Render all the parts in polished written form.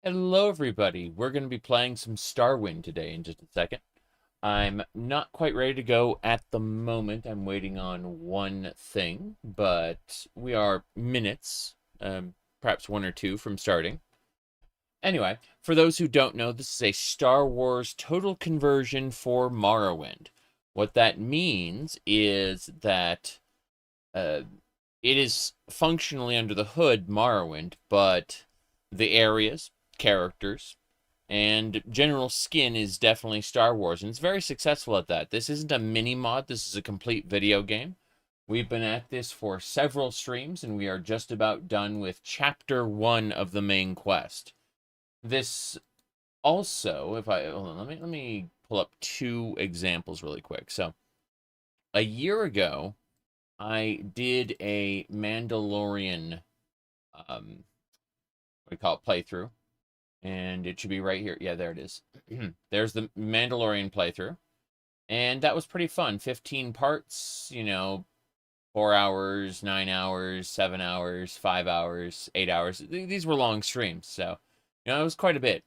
Hello, everybody. We're going to be playing some Starwind today in just a second. I'm not quite ready to go at the moment. I'm waiting on one thing, but we are minutes, perhaps one or two from starting. Anyway, for those who don't know, this is a Star Wars total conversion for Morrowind. What that means is that uh, it is functionally under the hood Morrowind, but the areas, characters, and general skin is definitely Star Wars, and it's very successful at that. This isn't a mini mod, this is a complete video game. We've been at this for several streams, and we are just about done with Chapter 1 of the main quest. This also, if I, hold on, let me pull up two examples really quick. So, a year ago, I did a Mandalorian, what do you call it, playthrough. And it should be right here. Yeah, there it is. There's the Mandalorian playthrough. And that was pretty fun. 15 parts, 4 hours, 9 hours, 7 hours, 5 hours, 8 hours. These were long streams, so, it was quite a bit.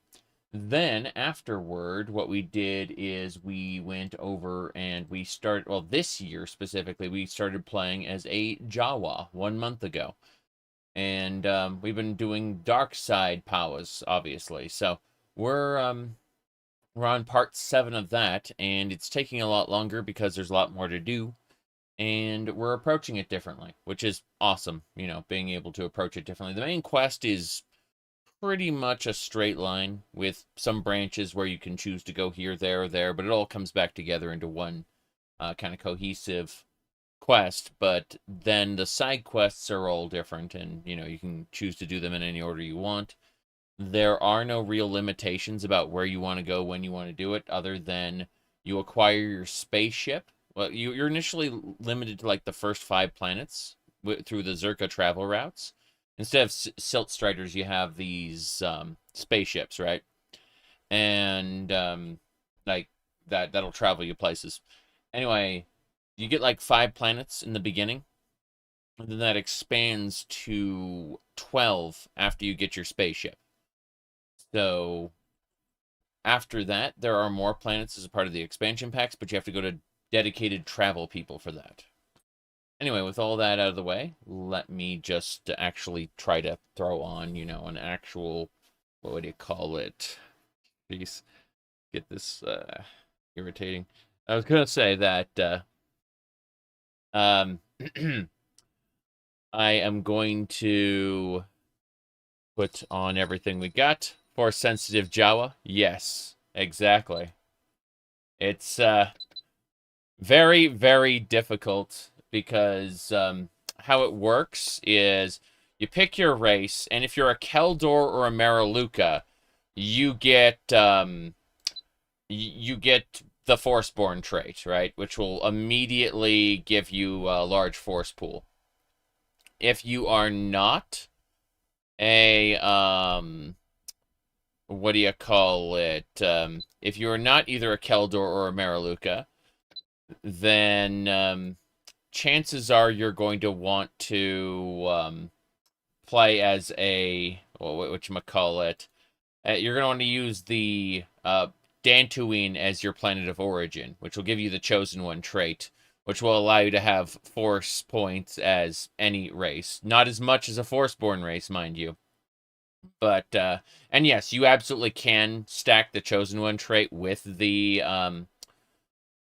Then, afterward, what we did is we went over and we started, well, this year specifically, we started playing as a Jawa 1 month ago. And we've been doing Dark Side Jawas, obviously. So we're on part 7 of that, and it's taking a lot longer because there's a lot more to do, and we're approaching it differently, which is awesome. Being able to approach it differently. The main quest is pretty much a straight line with some branches where you can choose to go here, there, or there, but it all comes back together into one kind of cohesive quest. But then the side quests are all different, and you can choose to do them in any order you want. There are no real limitations about where you want to go when you want to do it, other than you acquire your spaceship. Well, you're initially limited to like the first 5 planets through the Zerka travel routes. Instead of silt striders, you have these spaceships, right? And like that'll travel you places. Anyway, you get like 5 planets in the beginning, and then that expands to 12 after you get your spaceship. So after that, there are more planets as a part of the expansion packs, but you have to go to dedicated travel people for that. Anyway, with all that out of the way, let me just actually try to throw on, an actual, what would you call it? Jeez, get this irritating. I was going to say that um, I am going to put on everything we got. Force Sensitive Jawa. Yes, exactly. It's very, very difficult because how it works is you pick your race, and if you're a Keldor or a Maraluka, you get you get the Forceborn trait, right? Which will immediately give you a large force pool. If you are not a what do you call it? If you are not either a Keldor or a Maraluka, then chances are you're going to want to play as a whatchamacallit. You're going to want to use the Tatooine as your planet of origin, which will give you the Chosen One trait, which will allow you to have force points as any race. Not as much as a Forceborn race, mind you. But, and yes, you absolutely can stack the Chosen One trait with the,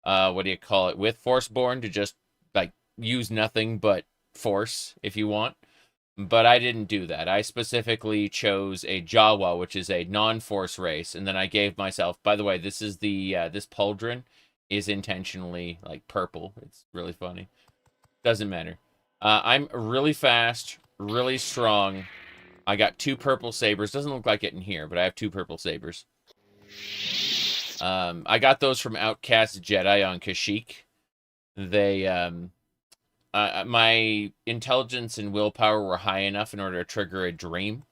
what do you call it, with Forceborn to just, like, use nothing but force if you want. But I didn't do that. I specifically chose a Jawa, which is a non-force race, and then I gave myself, by the way, this is the, this pauldron is intentionally, like, purple. It's really funny. Doesn't matter. I'm really fast, really strong. I got 2 purple sabers. Doesn't look like it in here, but I have 2 purple sabers. I got those from Outcast Jedi on Kashyyyk. They, my intelligence and willpower were high enough in order to trigger a dream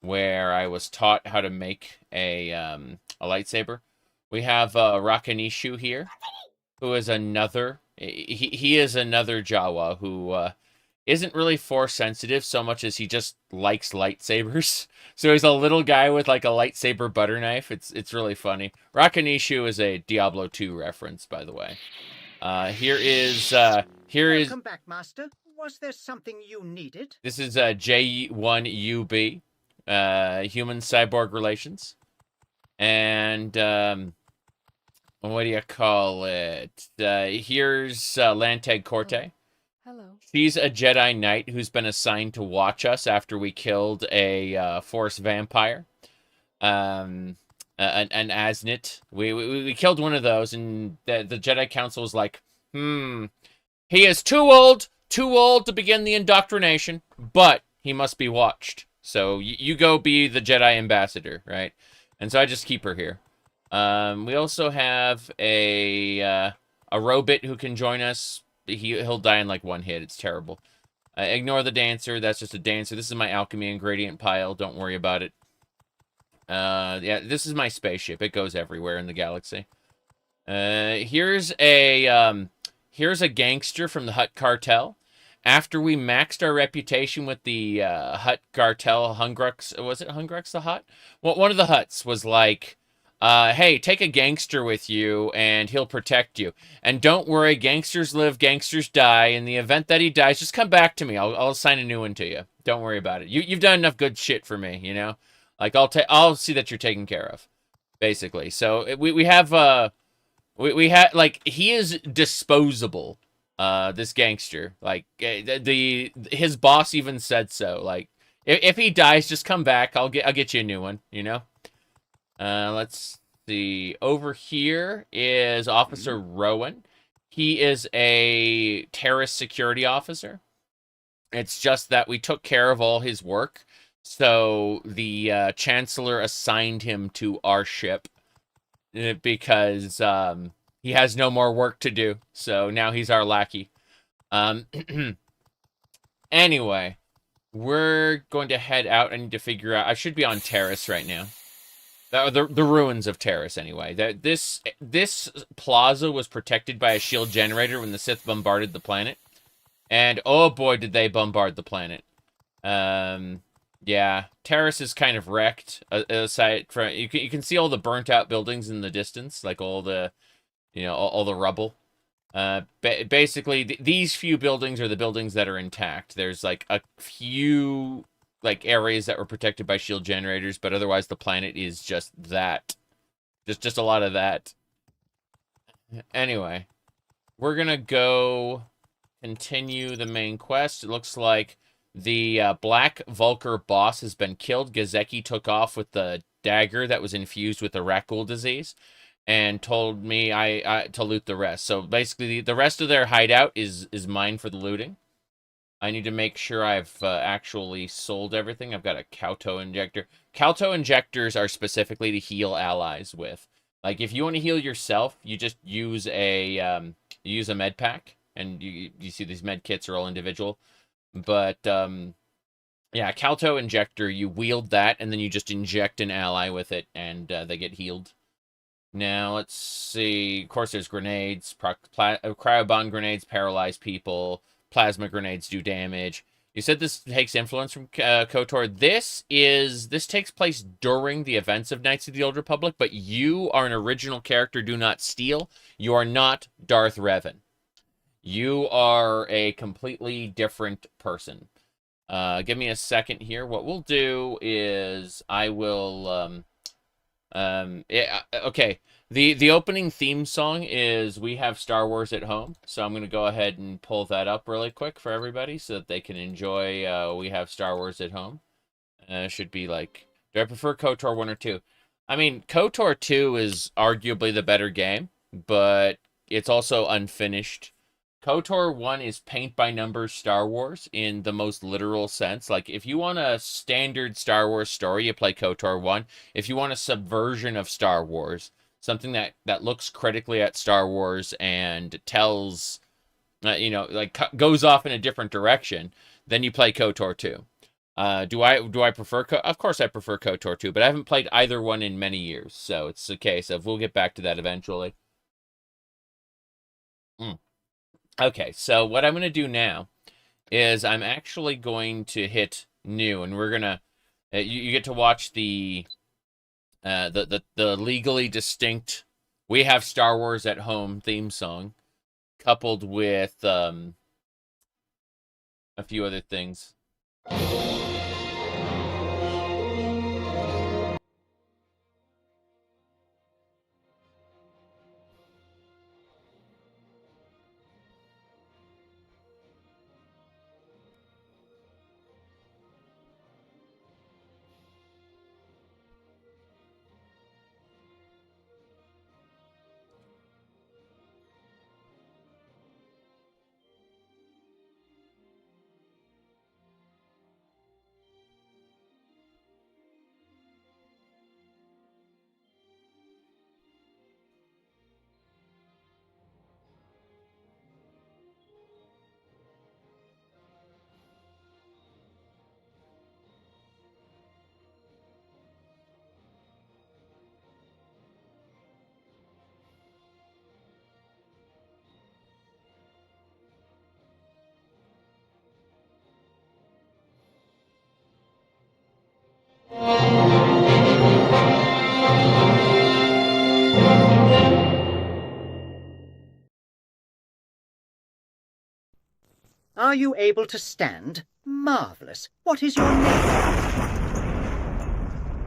where I was taught how to make a lightsaber. We have Rakanishu here, who is another. He is another Jawa who isn't really Force sensitive so much as he just likes lightsabers. So he's a little guy with like a lightsaber butter knife. It's really funny. Rakanishu is a Diablo 2 reference, by the way. Here is Welcome back, Master. Was there something you needed? This is J1UB, human cyborg relations, and what do you call it? Here's Lanteg Corte. Hello. She's a Jedi Knight who's been assigned to watch us after we killed a Force vampire, an Asnit. We killed one of those, and the Jedi Council was like, he is too old to begin the indoctrination, but he must be watched. So you go be the Jedi ambassador, right? And so I just keep her here. We also have a robot who can join us. He'll die in like one hit. It's terrible. Ignore the dancer. That's just a dancer. This is my alchemy ingredient pile. Don't worry about it. Yeah, this is my spaceship. It goes everywhere in the galaxy. Here's a gangster from the Hutt Cartel. After we maxed our reputation with the Hutt Cartel, Hungrux, was it Hungrux the Hutt? Well, one of the Hutts was like, hey, take a gangster with you and he'll protect you. And don't worry, gangsters live, gangsters die. In the event that he dies, just come back to me. I'll assign a new one to you. Don't worry about it. You've done enough good shit for me, you know? Like, I'll see that you're taken care of, basically. So we have like, he is disposable. This gangster, like, his boss even said so. Like, if he dies, just come back. I'll get you a new one, you know? Let's see. Over here is Officer Rowan. He is a Taris security officer. It's just that we took care of all his work, so the Chancellor assigned him to our ship because he has no more work to do. So now he's our lackey. Anyway, we're going to head out. I need to figure out. I should be on Taris right now. The ruins of Taris, anyway. This plaza was protected by a shield generator when the Sith bombarded the planet, and oh boy, did they bombard the planet. Yeah, Taris is kind of wrecked. Aside from you can see all the burnt out buildings in the distance, like all the, you know, all the rubble. Basically, these few buildings are the buildings that are intact. There's like a few like areas that were protected by shield generators, but otherwise the planet is just that. Just a lot of that. Anyway, we're gonna go continue the main quest. It looks like the Black Vulcar boss has been killed. Gazeki took off with the dagger that was infused with the Rakul disease and told me I to loot the rest. So basically, the rest of their hideout is mine for the looting. I need to make sure I've actually sold everything. I've got a Kauto injector. Kauto injectors are specifically to heal allies with. Like, if you want to heal yourself, you just use a med pack, and you see these med kits are all individual. But yeah, Kauto injector, you wield that, and then you just inject an ally with it, and they get healed. Now, let's see. Of course, there's grenades. Cryobond grenades paralyze people. Plasma grenades do damage. You said this takes influence from KOTOR. This takes place during the events of Knights of the Old Republic, but you are an original character. Do not steal. You are not Darth Revan. You are a completely different person. Give me a second here. What we'll do is I will okay. The opening theme song is We Have Star Wars at Home, so I'm going to go ahead and pull that up really quick for everybody so that they can enjoy We Have Star Wars at Home. Should be like, do I prefer KOTOR 1 or 2? I mean, KOTOR 2 is arguably the better game, but it's also unfinished. KOTOR 1 is paint-by-numbers Star Wars in the most literal sense. Like, if you want a standard Star Wars story, you play KOTOR 1. If you want a subversion of Star Wars, something that looks critically at Star Wars and tells, you know, like goes off in a different direction, then you play KOTOR 2. Do I prefer? Of course, I prefer KOTOR 2, but I haven't played either one in many years, so it's a case of we'll get back to that eventually. Okay, so what I'm going to do now is I'm actually going to hit new, and we're gonna you get to watch the legally distinct "We Have Star Wars at Home" theme song, coupled with a few other things. Are you able to stand? Marvelous. What is your name?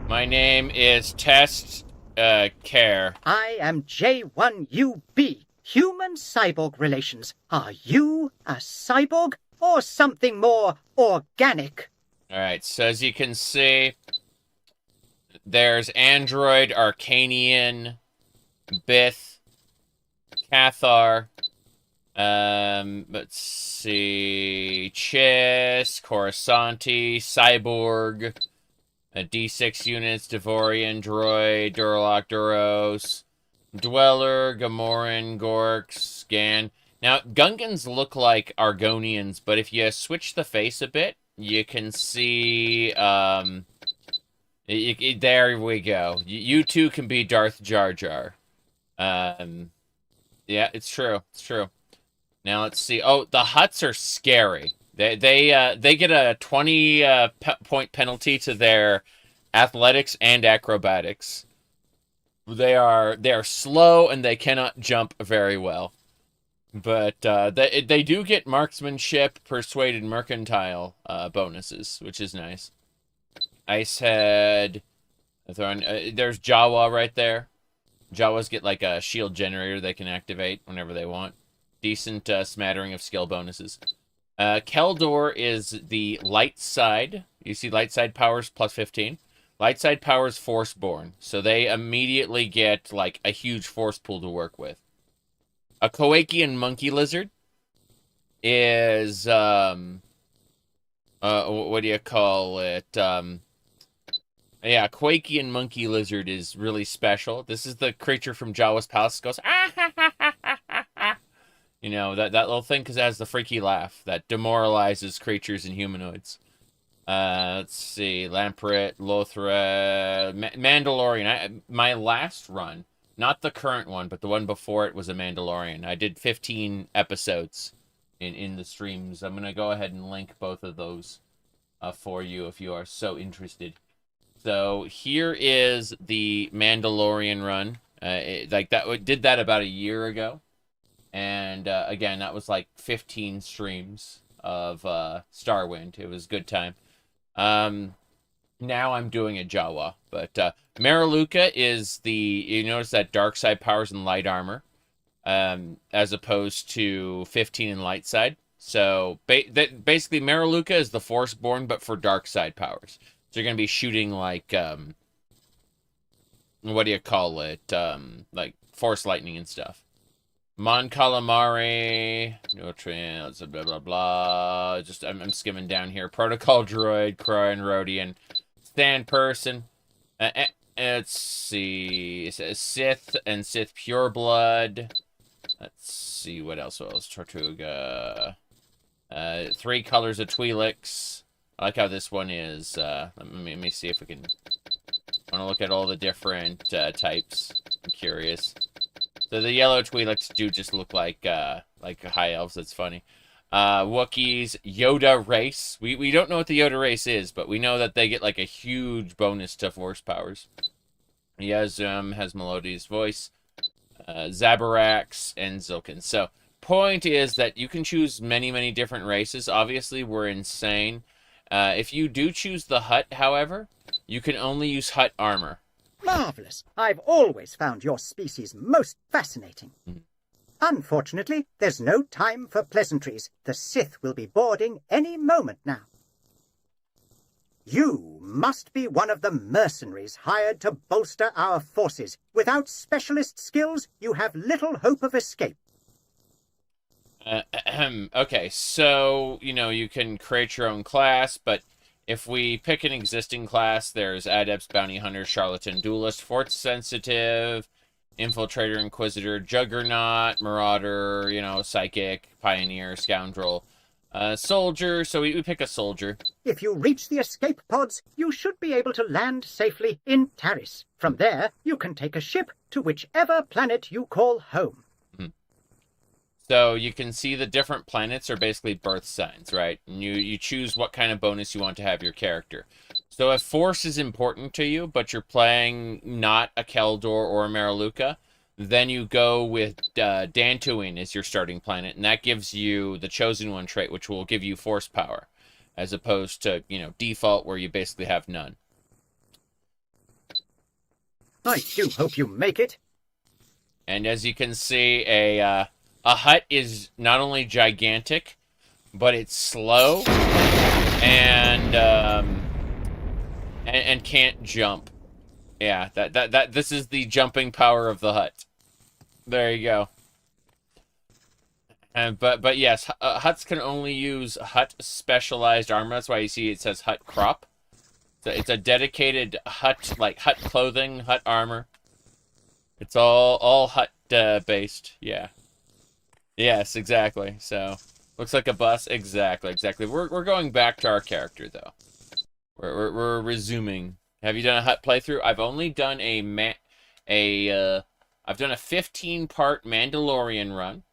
My name is Test Care. I am J1UB. Human-cyborg relations. Are you a cyborg or something more organic? Alright, so as you can see, there's Android, Arcanian, Bith, Cathar, let's see, Chiss, Coruscanti, Cyborg, D6 units, Devorian, Droid, Durlock, Duros, Dweller, Gamoran, Gorks, Gan. Now, Gungans look like Argonians, but if you switch the face a bit, you can see, there we go. You two can be Darth Jar Jar. Yeah, it's true. It's true. Now let's see. Oh, the Hutts are scary. They get a 20 point penalty to their athletics and acrobatics. They are slow and they cannot jump very well. But they do get marksmanship, persuaded, mercantile bonuses, which is nice. Icehead. There's Jawa right there. Jawas get like a shield generator they can activate whenever they want. Decent smattering of skill bonuses. Keldor is the light side. You see light side powers plus 15. Light side powers Forceborn. So they immediately get like a huge force pool to work with. A Kowakian monkey lizard is what do you call it? Yeah, Quakian monkey lizard is really special. This is the creature from Jawa's Palace. It goes, ah, ha, ha, ha, ha, ha. You know, that little thing because it has the freaky laugh that demoralizes creatures and humanoids. Let's see. Lamprey, Lothra, Mandalorian. My last run, not the current one, but the one before it was a Mandalorian. I did 15 episodes in the streams. I'm going to go ahead and link both of those for you if you are so interested. So here is the Mandalorian run. Did that about a year ago. And again, that was like 15 streams of Starwind. It was a good time. Now I'm doing a Jawa. But Mariluka is you notice that dark side powers and light armor. As opposed to 15 in light side. So basically Mariluka is the Forceborn, but for dark side powers. So you're going to be shooting like, what do you call it? Like Force Lightning and stuff. Mon Calamari, nutrients, blah, blah, blah. Just, I'm skimming down here. Protocol Droid, Crow and Rodian. Stand Person. Let's see. It says Sith and Sith Pureblood. Let's see what else. Tortuga. 3 colors of Twi'leks. I like how this one is. Let me see if we can. I want to look at all the different types. I'm curious. So the yellow Twi'leks do just look like high elves. That's funny. Wookiees, Yoda race. We don't know what the Yoda race is, but we know that they get like a huge bonus to force powers. Yazum has Melodious voice, Zabarax, and Zilkin. So, point is that you can choose many different races. Obviously, we're insane. If you do choose the Hutt, however, you can only use Hutt armor. Marvelous. I've always found your species most fascinating. Unfortunately, there's no time for pleasantries. The Sith will be boarding any moment now. You must be one of the mercenaries hired to bolster our forces. Without specialist skills, you have little hope of escape. Okay, so, you can create your own class, but if we pick an existing class, there's Adepts, Bounty Hunter, Charlatan, Duelist, Force Sensitive, Infiltrator, Inquisitor, Juggernaut, Marauder, Psychic, Pioneer, Scoundrel, Soldier. So we pick a Soldier. If you reach the escape pods, you should be able to land safely in Taris. From there, you can take a ship to whichever planet you call home. So you can see the different planets are basically birth signs, right? And you choose what kind of bonus you want to have your character. So if Force is important to you, but you're playing not a Keldor or a Maraluka, then you go with Tatooine as your starting planet, and that gives you the Chosen One trait, which will give you Force power, as opposed to, default, where you basically have none. I do hope you make it. And as you can see, a Hutt is not only gigantic, but it's slow and can't jump. Yeah, this is the jumping power of the Hutt. There you go. But yes, Hutts can only use Hutt specialized armor. That's why you see it says Hutt crop. So it's a dedicated Hutt, like Hutt clothing, Hutt armor. It's all Hutt based. Yeah. Yes, exactly. So, looks like a bus. Exactly. We're going back to our character though. We're resuming. Have you done a Hutt playthrough? I've only done I've done a 15-part Mandalorian run,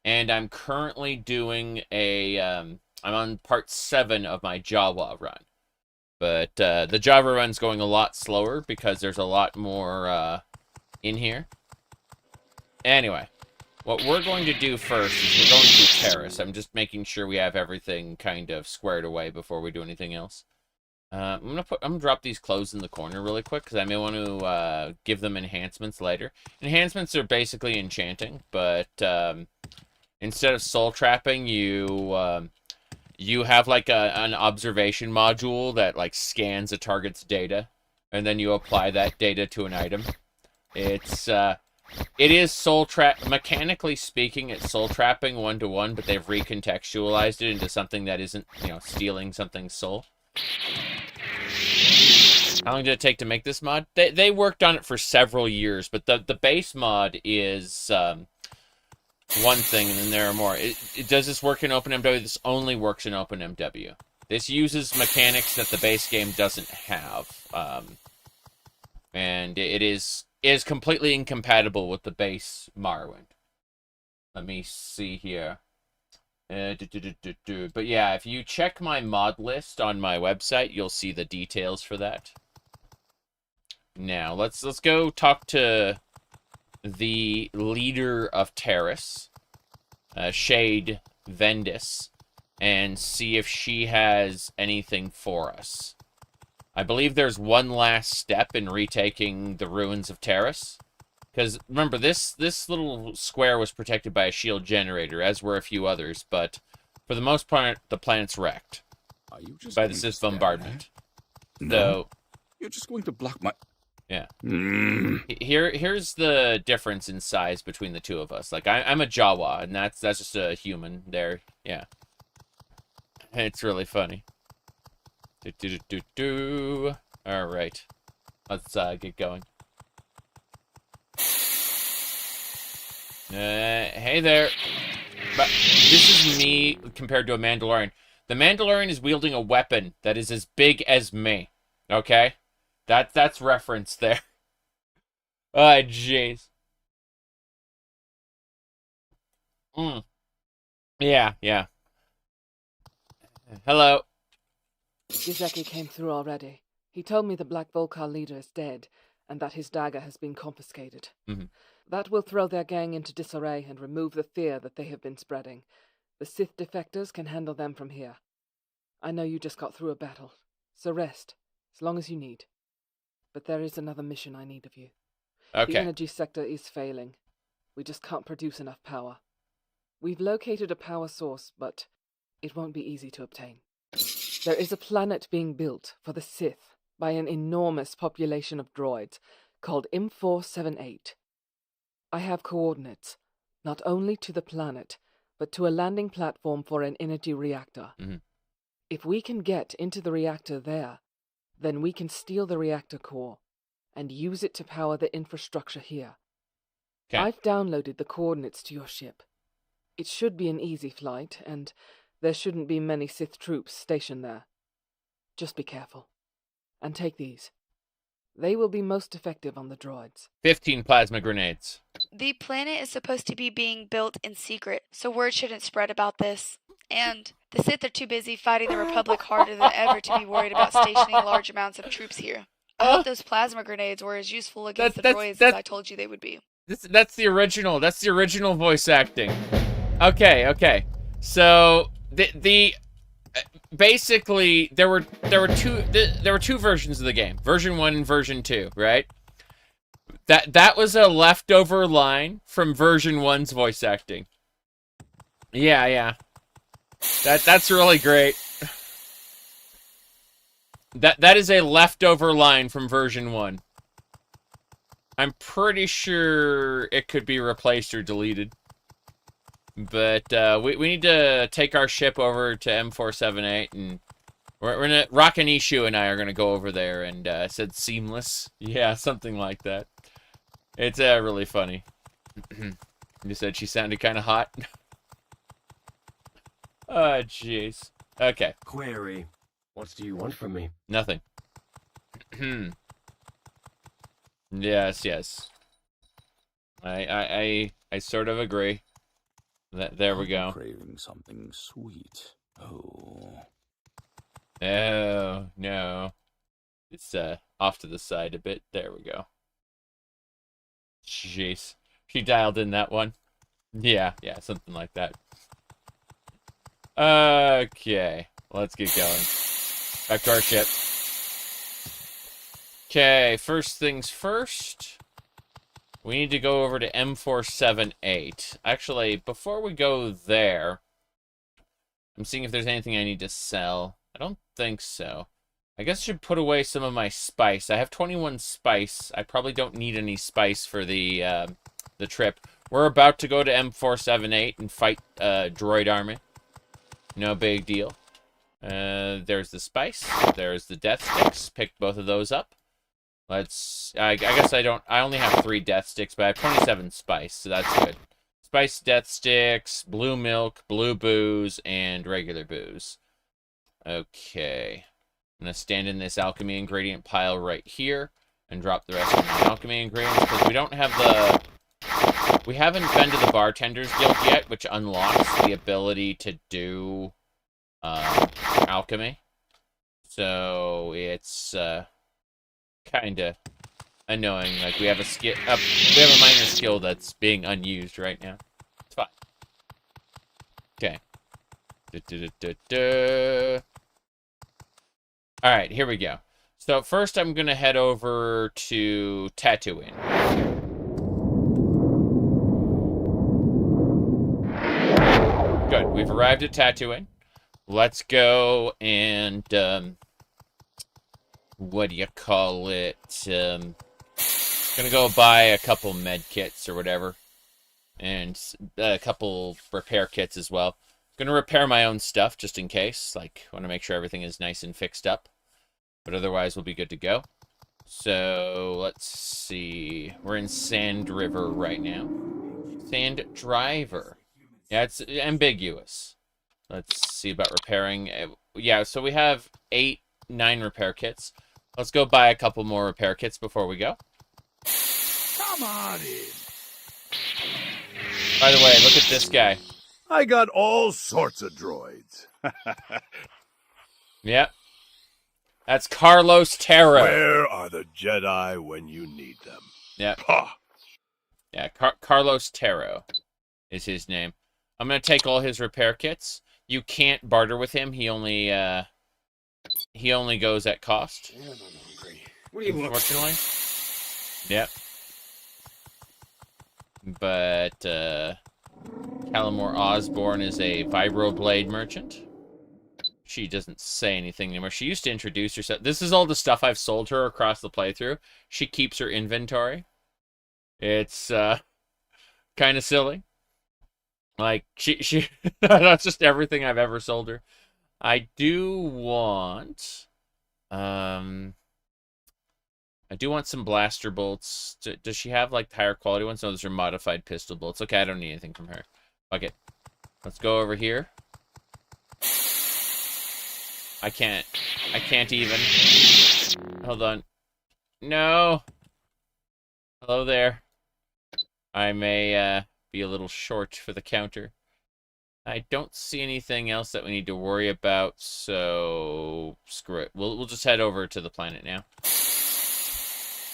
and I'm currently doing I'm on part 7 of my Jawa run. But the Jawa run's going a lot slower because there's a lot more in here. Anyway. What we're going to do first is we're going to Taris. I'm just making sure we have everything kind of squared away before we do anything else. I'm gonna drop these clothes in the corner really quick because I may want to give them enhancements later. Enhancements are basically enchanting, but instead of soul trapping, you have like an observation module that like scans a target's data, and then you apply that data to an item. It is soul trap. Mechanically speaking, it's soul trapping 1-to-1, but they've recontextualized it into something that isn't, stealing something's soul. How long did it take to make this mod? They worked on it for several years, but the base mod is one thing, and then there are more. Does this work in OpenMW? This only works in OpenMW. This uses mechanics that the base game doesn't have, and it is completely incompatible with the base Morrowind. Let me see here. But yeah, if you check my mod list on my website, you'll see the details for that. Now, let's go talk to the leader of Taris, Shade Vendis, and see if she has anything for us. I believe there's one last step in retaking the ruins of Taris. Because, remember, this little square was protected by a shield generator, as were a few others, but for the most part, the planet's wrecked by the Sith bombardment. No, so, you're just going to block my... Yeah. Here's the difference in size between the two of us. Like, I'm a Jawa, and that's just a human there. Yeah. It's really funny. Alright. Let's get going. Hey there. But this is me compared to a Mandalorian. The Mandalorian is wielding a weapon that is as big as me. Okay? That's reference there. Oh, jeez. Yeah. Hello. Kashyyyk came through already. He told me the Black Volcar leader is dead, and that his dagger has been confiscated. Mm-hmm. That will throw their gang into disarray and remove the fear that they have been spreading. The Sith defectors can handle them from here. I know you just got through a battle, so rest, as long as you need. But there is another mission I need of you. Okay. The energy sector is failing. We just can't produce enough power. We've located a power source, but it won't be easy to obtain. There is a planet being built for the Sith by an enormous population of droids called M478. I have coordinates, not only to the planet, but to a landing platform for an energy reactor. Mm-hmm. If we can get into the reactor there, then we can steal the reactor core and use it to power the infrastructure here. Okay. I've downloaded the coordinates to your ship. It should be an easy flight, and there shouldn't be many Sith troops stationed there. Just be careful. And take these. They will be most effective on the droids. 15 plasma grenades. The planet is supposed to be being built in secret, so word shouldn't spread about this. And the Sith are too busy fighting the Republic harder than ever to be worried about stationing large amounts of troops here. I hope those plasma grenades were as useful against the droids as I told you they would be. That's the original. That's the original voice acting. Okay. So basically there were two versions of the game. Version 1 and version 2, right? That was a leftover line from version 1's voice acting. Yeah. That's really great. That is a leftover line from version 1. I'm pretty sure it could be replaced or deleted. But we need to take our ship over to M478, and we're gonna Rakanishu and I are gonna go over there, and said seamless. Yeah, something like that. It's really funny. You said she sounded kind of hot. Oh, jeez. Okay. Query. What do you want from me? Nothing. Yes. I sort of agree. There we go. Craving something sweet. Oh. Oh, no. It's off to the side a bit. There we go. Jeez. She dialed in that one. Yeah, something like that. Okay. Let's get going. Back to our ship. Okay, first things first. We need to go over to M478. Actually, before we go there, I'm seeing if there's anything I need to sell. I don't think so. I guess I should put away some of my spice. I have 21 spice. I probably don't need any spice for the trip. We're about to go to M478 and fight droid army. No big deal. There's the spice. There's the death sticks. Pick both of those up. I guess I only have 3 death sticks, but I have 27 spice, so that's good. Spice death sticks, blue milk, blue booze, and regular booze. Okay. I'm going to stand in this alchemy ingredient pile right here and drop the rest of my alchemy ingredients, because we haven't been to the Bartenders Guild yet, which unlocks the ability to do alchemy. So it's kind of annoying. Like, we have a skill, we have a minor skill that's being unused right now. It's fine. Okay. All right, here we go. So first, I'm gonna head over to Tatooine. Good. We've arrived at Tatooine. Let's go and what do you call it? Gonna go buy a couple med kits or whatever, and a couple repair kits as well. Gonna repair my own stuff just in case. Like, want to make sure everything is nice and fixed up, but otherwise we'll be good to go. So let's see. We're in Sand River right now. Sand Driver. Yeah, it's ambiguous. Let's see about repairing. Yeah, so we have 9 repair kits. Let's go buy a couple more repair kits before we go. Come on in. By the way, look at this guy. I got all sorts of droids. Yep. That's Carlos Terra. Where are the Jedi when you need them? Yep. Pah! Yeah, Carlos Terra is his name. I'm going to take all his repair kits. You can't barter with him. He only goes at cost. Damn, I'm hungry. What do you want? Unfortunately. Yep. But Calamore Osborne is a vibroblade merchant. She doesn't say anything anymore. She used to introduce herself. This is all the stuff I've sold her across the playthrough. She keeps her inventory. It's kind of silly. Like she that's just everything I've ever sold her. I do want some blaster bolts. Does she have like higher quality ones? No, those are modified pistol bolts. Okay, I don't need anything from her. Fuck it. Let's go over here. I can't even. Hold on. No. Hello there. I may be a little short for the counter. I don't see anything else that we need to worry about, so screw it. We'll just head over to the planet now.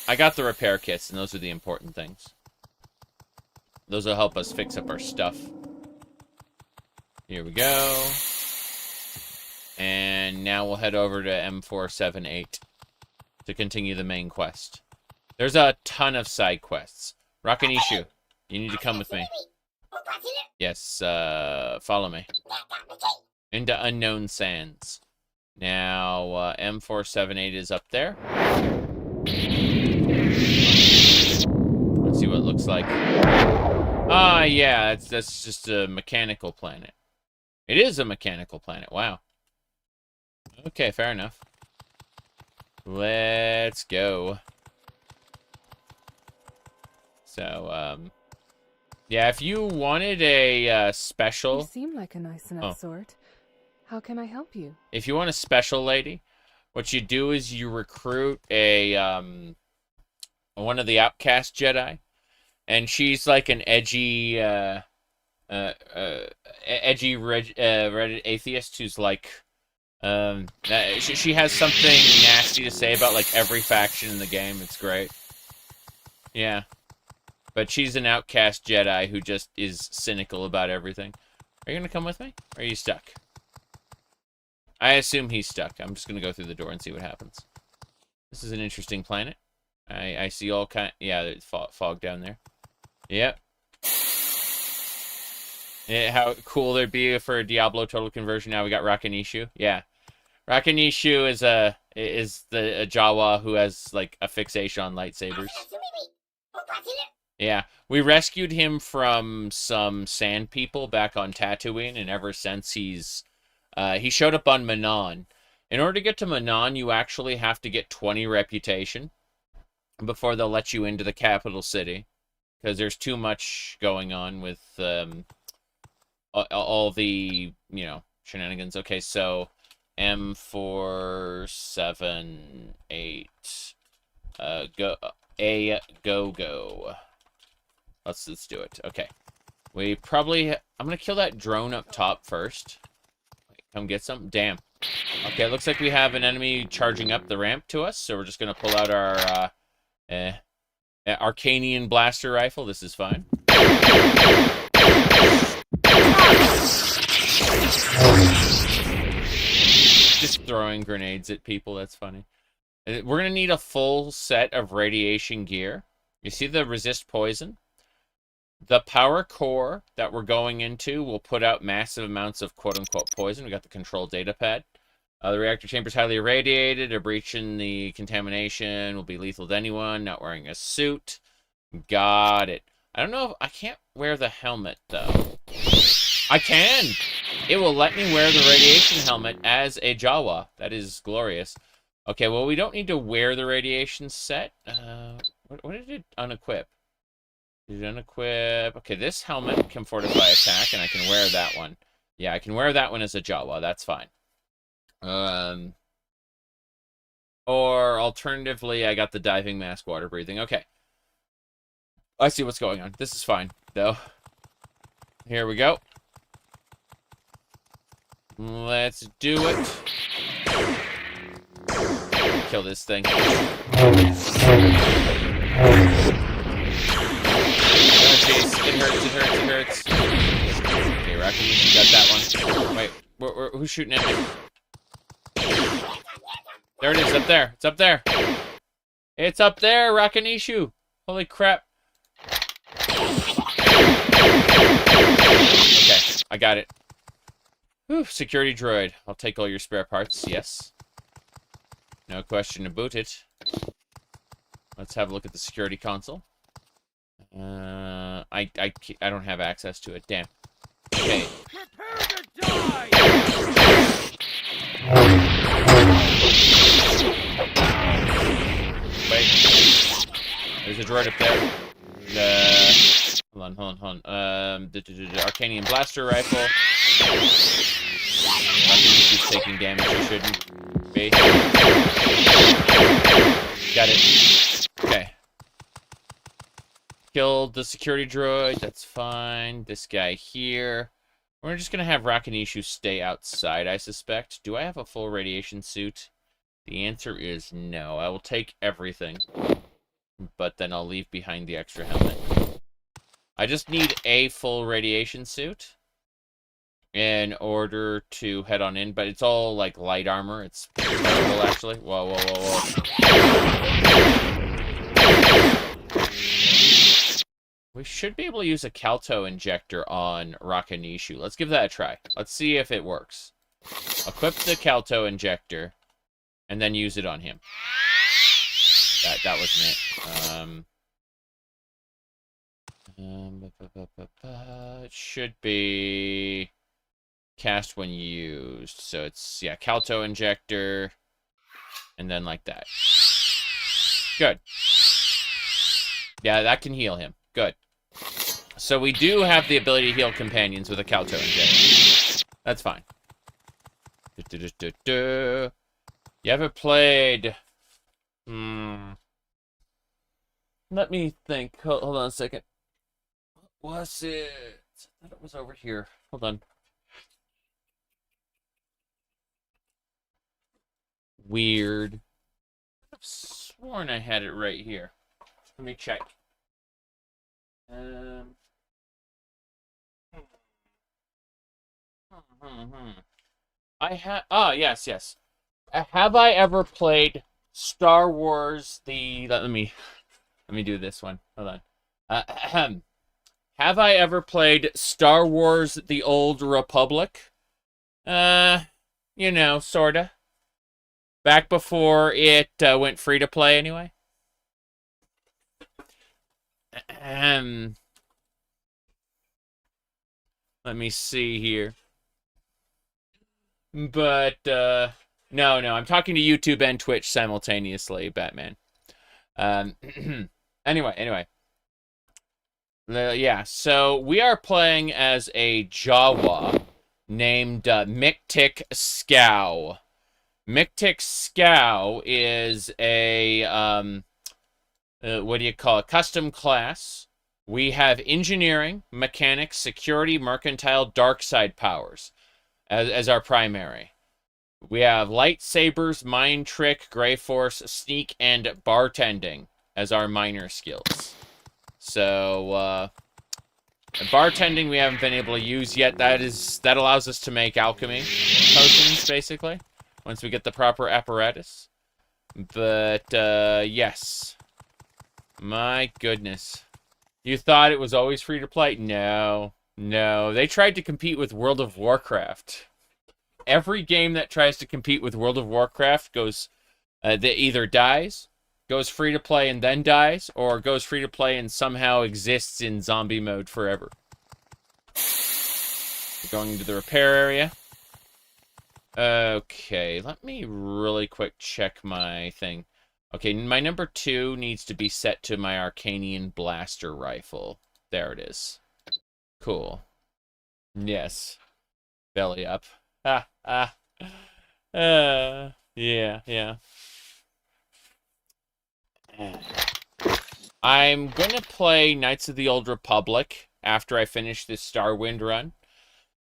I got the repair kits, and those are the important things. Those will help us fix up our stuff. Here we go. And now we'll head over to M478 to continue the main quest. There's a ton of side quests. Rakanishu, you need to come with me. Yes, follow me. Into Unknown Sands. Now, M478 is up there. Let's see what it looks like. Ah, yeah, that's just a mechanical planet. It is a mechanical planet, wow. Okay, fair enough. Let's go. So, yeah, if you wanted a special... You seem like a nice enough sort. How can I help you? If you want a special lady, what you do is you recruit a, one of the outcast Jedi, and she's like an edgy, Reddit atheist who's like, she has something nasty to say about like every faction in the game. It's great. Yeah. But she's an outcast Jedi who just is cynical about everything. Are you going to come with me? Or are you stuck? I assume he's stuck. I'm just going to go through the door and see what happens. This is an interesting planet. I see all kind... Yeah, there's fog down there. Yep. Yeah, how cool there'd be for a Diablo Total Conversion. Now we got Rakanishu. Yeah. Rakanishu is a Jawa who has like a fixation on lightsabers. Yeah, we rescued him from some sand people back on Tatooine, and ever since he showed up on Manon. In order to get to Manon, you actually have to get 20 reputation before they'll let you into the capital city, because there's too much going on with all the, you know, shenanigans. Okay, so M478 go. Let's do it. Okay. I'm gonna kill that drone up top first. Come get some. Damn. Okay, it looks like we have an enemy charging up the ramp to us, so we're just gonna pull out our Arcanian blaster rifle. This is fine. Just throwing grenades at people. That's funny. We're gonna need a full set of radiation gear. You see the resist poison? The power core that we're going into will put out massive amounts of quote-unquote poison. We got the control data pad. The reactor chamber is highly irradiated. A breach in the contamination will be lethal to anyone not wearing a suit. Got it. I don't know if... I can't wear the helmet, though. I can! It will let me wear the radiation helmet as a Jawa. That is glorious. Okay, well, we don't need to wear the radiation set. What did it unequip? Did it unequip? Okay, this helmet can fortify attack, and I can wear that one. Yeah, I can wear that one as a Jawa. That's fine. Or alternatively, I got the diving mask, water breathing. Okay. I see what's going on. This is fine, though. Here we go. Let's do it. kill this thing. It hurts. Okay, Rocky, you got that one. Wait, who's shooting at me? There it is, up there. It's up there. It's up there, Rakanishu. Holy crap. Okay, I got it. Whew, security droid. I'll take all your spare parts, yes. No question about it. Let's have a look at the security console. I don't have access to it. Damn. Okay. Prepare to die! Wait. There's a droid up there. Hold on. The Arcanian blaster rifle. I think he's taking damage. He shouldn't be. Got it. Okay. Killed the security droid. That's fine. This guy here. We're just gonna have Rakanishu stay outside, I suspect. Do I have a full radiation suit? The answer is no. I will take everything. But then I'll leave behind the extra helmet. I just need a full radiation suit in order to head on in, but it's all like light armor. It's terrible, actually. Whoa. We should be able to use a Calto injector on Rakanishu. Let's give that a try. Let's see if it works. Equip the Calto injector and then use it on him. That wasn't it. It should be cast when used. So it's, yeah, Calto injector, and then like that. Good. Yeah, that can heal him. Good. So we do have the ability to heal companions with a Calto injector. That's fine. You ever played... Let me think. Hold on a second. What was it? I thought it was over here. Hold on. Weird. I've sworn I had it right here. Let me check. I have... Ah, yes. Have I ever played Star Wars the... Let me do this one. Hold on. Have I ever played Star Wars the Old Republic? You know, sorta. Back before it went free to play anyway. Let me see here. But, no, I'm talking to YouTube and Twitch simultaneously, Batman. Anyway. Yeah, so we are playing as a Jawa named Mictic Scow. Mictic Scow is a, what do you call it, custom class. We have engineering, mechanics, security, mercantile, dark side powers as our primary. We have lightsabers, mind trick, gray force, sneak, and bartending as our minor skills. So, bartending we haven't been able to use yet. That allows us to make alchemy potions, basically, once we get the proper apparatus. But, yes. My goodness. You thought it was always free to play? No. They tried to compete with World of Warcraft. Every game that tries to compete with World of Warcraft goes, they either dies, goes free to play and then dies, or goes free to play and somehow exists in zombie mode forever. We're going into the repair area. Okay, let me really quick check my thing. Okay, my number 2 needs to be set to my Arcanian blaster rifle. There it is. Cool. Yes. Belly up. Yeah. I'm gonna play Knights of the Old Republic after I finish this Starwind run.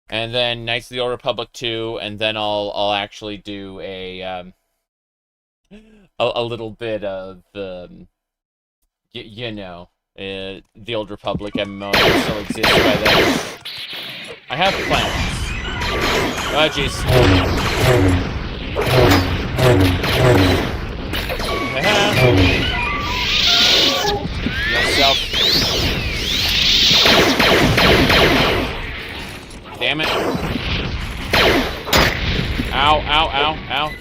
And then Knights of the Old Republic 2, and then I'll actually do a a little bit of, you know, the Old Republic MMO that still exists by then. I have plans. Oh, jeez. Yourself. Damn it. Ow, ow, ow, ow.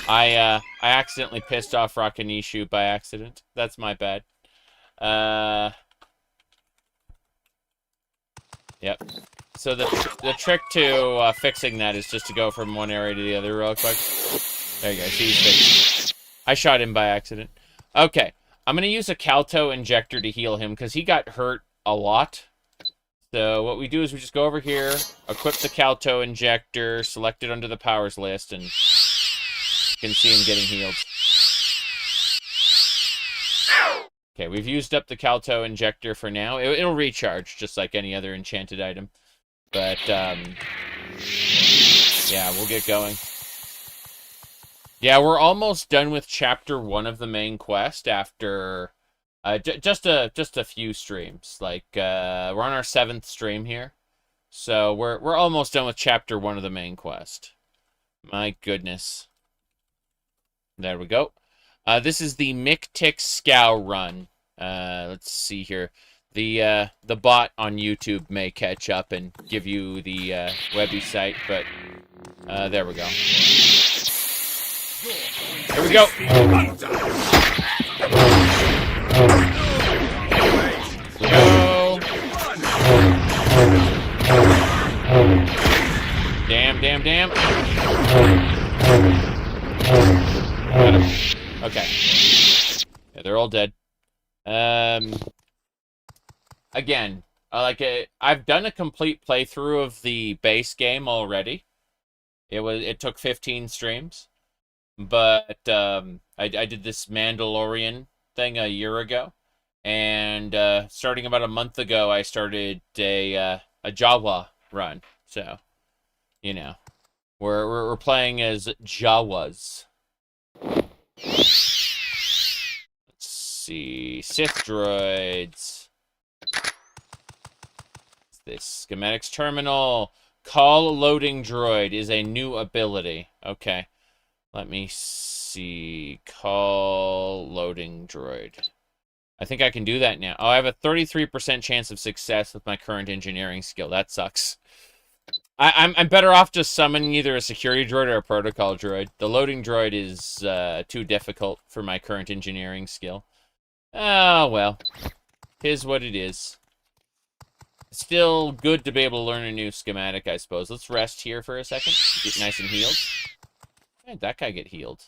I accidentally pissed off Rakanishu by accident. That's my bad. Yep. So the trick to fixing that is just to go from one area to the other real quick. There you go. See, he's fixed. I shot him by accident. Okay. I'm going to use a Calto injector to heal him because he got hurt a lot. So what we do is we just go over here, equip the Calto injector, select it under the powers list, and you can see him getting healed. Okay, we've used up the Calto injector for now. It'll recharge, just like any other enchanted item. But, yeah, we'll get going. Yeah, we're almost done with Chapter 1 of the main quest after just a few streams. Like, we're on our 7th stream here. So we're almost done with Chapter 1 of the main quest. My goodness. There we go. This is the Mick-Tick Scow run. Let's see here. The bot on YouTube may catch up and give you the Webby site, but there we go. Here we go. Go. Damn, damn, damn. Got him. Okay. Yeah, they're all dead. Again, I've done a complete playthrough of the base game already. It took 15 streams, but I did this Mandalorian thing a year ago, and starting about a month ago, I started a Jawa run. So, you know, we're playing as Jawas. Let's see, Sith droids. What's this? Schematics terminal. Call loading droid is a new ability. Okay. Let me see. Call loading droid. I think I can do that now. Oh, I have a 33% chance of success with my current engineering skill. That sucks. I'm better off just summoning either a security droid or a protocol droid. The loading droid is too difficult for my current engineering skill. Oh, well. Here's what it is. Still good to be able to learn a new schematic, I suppose. Let's rest here for a second. Get nice and healed. How did that guy get healed?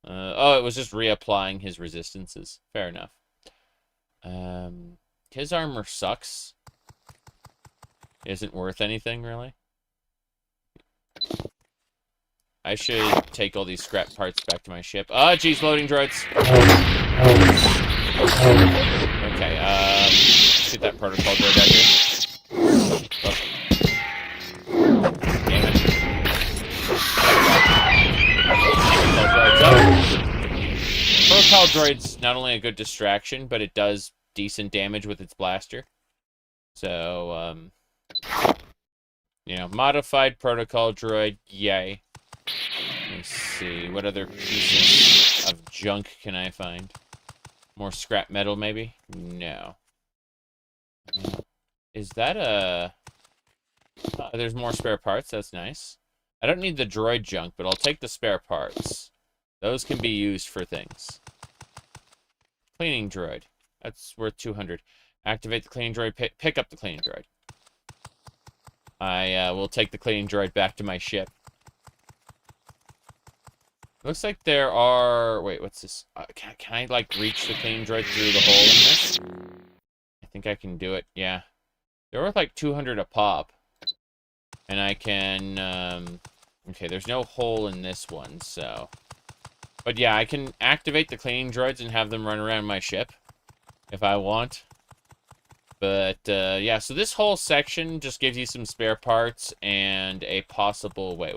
Oh, it was just reapplying his resistances. Fair enough. His armor sucks. Isn't worth anything, really. I should take all these scrap parts back to my ship. Oh, geez, loading droids. Okay, let's get that protocol droid out here. Oh. Damn it. Protocol droid's not only a good distraction, but it does decent damage with its blaster. So, you know, modified protocol droid, yay. Let me see, what other pieces of junk can I find? More scrap metal, maybe? No. Is that a... there's more spare parts, that's nice. I don't need the droid junk, but I'll take the spare parts. Those can be used for things. Cleaning droid. That's worth 200. Activate the cleaning droid, pick up the cleaning droid. I will take the cleaning droid back to my ship. Looks like there are... Wait, what's this? Can I, like, reach the cleaning droid through the hole in this? I think I can do it, yeah. They're worth, like, 200 a pop. And I can, Okay, there's no hole in this one, so... But, yeah, I can activate the cleaning droids and have them run around my ship. If I want. But, yeah, so this whole section just gives you some spare parts and a possible... Wait,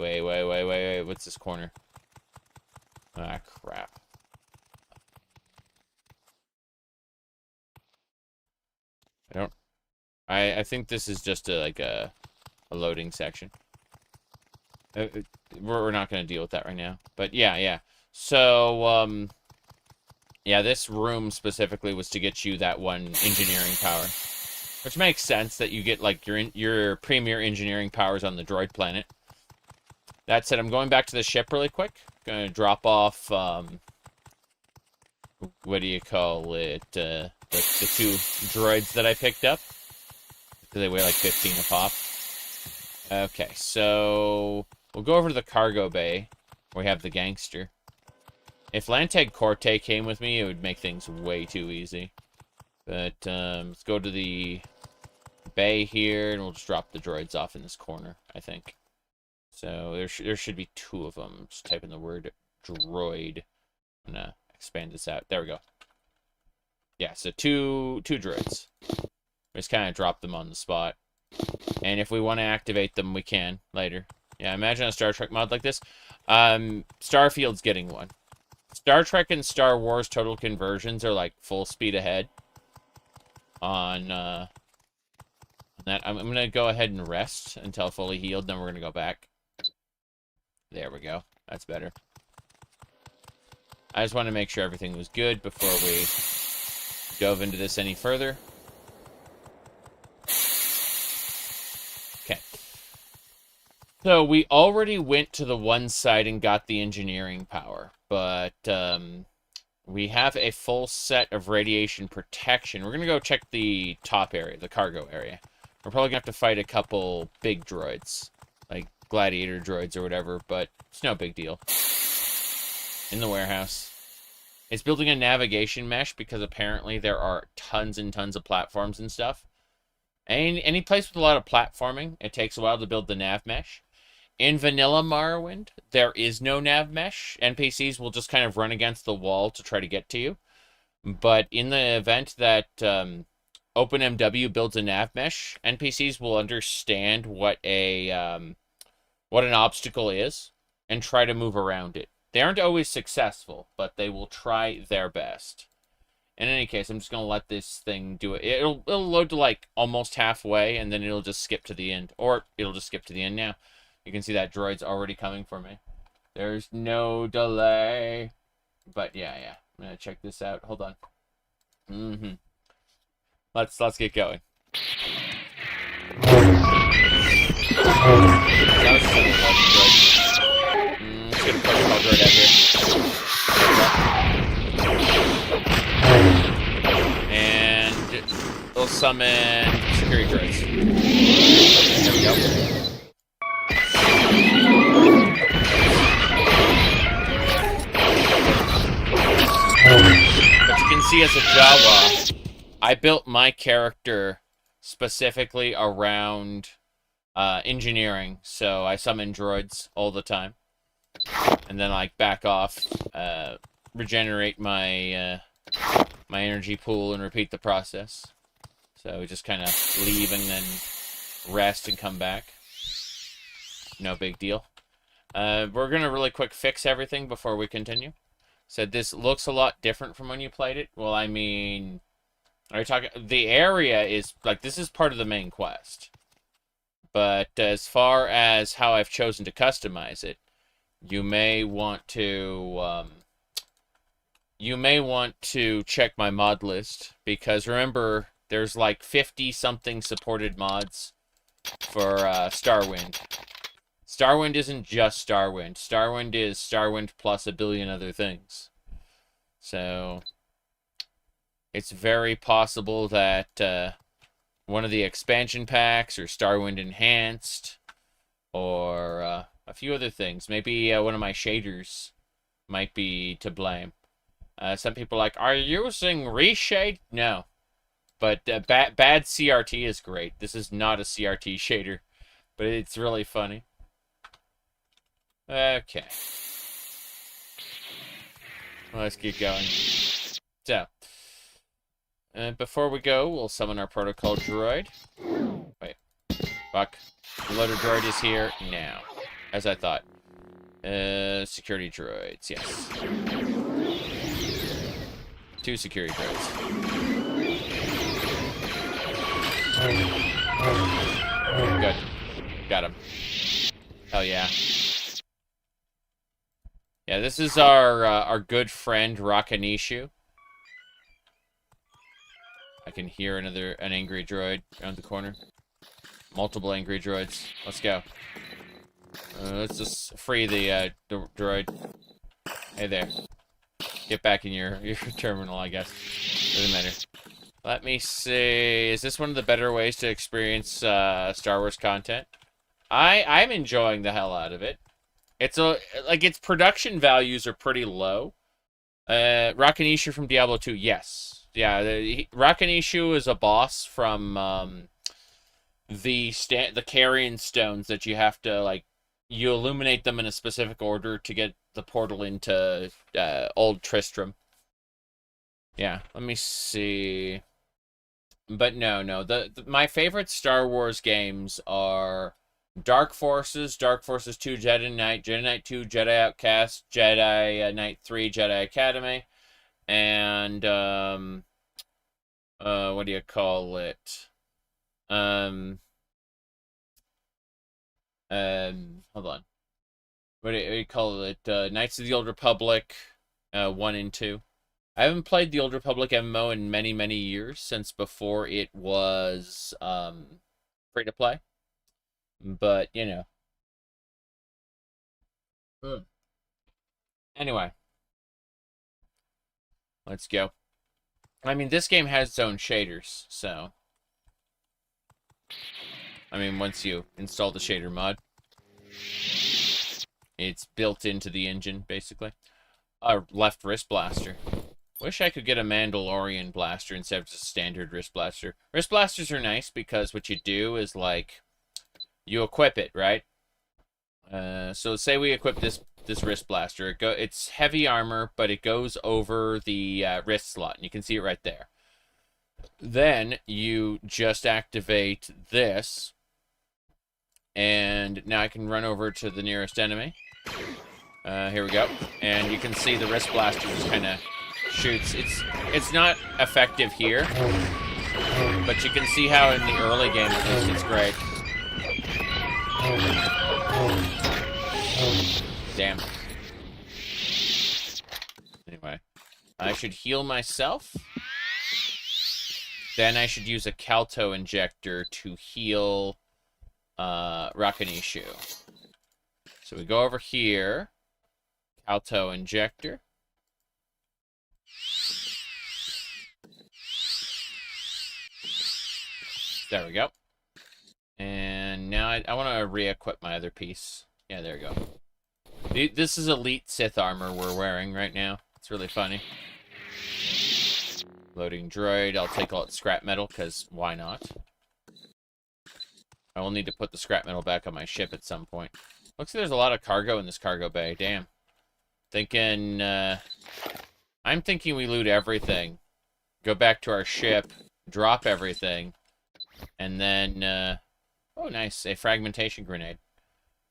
what's this corner? Ah, crap. I think this is just a loading section. We're not going to deal with that right now. But yeah. So, yeah, this room specifically was to get you that one engineering power. Which makes sense that you get, like, your premier engineering powers on the droid planet. That said, I'm going back to the ship really quick. Gonna drop off, what do you call it? The 2 droids that I picked up. Because they weigh like 15 a pop. Okay, so we'll go over to the cargo bay, where we have the gangster. If Lanteg Corte came with me, it would make things way too easy. But, let's go to the bay here, and we'll just drop the droids off in this corner, I think. So, there should be 2 of them. Just type in the word droid. I'm gonna expand this out. There we go. Yeah, so 2 droids. We just kind of drop them on the spot. And if we want to activate them, we can later. Yeah, imagine a Star Trek mod like this. Starfield's getting one. Star Trek and Star Wars total conversions are like full speed ahead on that. I'm going to go ahead and rest until fully healed, then we're going to go back. There we go. That's better. I just want to make sure everything was good before we dove into this any further. Okay. So we already went to the one side and got the engineering power, but we have a full set of radiation protection. We're going to go check the top area, the cargo area. We're probably going to have to fight a couple big droids, like gladiator droids or whatever, but it's no big deal. In the warehouse. It's building a navigation mesh because apparently there are tons and tons of platforms and stuff. Any place with a lot of platforming, it takes a while to build the nav mesh. In vanilla Morrowind, there is no nav mesh. NPCs will just kind of run against the wall to try to get to you. But in the event that OpenMW builds a nav mesh, NPCs will understand what an obstacle is and try to move around it. They aren't always successful, but they will try their best. In any case, I'm just going to let this thing do it. It'll load to like almost halfway, and then it'll just skip to the end. Or it'll just skip to the end now. You can see that droid's already coming for me. There's no delay. But yeah. I'm going to check this out. Hold on. Let's get going. That was just a lovely droid. Let's get a protocol droid out here. And we'll summon security droids. There we go. But you can see as a Jawa, I built my character specifically around engineering, so I summon droids all the time. And then like back off, regenerate my my energy pool and repeat the process. So we just kind of leave and then rest and come back. No big deal. We're gonna really quick fix everything before we continue. So this looks a lot different from when you played it. Well, I mean, are you talking? The area is like this is part of the main quest. But as far as how I've chosen to customize it, you may want to check my mod list, because remember there's like 50-something supported mods for Starwind. Starwind isn't just Starwind. Starwind is Starwind plus a billion other things. So it's very possible that one of the expansion packs or Starwind Enhanced or a few other things. Maybe one of my shaders might be to blame. Some people are like, are you using reshade? No. But bad CRT is great. This is not a CRT shader, but it's really funny. Okay. Let's get going. So, before we go, we'll summon our protocol droid. Wait. Fuck. The loader droid is here now. As I thought. Security droids, yes. 2 security droids. Good. Got him. Hell yeah. Yeah, this is our good friend Rakanishu. I can hear an angry droid around the corner. Multiple angry droids. Let's go. Let's just free the droid. Hey there. Get back in your terminal, I guess. Doesn't matter. Let me see. Is this one of the better ways to experience Star Wars content? I'm enjoying the hell out of it. It's its production values are pretty low. Rakanishu from Diablo 2, yes. Yeah, Rakanishu is a boss from the Carrion stones that you have to you illuminate them in a specific order to get the portal into Old Tristram. Yeah, let me see. But no. My favorite Star Wars games are Dark Forces, Dark Forces 2, Jedi Knight 2, Jedi Outcast, Jedi Knight 3, Jedi Academy, and what do you call it? Hold on. What do you call it? Knights of the Old Republic, 1 and 2. I haven't played the Old Republic MMO in many, many years, since before it was free to play. But, you know. Anyway. Let's go. I mean, this game has its own shaders, so. I mean, once you install the shader mod, it's built into the engine, basically. Left wrist blaster. Wish I could get a Mandalorian blaster instead of just a standard wrist blaster. Wrist blasters are nice because what you do is, you equip it, right? So say we equip this wrist blaster. It's heavy armor, but it goes over the wrist slot, and you can see it right there. Then you just activate this, and now I can run over to the nearest enemy. Here we go, and you can see the wrist blaster just kind of shoots. It's not effective here, but you can see how in the early game at least it's great. Damn. Anyway, I should heal myself. Then I should use a Calto injector to heal Rakanishu. So we go over here. Calto injector. There we go. And now I want to re-equip my other piece. Yeah, there we go. This is elite Sith armor we're wearing right now. It's really funny. Loading droid. I'll take all its scrap metal, because why not? I will need to put the scrap metal back on my ship at some point. Looks like there's a lot of cargo in this cargo bay. Damn. I'm thinking we loot everything. Go back to our ship. Drop everything. And then, oh, nice. A fragmentation grenade.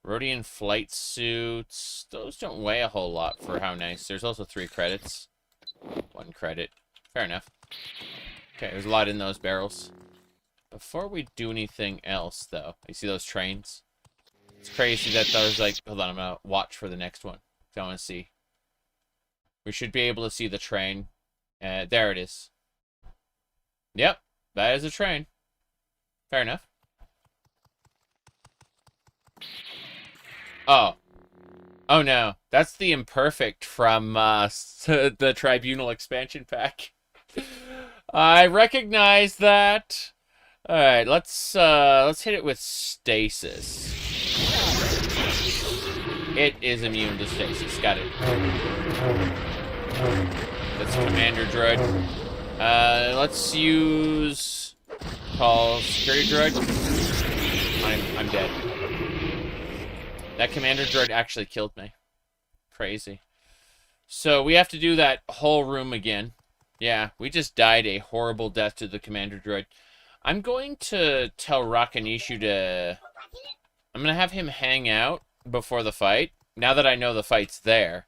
Rhodian flight suits. Those don't weigh a whole lot for how nice. There's also 3 credits. 1 credit. Fair enough. Okay, there's a lot in those barrels. Before we do anything else, though, you see those trains? It's crazy that there's hold on, I'm gonna watch for the next one. I want to see. We should be able to see the train. There it is. Yep, that is a train. Fair enough. Oh. Oh no, that's the Imperfect from the Tribunal expansion pack. I recognize that. All right, let's hit it with stasis. It is immune to stasis. Got it. That's Commander Droid. Let's use call security droid. I'm dead. That Commander Droid actually killed me. Crazy. So we have to do that whole room again. Yeah, we just died a horrible death to the Commander Droid. I'm going to tell Rakanishu to... I'm going to have him hang out before the fight. Now that I know the fight's there,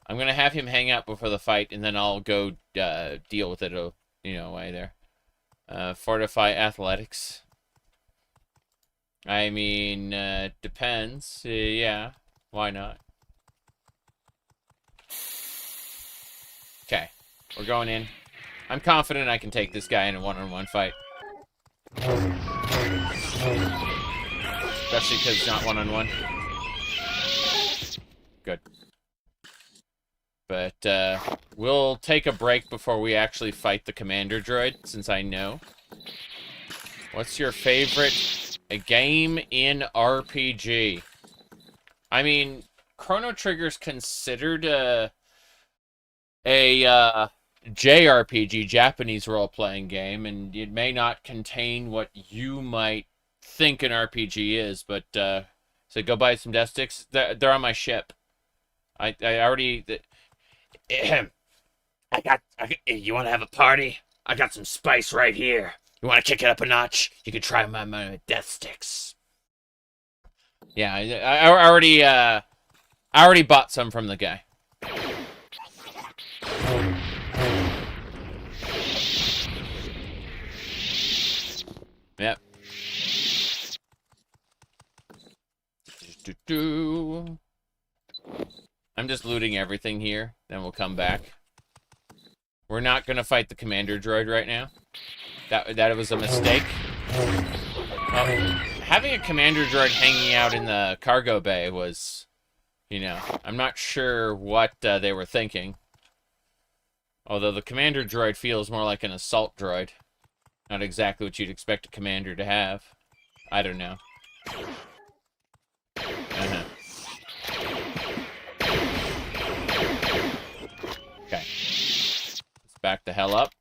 I'm going to have him hang out before the fight, and then I'll go deal with it, away there. Fortify athletics. I mean, depends. Yeah, why not? Okay, we're going in. I'm confident I can take this guy in a one-on-one fight. Especially because it's not one-on-one. Good. But, we'll take a break before we actually fight the commander droid, since I know. What's your favorite game in RPG? I mean, Chrono Trigger's considered a JRPG, Japanese role-playing game, and it may not contain what you might think an RPG is, but, so go buy some death sticks. They're on my ship. I already... You want to have a party? I got some spice right here. You want to kick it up a notch? You can try my death sticks. Yeah, I already bought some from the guy. Yep. I'm just looting everything here, then we'll come back. We're not gonna fight the commander droid right now. That was a mistake. Having a commander droid hanging out in the cargo bay was, you know, I'm not sure what they were thinking. Although the commander droid feels more like an assault droid. Not exactly what you'd expect a commander to have. I don't know. Okay. Let's back the hell up.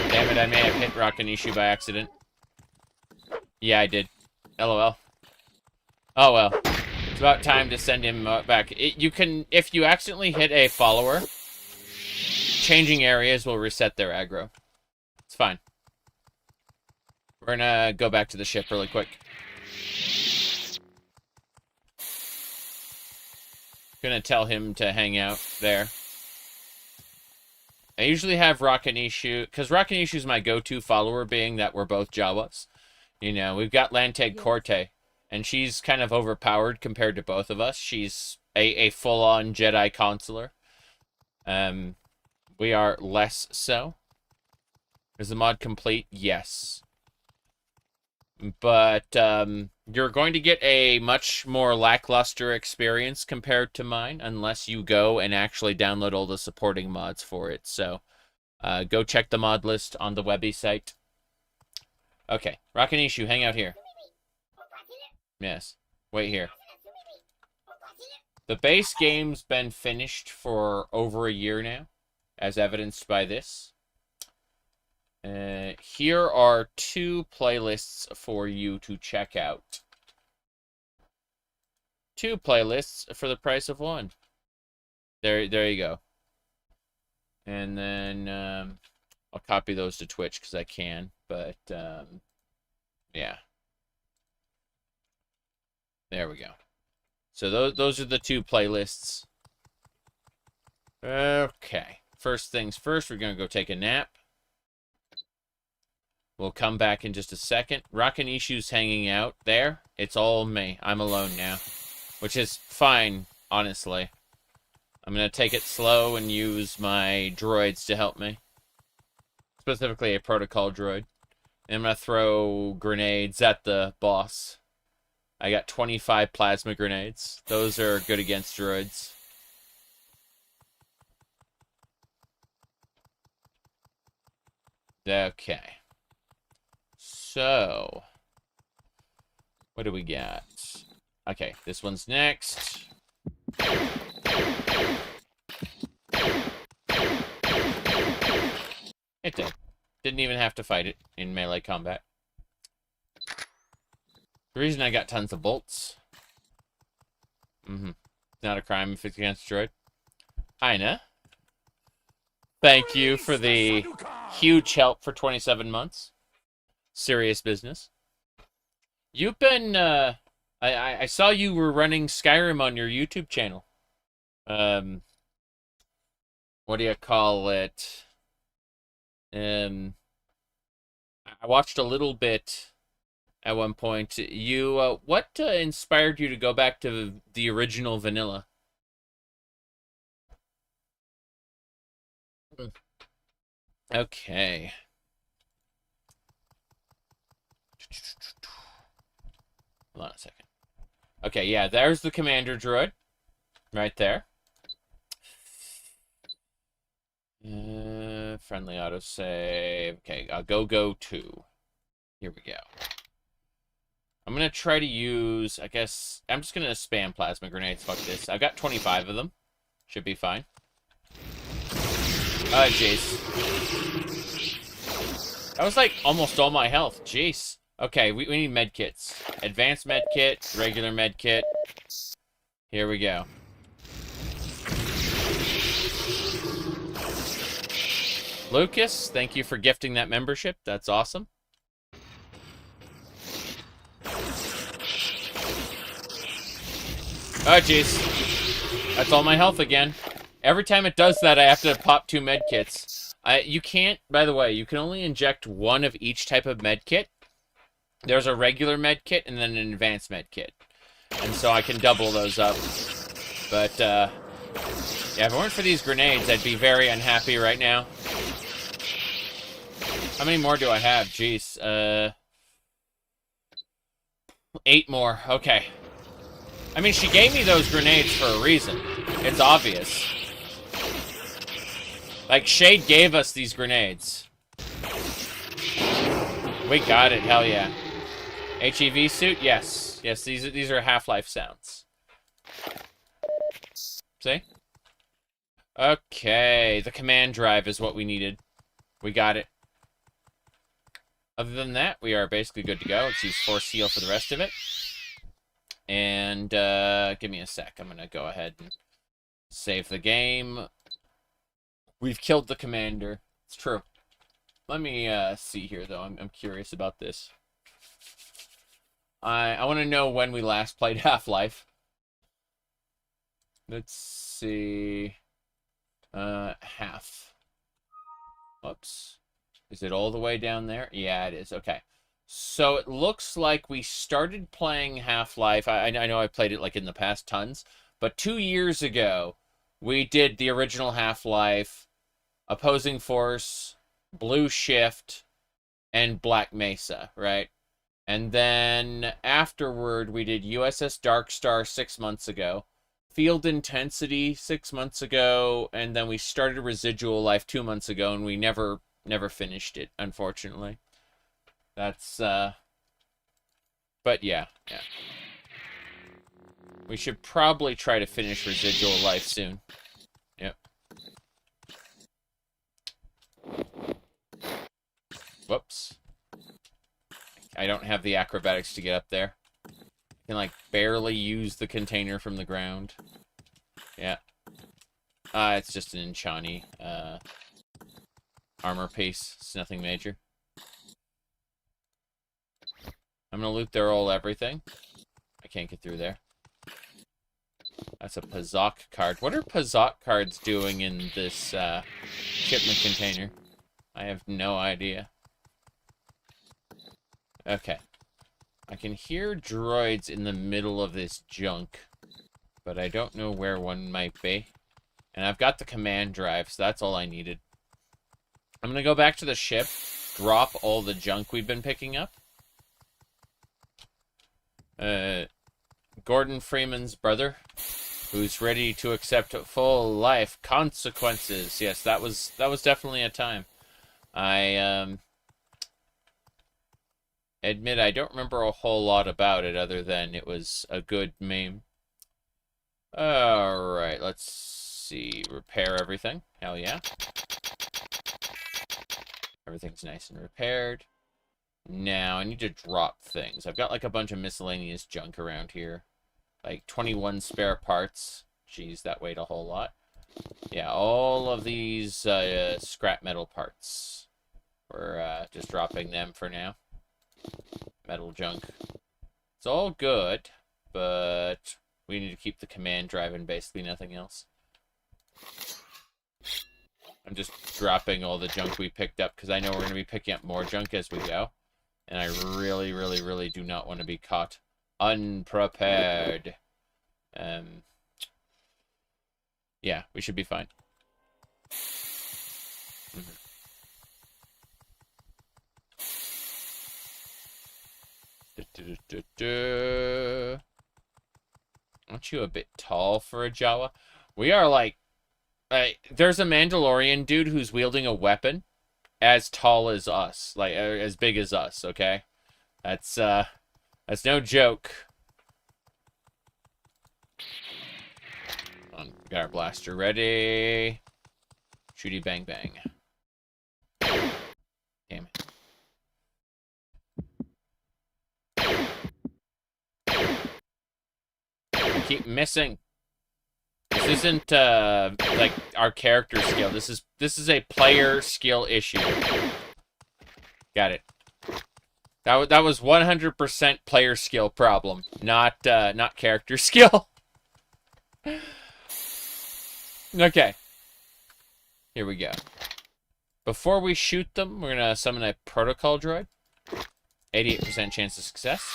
Damn it, I may have hit Rakanishu by accident. Yeah, I did. LOL. Oh well. It's about time to send him back. You can, if you accidentally hit a follower, changing areas will reset their aggro. It's fine. We're gonna go back to the ship really quick. Gonna tell him to hang out there. I usually have Rakanishu, because Rakanishu's my go-to follower, being that we're both Jawas. You know, we've got Lanteg Corte, and she's kind of overpowered compared to both of us. She's a full-on Jedi consular. We are less so. Is the mod complete? Yes. But you're going to get a much more lackluster experience compared to mine, unless you go and actually download all the supporting mods for it. So go check the mod list on the Webby site. Okay, Rakanishu, hang out here. Yes, wait here. The base game's been finished for over a year now, as evidenced by this. Here are 2 playlists for you to check out. 2 playlists for the price of 1. There you go. And then I'll copy those to Twitch because I can. But yeah, there we go. So those are the 2 playlists. Okay. First things first, we're gonna go take a nap. We'll come back in just a second. Rakanishu's hanging out there. It's all me. I'm alone now. Which is fine, honestly. I'm going to take it slow and use my droids to help me. Specifically a protocol droid. And I'm going to throw grenades at the boss. I got 25 plasma grenades. Those are good against droids. Okay. So, what do we got? Okay, this one's next. It did. Didn't even have to fight it in melee combat. The reason I got tons of bolts. It's not a crime if it's against droid. Aina. Thank you for the huge help for 27 months. Serious business. You've been, I saw you were running Skyrim on your YouTube channel. What do you call it? I watched a little bit at one point. You, what inspired you to go back to the original vanilla? Okay. Hold on a second. Okay, yeah, there's the commander droid. Right there. Friendly autosave. Okay, go 2. Here we go. I'm going to try to use, I guess, I'm just going to spam plasma grenades. Fuck this. I've got 25 of them. Should be fine. Jeez. That was like almost all my health. Jeez. Okay, we need medkits. Advanced medkit, regular medkit. Here we go. Lucas, thank you for gifting that membership. That's awesome. Oh, jeez. That's all my health again. Every time it does that, I have to pop 2 medkits. You can't, by the way, you can only inject 1 of each type of medkit. There's a regular medkit and then an advanced medkit. And so I can double those up. But, yeah, if it weren't for these grenades, I'd be very unhappy right now. How many more do I have? Jeez. 8 more. Okay. I mean, she gave me those grenades for a reason. It's obvious. Like, Shade gave us these grenades. We got it, hell yeah. HEV suit? Yes. Yes, these are Half-Life sounds. See? Okay, the command drive is what we needed. We got it. Other than that, we are basically good to go. Let's use Force Heal for the rest of it. And, give me a sec. I'm gonna go ahead and save the game. We've killed the commander. It's true. Let me, see here, though. I'm curious about this. I want to know when we last played Half-Life. Let's see. Half. Oops. Is it all the way down there? Yeah, it is. Okay. So it looks like we started playing Half-Life. I know I played it like in the past tons. But 2 years ago, we did the original Half-Life, Opposing Force, Blue Shift, and Black Mesa, right? And then afterward, we did USS Dark Star 6 months ago, Field Intensity 6 months ago, and then we started Residual Life 2 months ago, and we never finished it, unfortunately. That's, but yeah. We should probably try to finish Residual Life soon. Yep. Whoops. I don't have the acrobatics to get up there. I can, like, barely use the container from the ground. Yeah. It's just an Enchani, armor piece. It's nothing major. I'm gonna loot their all everything. I can't get through there. That's a Pazok card. What are Pazok cards doing in this, shipment container? I have no idea. Okay. I can hear droids in the middle of this junk, but I don't know where one might be. And I've got the command drive, so that's all I needed. I'm gonna go back to the ship, drop all the junk we've been picking up. Gordon Freeman's brother, who's ready to accept full life consequences. Yes, that was definitely a time. I admit I don't remember a whole lot about it other than it was a good meme. Alright, let's see. Repair everything. Hell yeah. Everything's nice and repaired. Now, I need to drop things. I've got like a bunch of miscellaneous junk around here. Like 21 spare parts. Jeez, that weighed a whole lot. Yeah, all of these scrap metal parts. We're just dropping them for now. Metal junk. It's all good, but we need to keep the command drive and basically nothing else. I'm just dropping all the junk we picked up because I know we're going to be picking up more junk as we go. And I really, really, really do not want to be caught unprepared. Yeah, we should be fine. Aren't you a bit tall for a Jawa? We are like... there's a Mandalorian dude who's wielding a weapon as tall as us. Like, as big as us, okay? That's no joke. Got our blaster ready. Shooty bang bang. Damn it. I keep missing. This isn't like our character skill. This is a player skill issue. Got it. That was 100% player skill problem, not character skill. Okay. Here we go. Before we shoot them, we're gonna summon a protocol droid. 88% chance of success.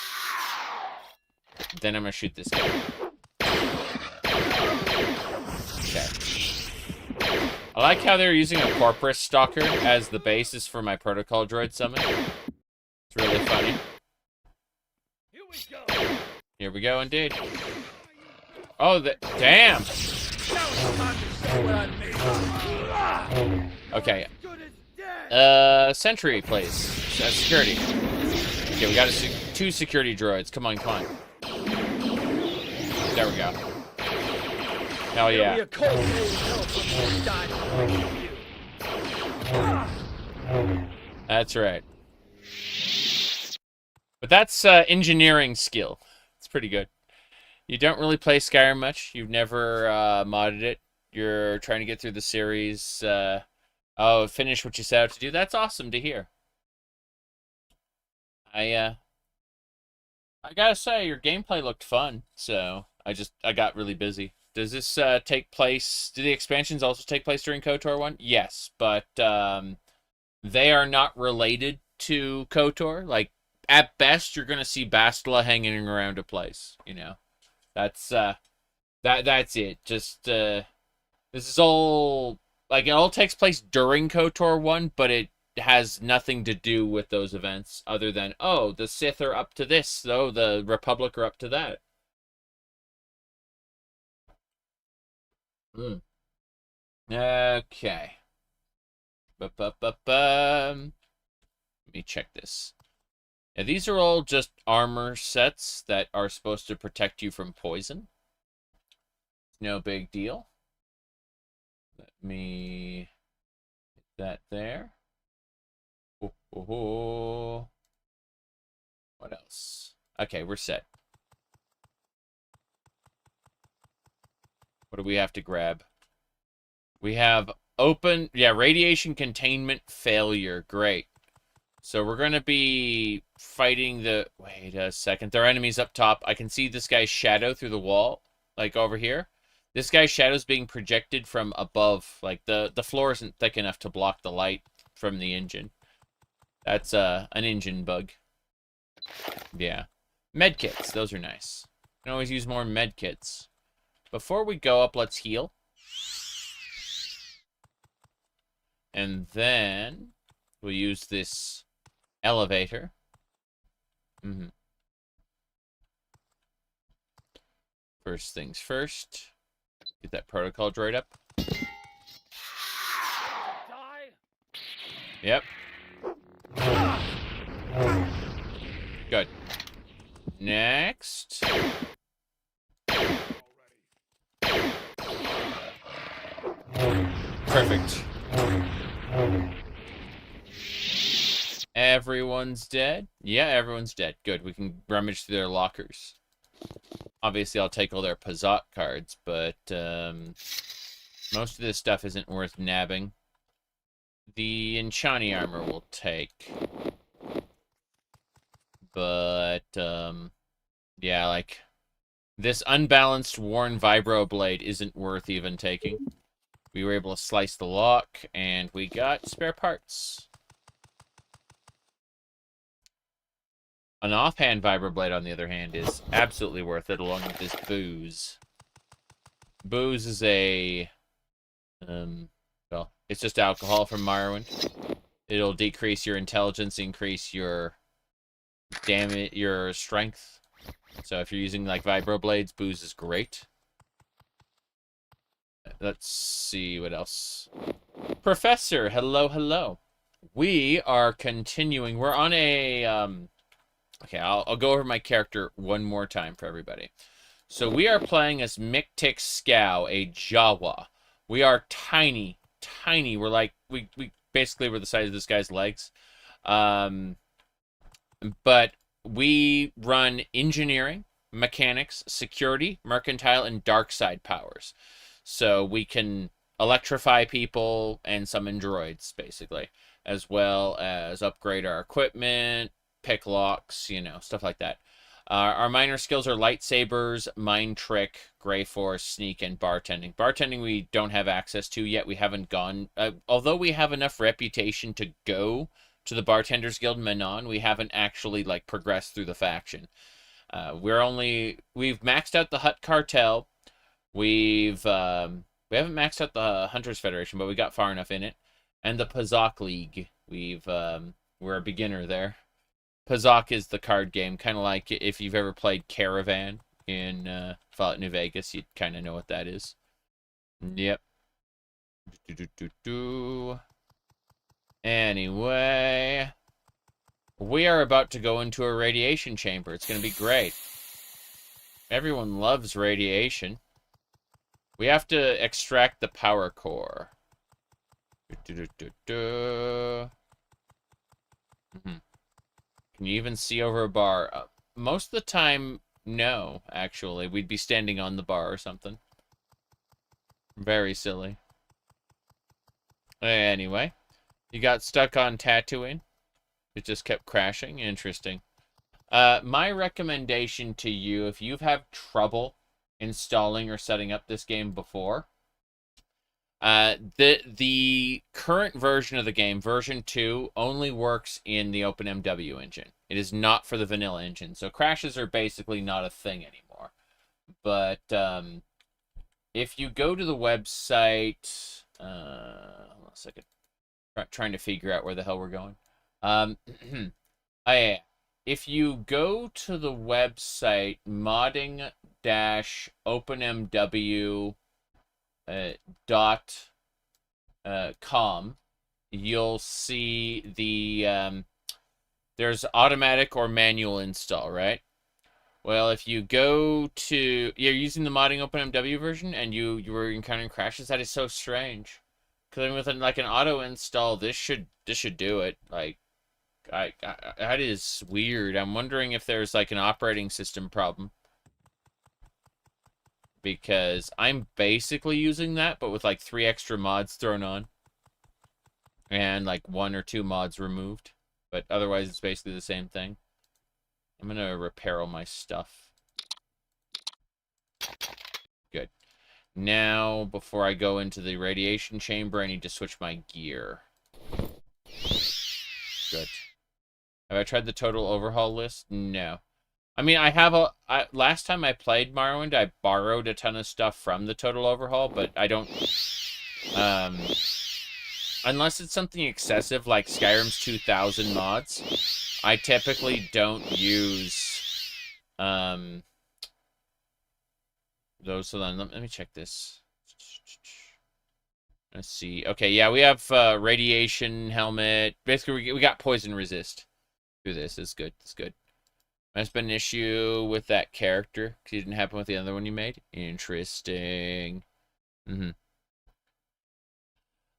Then I'm gonna shoot this guy. Okay. I like how they're using a Corpus Stalker as the basis for my protocol droid summon. It's really funny. Here we go, indeed. Oh, damn! Okay. Sentry, please. Security. Okay, we got two security droids. Come on, come on. There we go. Hell yeah. That's right. But that's engineering skill. It's pretty good. You don't really play Skyrim much. You've never modded it. You're trying to get through the series. Finish what you set out to do. That's awesome to hear. I gotta say, your gameplay looked fun, so I got really busy. Does this take place... Do the expansions also take place during KOTOR 1? Yes, but they are not related to KOTOR. Like, at best, you're gonna see Bastila hanging around a place, you know. That's it. Just this is all... Like, it all takes place during KOTOR 1, but it has nothing to do with those events other than, oh, the Sith are up to this, though the Republic are up to that. Okay. Let me check this. Yeah, these are all just armor sets that are supposed to protect you from poison. No big deal. Let me get that there. What else? Okay, we're set. What do we have to grab? We have radiation containment failure. Great. So we're going to be fighting the... Wait a second. There are enemies up top. I can see this guy's shadow through the wall, like over here. This guy's shadow's being projected from above. Like, the floor isn't thick enough to block the light from the engine. That's an engine bug. Yeah. Medkits. Those are nice. You can always use more medkits. Before we go up, let's heal. And then we'll use this elevator. First things first. Get that protocol droid up. Yep. Good. Next. Perfect. Everyone's dead? Yeah, everyone's dead. Good, we can rummage through their lockers. Obviously, I'll take all their Pazot cards, but most of this stuff isn't worth nabbing. The Enchani armor we'll take. But, yeah, like, this unbalanced worn vibro blade isn't worth even taking. We were able to slice the lock, and we got spare parts. An offhand vibroblade, on the other hand, is absolutely worth it, along with this booze. Booze is a... well, it's just alcohol from Morrowind. It'll decrease your intelligence, increase your damage, your strength. So if you're using, like, vibroblades, booze is great. Let's see what else. Professor, hello, hello. We are continuing. We're on a... Okay, I'll go over my character one more time for everybody. So we are playing as Mutated Scow, a Jawa. We are tiny, tiny. We're like, we basically we're the size of this guy's legs. But we run engineering, mechanics, security, mercantile, and dark side powers. So we can electrify people and summon droids, basically, as well as upgrade our equipment, pick locks, you know, stuff like that. Our minor skills are lightsabers, mind trick, gray force, sneak, and bartending. Bartending we don't have access to yet. We haven't gone... although we have enough reputation to go to the Bartenders Guild Menon, we haven't actually, like, progressed through the faction. We've maxed out the Hutt Cartel. We haven't maxed out the Hunters Federation, but we got far enough in it. And the Pazak League. We're a beginner there. Pazak is the card game, kind of like if you've ever played Caravan in Fallout New Vegas, you'd kind of know what that is. Yep. Anyway, we are about to go into a radiation chamber. It's going to be great. Everyone loves radiation. We have to extract the power core. Can you even see over a bar? Most of the time, no, actually. We'd be standing on the bar or something. Very silly. Anyway, you got stuck on Tatooine. It just kept crashing. Interesting. My recommendation to you, if you've had trouble installing or setting up this game before, the current version of the game, version 2, only works in the OpenMW engine. It is not for the vanilla engine, so crashes are basically not a thing anymore. But if you go to the website, hold on a second, trying to figure out where the hell we're going. If you go to the website modding-openmw .com, you'll see the there's automatic or manual install, right? Well, if you go to, you're using the modding OpenMW version and you were encountering crashes, that is so strange. Because I mean, with like an auto install, this should do it. Like, that is weird. I'm wondering if there's like an operating system problem. Because I'm basically using that, but with like 3 extra mods thrown on. And like 1 or 2 mods removed. But otherwise, it's basically the same thing. I'm going to repair all my stuff. Good. Now, before I go into the radiation chamber, I need to switch my gear. Good. Have I tried the total overhaul list? No. I mean, last time I played Morrowind, I borrowed a ton of stuff from the Total Overhaul, but I don't, unless it's something excessive like Skyrim's 2000 mods, I typically don't use, those. So then, let me check this. Let's see. Okay, yeah, we have, radiation helmet. Basically, we got poison resist through this. It's good. It's good. There's been an issue with that character, because it didn't happen with the other one you made. Interesting.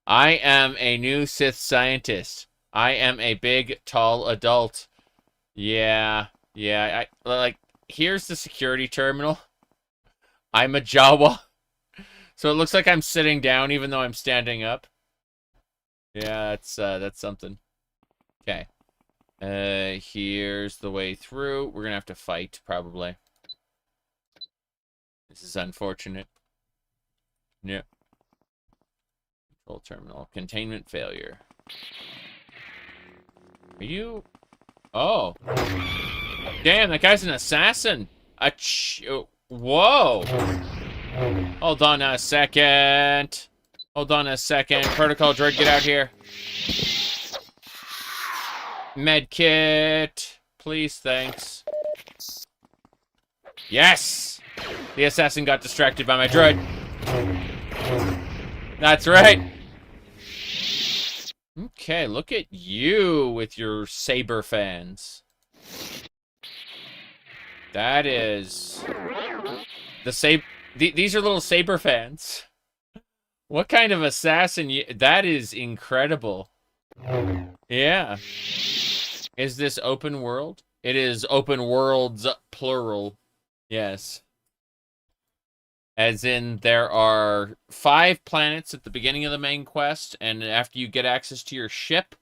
I am a new Sith scientist. I am a big, tall adult. Yeah, like, here's the security terminal. I'm a Jawa. So it looks like I'm sitting down even though I'm standing up. Yeah, that's something. Okay. Here's the way through. We're gonna have to fight, probably. This is unfortunate. Yeah. Control terminal. Containment failure. Are you... Oh. Damn, that guy's an assassin. Whoa. Hold on a second. Hold on a second. Protocol droid, get out here. Medkit. Please, thanks. Yes! The assassin got distracted by my droid. That's right. Okay, look at you with your saber fans. That is... These are little saber fans. What kind of assassin? That is incredible. Yeah. Is this open world? It is open worlds, plural. Yes. As in, there are 5 planets at the beginning of the main quest, and after you get access to your ship,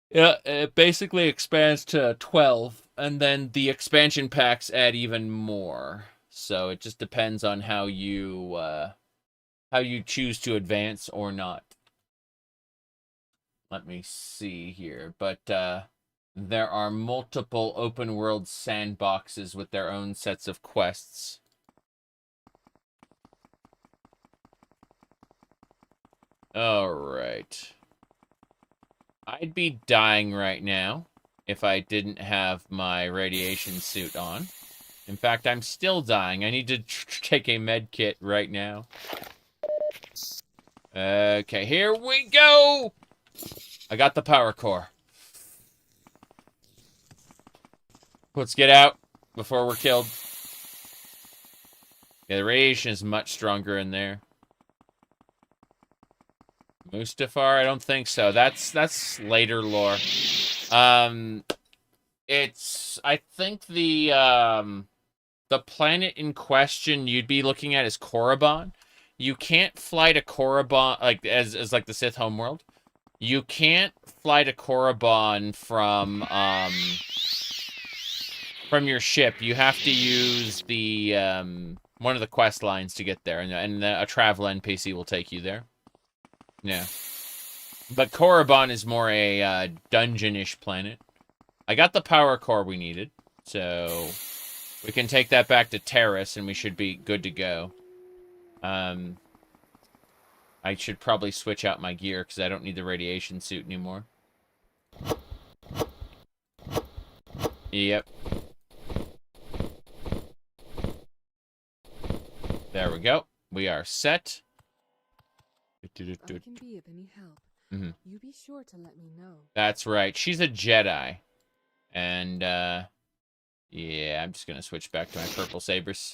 it basically expands to 12, and then the expansion packs add even more. So it just depends on how you choose to advance or not. Let me see here, but there are multiple open world sandboxes with their own sets of quests. Alright. I'd be dying right now if I didn't have my radiation suit on. In fact, I'm still dying. I need to take a med kit right now. Okay, here we go! I got the power core. Let's get out before we're killed. Yeah, the radiation is much stronger in there. Mustafar? I don't think so. That's later lore. It's... I think the planet in question you'd be looking at is Korriban. You can't fly to Korriban, like, as like the Sith homeworld. You can't fly to Korriban from your ship. You have to use the, one of the quest lines to get there, and a travel NPC will take you there. Yeah. But Korriban is more a dungeon-ish planet. I got the power core we needed, so we can take that back to Taris, and we should be good to go. I should probably switch out my gear, because I don't need the radiation suit anymore. Yep. There we go. We are set. If I can be of any help, you be sure to let me know. That's right. She's a Jedi. And, yeah, I'm just gonna switch back to my purple sabers.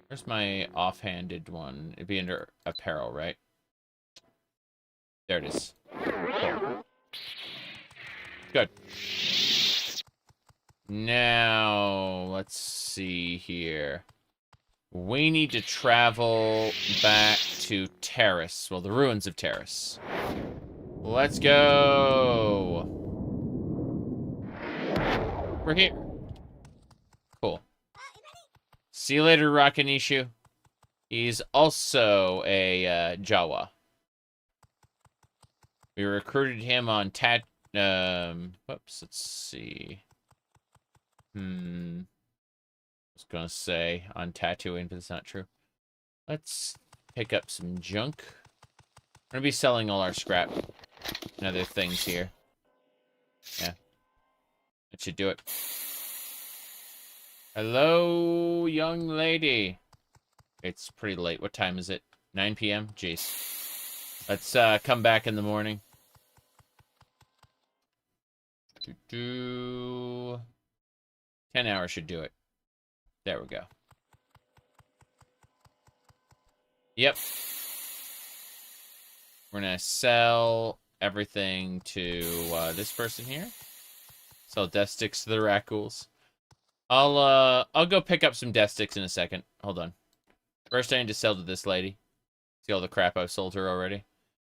Where's my offhanded one? It'd be under apparel, right? There it is. Cool. Good. Now, let's see here. We need to travel back to Taris. Well, the ruins of Taris. Let's go! We're here. Cool. See you later, Rakanishu. He's also a Jawa. We recruited him on whoops, let's see. I was gonna say on Tatooine, but it's not true. Let's pick up some junk. We're gonna be selling all our scrap and other things here. Yeah. That should do it. Hello, young lady. It's pretty late. What time is it? 9 p.m.? Jeez. Let's come back in the morning. 10 hours should do it. There we go. Yep. We're gonna sell everything to this person here. Sell death sticks to the Rackools. I'll go pick up some death sticks in a second. Hold on. First I need to sell to this lady. See all the crap I've sold her already?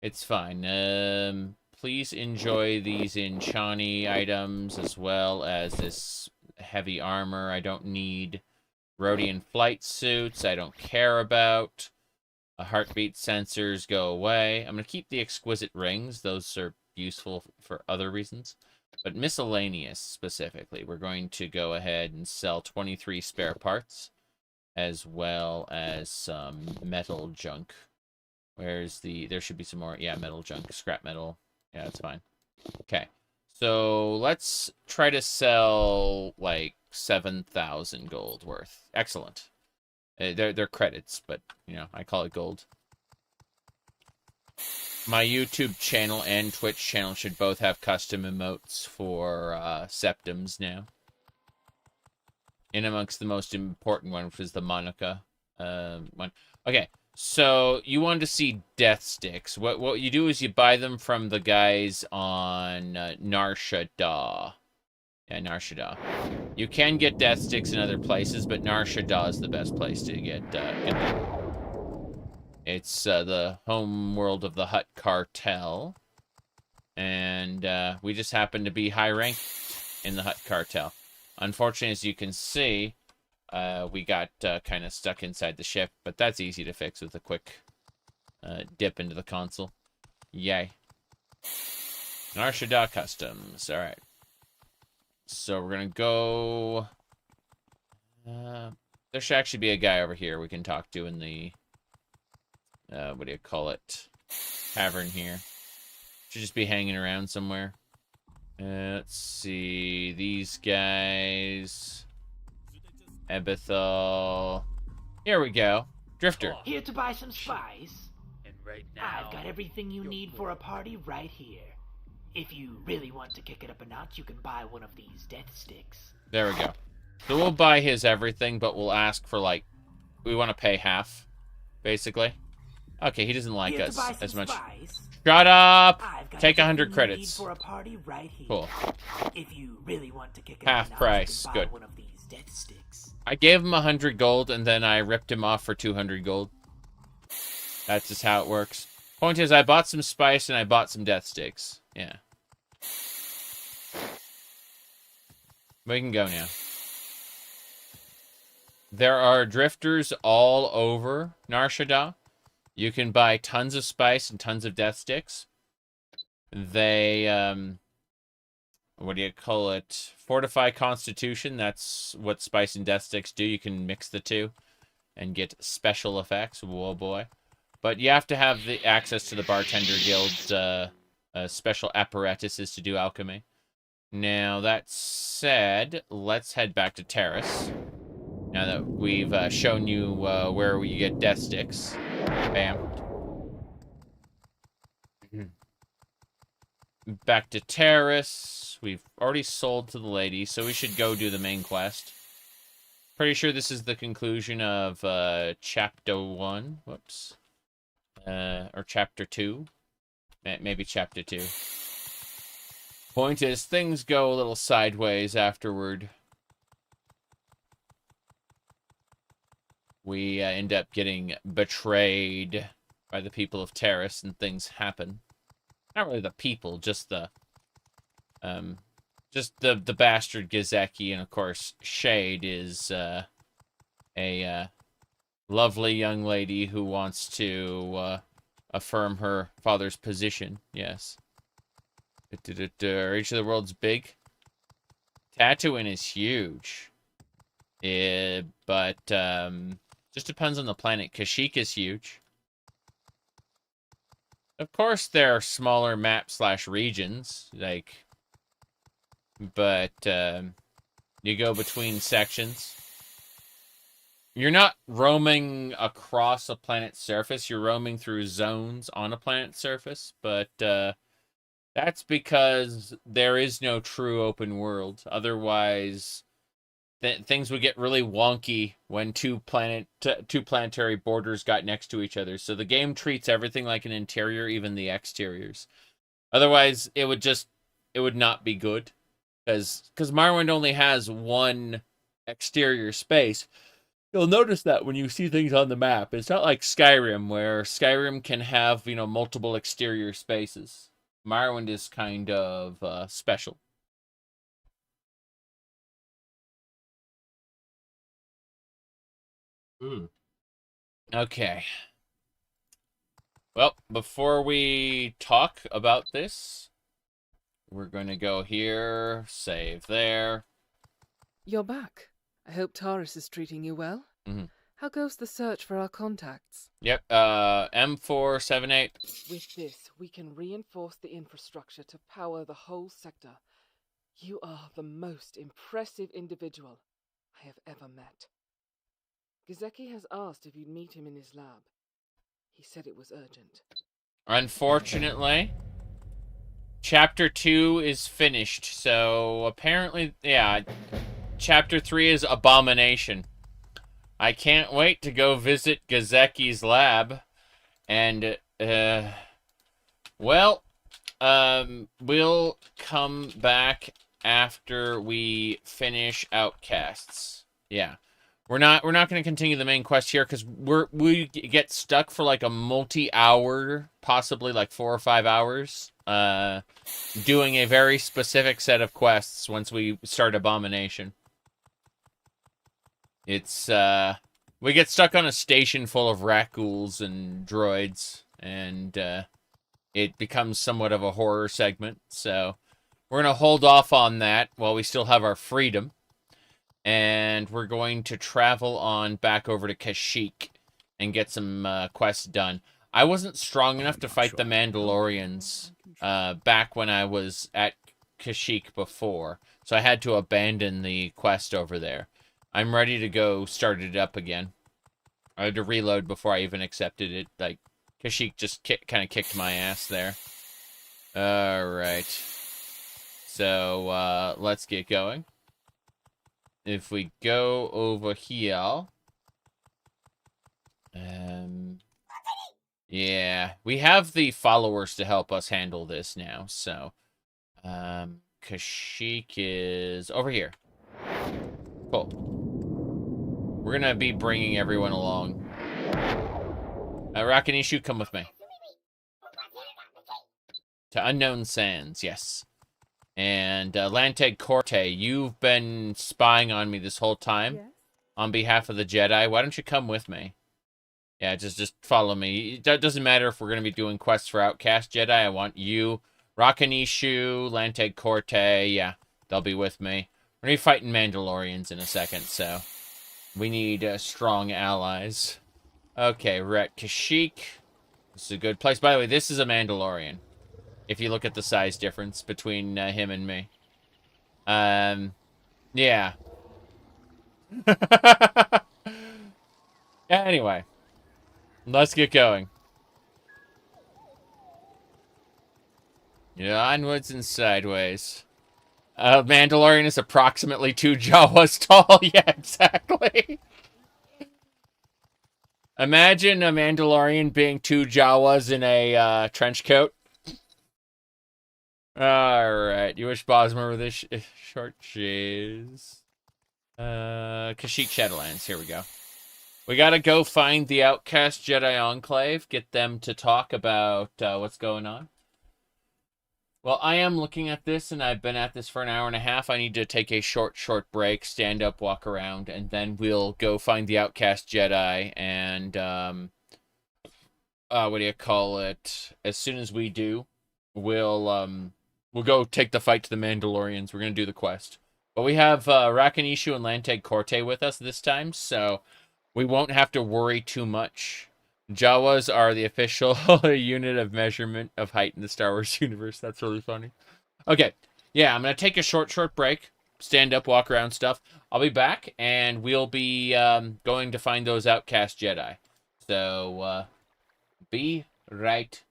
It's fine. Please enjoy these Enchani items as well as this heavy armor. I don't need Rhodian flight suits. I don't care about. Heartbeat sensors go away. I'm going to keep the exquisite rings. Those are useful for other reasons. But miscellaneous, specifically, we're going to go ahead and sell 23 spare parts, as well as some metal junk. Where's the... There should be some more... Yeah, metal junk. Scrap metal. Yeah, that's fine. Okay. So, let's try to sell, like, 7,000 gold worth. Excellent. They're credits, but, you know, I call it gold. My YouTube channel and Twitch channel should both have custom emotes for septums now. In amongst the most important one, which is the Monica one. Okay, so you wanted to see death sticks. What you do is you buy them from the guys on Nar Shaddaa. Yeah, Nar Shaddaa. You can get death sticks in other places, but Nar Shaddaa is the best place to get them. It's the home world of the Hutt Cartel. And we just happen to be high ranked in the Hutt Cartel. Unfortunately, as you can see, we got kind of stuck inside the ship, but that's easy to fix with a quick dip into the console. Yay. Nar Shaddaa Customs. Alright. So we're going to go... there should actually be a guy over here we can talk to in the... what do you call it? Tavern here. Should just be hanging around somewhere. Let's see. These guys. Ebethel. Here we go. Drifter. Here to buy some spice? And right now, I've got everything you need for a party right here. If you really want to kick it up a notch, you can buy one of these death sticks. There we go. So we'll buy his everything, but we'll ask for, like, we want to pay half, basically. Okay, he doesn't like us as much. Spice? Shut up! I've got Take 100 everything you credits. need for a party right here. Cool. If you really want to kick it Half up a notch, price. you can buy Good. one of these death sticks. I gave him 100 gold, and then I ripped him off for 200 gold. That's just how it works. Point is, I bought some spice, and I bought some death sticks. Yeah. We can go now. There are drifters all over Nar Shaddaa. You can buy tons of spice and tons of death sticks. They, what do you call it? Fortify Constitution. That's what spice and death sticks do. You can mix the two and get special effects. Whoa, boy. But you have to have the access to the Bartender Guild's special apparatuses to do alchemy. Now, that said, let's head back to Taris. Now that we've shown you where you get death sticks. Bam. Back to Taris. We've already sold to the lady, so we should go do the main quest. Pretty sure this is the conclusion of Chapter 1. Whoops. Or Chapter 2. Maybe Chapter 2. Point is, things go a little sideways afterward. We end up getting betrayed by the people of Taris, and things happen. Not really the people, just the bastard Gizeki, and of course Shade is a lovely young lady who wants to affirm her father's position. Yes. Are each of the worlds big? Tatooine is huge. But just depends on the planet. Kashyyyk is huge. Of course, there are smaller map/regions, like, but you go between sections. You're not roaming across a planet's surface. You're roaming through zones on a planet's surface, but that's because there is no true open world. Otherwise, things would get really wonky when two planetary borders got next to each other. So the game treats everything like an interior, even the exteriors. Otherwise, it would not be good, because Morrowind only has one exterior space. You'll notice that when you see things on the map. It's not like Skyrim, where Skyrim can have, multiple exterior spaces. Morrowind is kind of special. Okay. Well, before we talk about this, we're going to go here, save there. You're back. I hope Taris is treating you well. Mhm. How goes the search for our contacts? Yep, M478. With this, we can reinforce the infrastructure to power the whole sector. You are the most impressive individual I have ever met. Kashyyyk has asked if you'd meet him in his lab. He said it was urgent. Unfortunately, Chapter 2 is finished, so apparently, yeah, Chapter 3 is Abomination. I can't wait to go visit Kashyyyki's lab, and, well, we'll come back after we finish Outcasts. Yeah. We're not going to continue the main quest here because we get stuck for like a multi-hour, possibly like 4 or 5 hours, doing a very specific set of quests once we start Abomination. It's we get stuck on a station full of rackhools and droids, and it becomes somewhat of a horror segment. So we're gonna hold off on that while we still have our freedom. And we're going to travel on back over to Kashyyyk and get some quests done. I wasn't strong enough to fight the Mandalorians back when I was at Kashyyyk before, so I had to abandon the quest over there. I'm ready to go start it up again. I had to reload before I even accepted it. Like, Kashyyyk just kind of kicked my ass there. Alright. So, let's get going. If we go over here, yeah, we have the followers to help us handle this now. So, Kashyyyk is over here. Cool. We're gonna be bringing everyone along. Rakanishu, come with me. To Unknown Sands, yes. And Lanteg Corte, you've been spying on me this whole time. Yes. On behalf of the Jedi. Why don't you come with me? Yeah, just follow me. It doesn't matter if we're going to be doing quests for Outcast Jedi. I want you, Rakanishu, Lanteg Corte. Yeah, they'll be with me. We're going to be fighting Mandalorians in a second, so we need strong allies. Okay, we're at Kashyyyk. This is a good place. By the way, this is a Mandalorian. If you look at the size difference between him and me. Yeah. Anyway. Let's get going. Yeah, onwards and sideways. Mandalorian is approximately 2 Jawas tall. Yeah, exactly. Imagine a Mandalorian being 2 Jawas in a trench coat. Alright, you wish Bosmer with this short cheese. Kashyyyk Shadowlands, here we go. We gotta go find the Outcast Jedi Enclave, get them to talk about what's going on. Well, I am looking at this, and I've been at this for an hour and a half. I need to take a short break, stand up, walk around, and then we'll go find the Outcast Jedi, and, what do you call it? As soon as we do, we'll go take the fight to the Mandalorians. We're gonna do the quest. But we have, Rakanishu and Lanteg Corte with us this time, so we won't have to worry too much. Jawas are the official unit of measurement of height in the Star Wars universe. That's really funny. Okay, yeah, I'm going to take a short break, stand up, walk around stuff. I'll be back, and we'll be going to find those Outcast Jedi. So, be right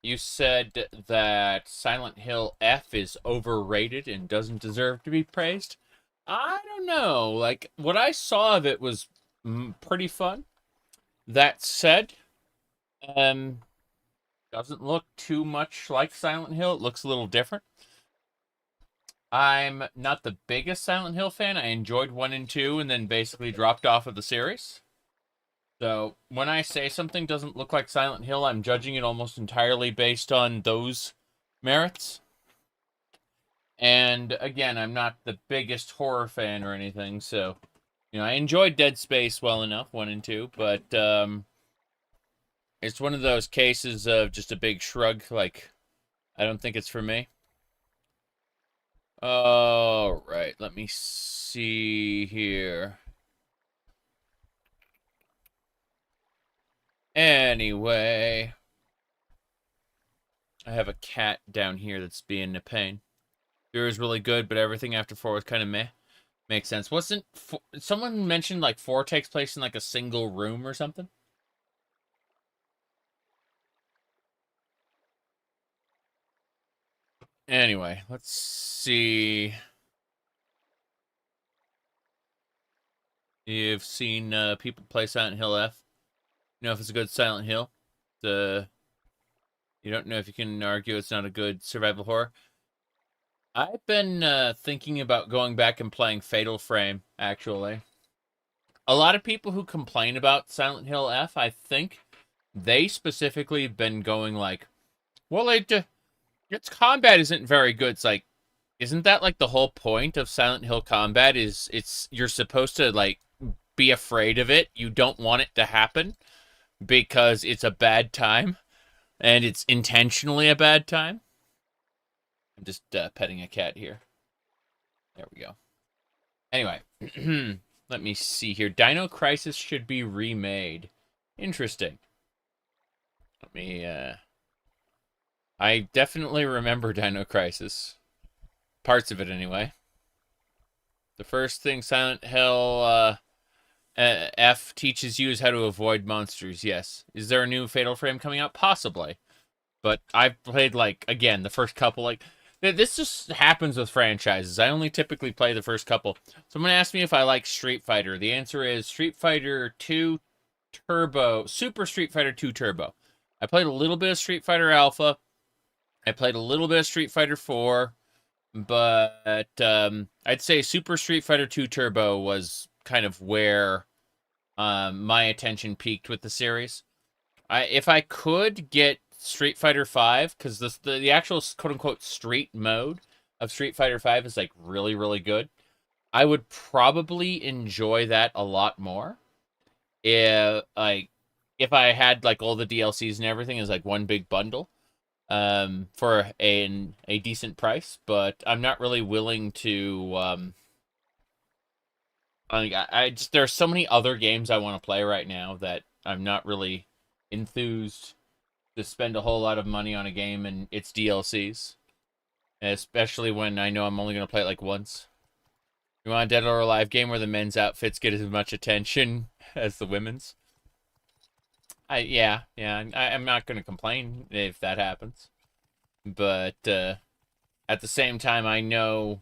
you said that Silent Hill F is overrated and doesn't deserve to be praised. I don't know. Like, what I saw of it was pretty fun. That said, doesn't look too much like Silent Hill. It looks a little different. I'm not the biggest Silent Hill fan. I enjoyed 1 and 2 and then basically dropped off of the series. So when I say something doesn't look like Silent Hill, I'm judging it almost entirely based on those merits. And again, I'm not the biggest horror fan or anything, so I enjoyed Dead Space well enough, 1 and 2, but it's one of those cases of just a big shrug, like, I don't think it's for me. All right, let me see here. Anyway, I have a cat down here that's being a pain. 3 is really good, but everything after 4 was kind of meh. Makes sense. Someone mentioned like 4 takes place in like a single room or something? Anyway, let's see. You've seen people play Silent Hill F. You know if it's a good Silent Hill. You don't know if you can argue it's not a good survival horror. I've been thinking about going back and playing Fatal Frame, actually. A lot of people who complain about Silent Hill F, I think they specifically have been going like, well, its combat isn't very good. It's like, isn't that like the whole point of Silent Hill combat is you're supposed to like be afraid of it. You don't want it to happen because it's a bad time and it's intentionally a bad time. I'm just petting a cat here. There we go. Anyway, let me see here. Dino Crisis should be remade. Interesting. Let me, I definitely remember Dino Crisis. Parts of it, anyway. The first thing Silent Hill F teaches you is how to avoid monsters, yes. Is there a new Fatal Frame coming out? Possibly. But I've played, like, again, the first couple, like... This just happens with franchises. I only typically play the first couple. Someone asked me if I like Street Fighter. The answer is Street Fighter 2 Turbo, Super Street Fighter 2 Turbo. I played a little bit of Street Fighter Alpha. I played a little bit of Street Fighter 4. But I'd say Super Street Fighter 2 Turbo was kind of where my attention peaked with the series. If I could get Street Fighter 5, because the actual quote-unquote street mode of Street Fighter 5 is like really, really good, I would probably enjoy that a lot more if I had like all the DLCs and everything as like one big bundle for a decent price. But I'm not really willing to there's so many other games I want to play right now that I'm not really enthused to spend a whole lot of money on a game and its DLCs. Especially when I know I'm only going to play it like once. You want a Dead or Alive game where the men's outfits get as much attention as the women's? I'm not going to complain if that happens. But at the same time, I know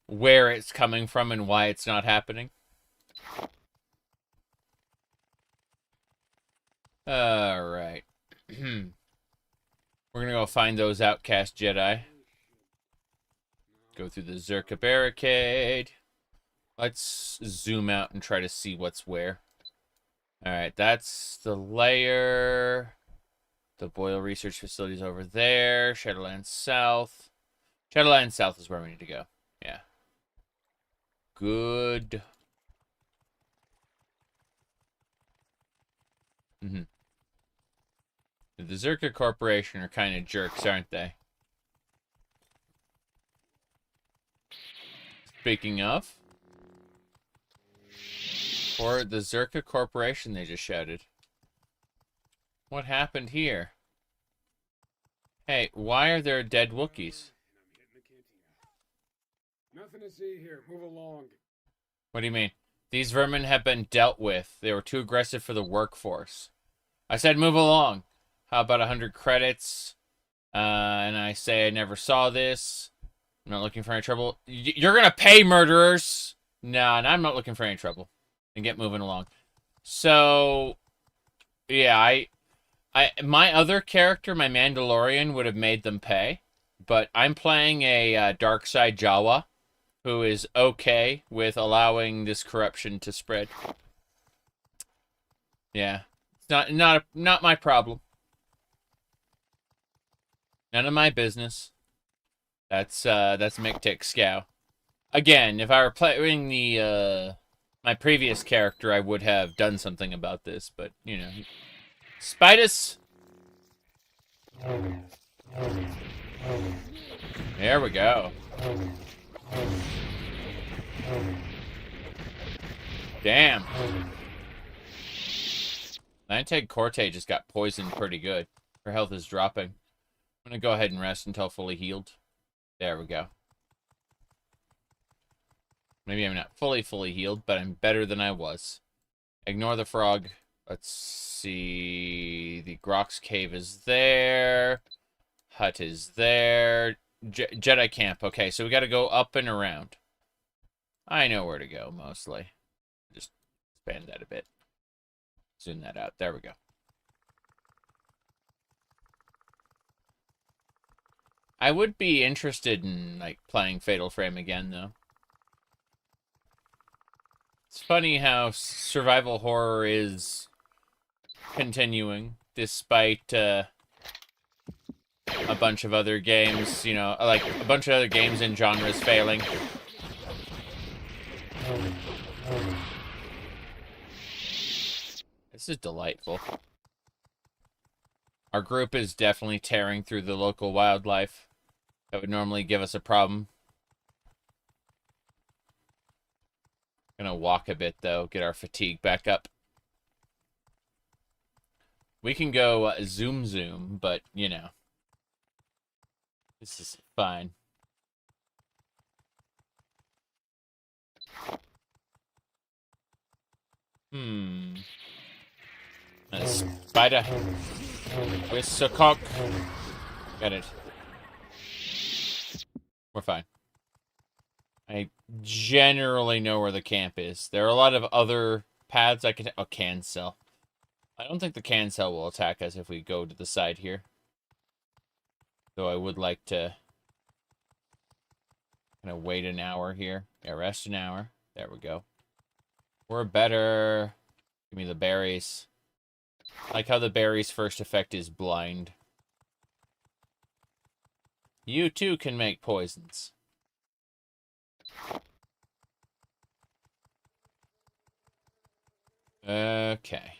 where it's coming from and why it's not happening. Alright. We're gonna go find those outcast Jedi. Go through the Zerka barricade. Let's zoom out and try to see what's where. Alright, that's the lair. The Boyle Research Facility's over there. Shadowlands South. Shadowlands South is where we need to go. Yeah. Good. The Zerka Corporation are kind of jerks, aren't they? Speaking of, or the Zerka Corporation, they just shouted. What happened here? Hey, why are there dead Wookiees? Nothing to see here. Move along. What do you mean? These vermin have been dealt with. They were too aggressive for the workforce. I said move along. How about 100 credits? And I say I never saw this. I'm not looking for any trouble. You're gonna pay, murderers! Nah, and I'm not looking for any trouble. And get moving along. So, yeah, my other character, my Mandalorian, would have made them pay. But I'm playing a Dark Side Jawa, who is okay with allowing this corruption to spread. Yeah, it's not my problem. None of my business. That's Mick Scow. Again, if I were playing the my previous character, I would have done something about this, but you know, Spitus. There we go. Damn. Lanteg Corte just got poisoned pretty good. Her health is dropping. I'm gonna go ahead and rest until fully healed. There we go. Maybe I'm not fully healed, but I'm better than I was. Ignore the frog. Let's see. The Grok's cave is there. Hut is there. Jedi camp. Okay, so we gotta go up and around. I know where to go, mostly. Just expand that a bit. Zoom that out. There we go. I would be interested in, like, playing Fatal Frame again, though. It's funny how survival horror is continuing, despite, a bunch of other games, you know, like, a bunch of other games and genres failing. This is delightful. Our group is definitely tearing through the local wildlife. That would normally give us a problem. Gonna walk a bit, though. Get our fatigue back up. We can go zoom, but, you know. This is fine. A spider. With Sokok. Got it. We're fine. I generally know where the camp is. There are a lot of other paths I can... Oh, cancel. I don't think the cancel will attack us if we go to the side here. Though I would like to... kind of wait an hour here. Yeah, rest an hour. There we go. We're better. Give me the berries. I like how the berries' first effect is blind. You too can make poisons. Okay.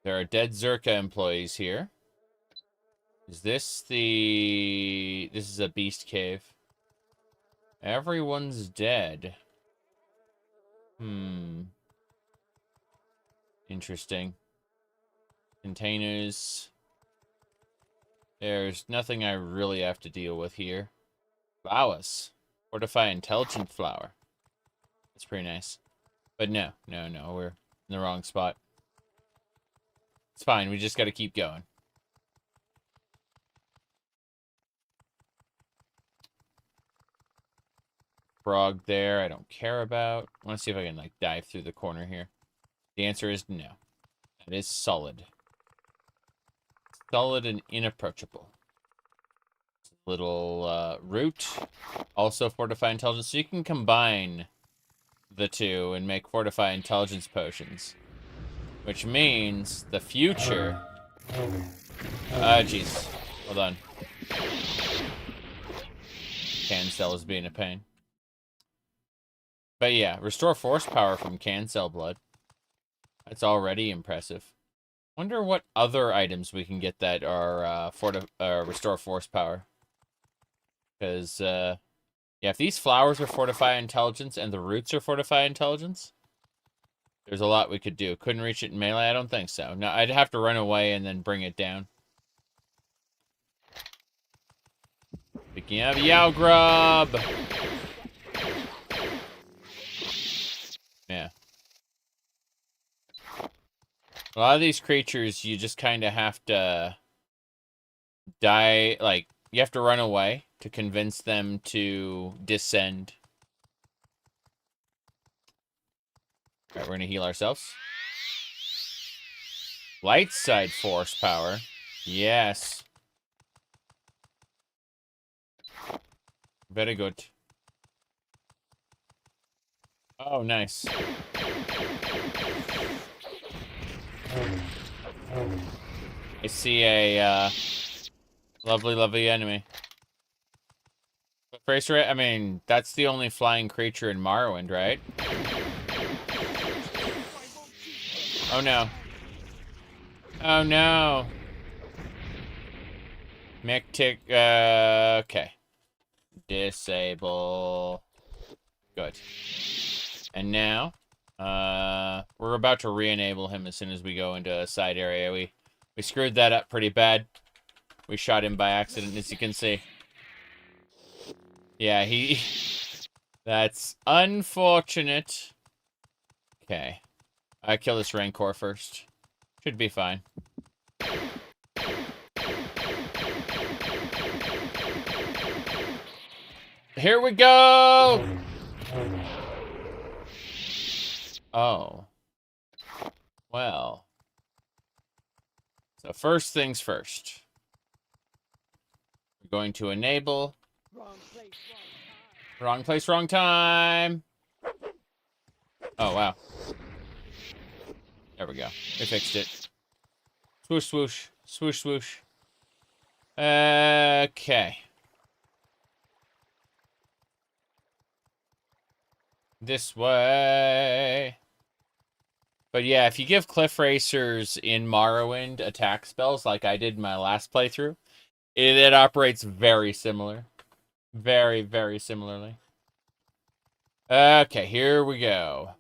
There are dead Zerka employees here. Is this the... This is a beast cave. Everyone's dead. Interesting. Containers. There's nothing I really have to deal with here. Flowers. Fortify Intelligent Flower. That's pretty nice. But no. We're in the wrong spot. It's fine. We just got to keep going. Frog there. I don't care about. I want to see if I can, like, dive through the corner here. The answer is no. That is solid. Solid and inapproachable. Little root. Also Fortify Intelligence. So you can combine the two and make Fortify Intelligence potions. Which means the future... jeez. Hold on. Cancel is being a pain. But yeah, restore force power from Cancel blood. That's already impressive. Wonder what other items we can get that are restore force power. Because, yeah, if these flowers are Fortify Intelligence and the roots are Fortify Intelligence, there's a lot we could do. Couldn't reach it in melee? I don't think so. No, I'd have to run away and then bring it down. Speaking of Yow Grub! Yeah. A lot of these creatures, you just kind of have to die, like, you have to run away to convince them to descend. Alright, we're gonna heal ourselves. Light side force power. Yes. Very good. Oh, nice. I see a, lovely, lovely enemy. Tracer, I mean, that's the only flying creature in Morrowind, right? Oh, no. Oh, no. Okay. Disable. Good. And now, we're about to re-enable him as soon as we go into a side area. We screwed that up pretty bad. We shot him by accident, as you can see. Yeah, that's unfortunate. Okay. I kill this Rancor first. Should be fine. Here we go! Oh. Well. So first things first. We're going to enable. Wrong place, wrong time. Oh, wow. There we go. We fixed it. Swoosh, swoosh. Swoosh, swoosh. Okay. This way. But yeah, if you give Cliff Racers in Morrowind attack spells like I did in my last playthrough, it operates very similar. Very, very similarly. Okay, here we go.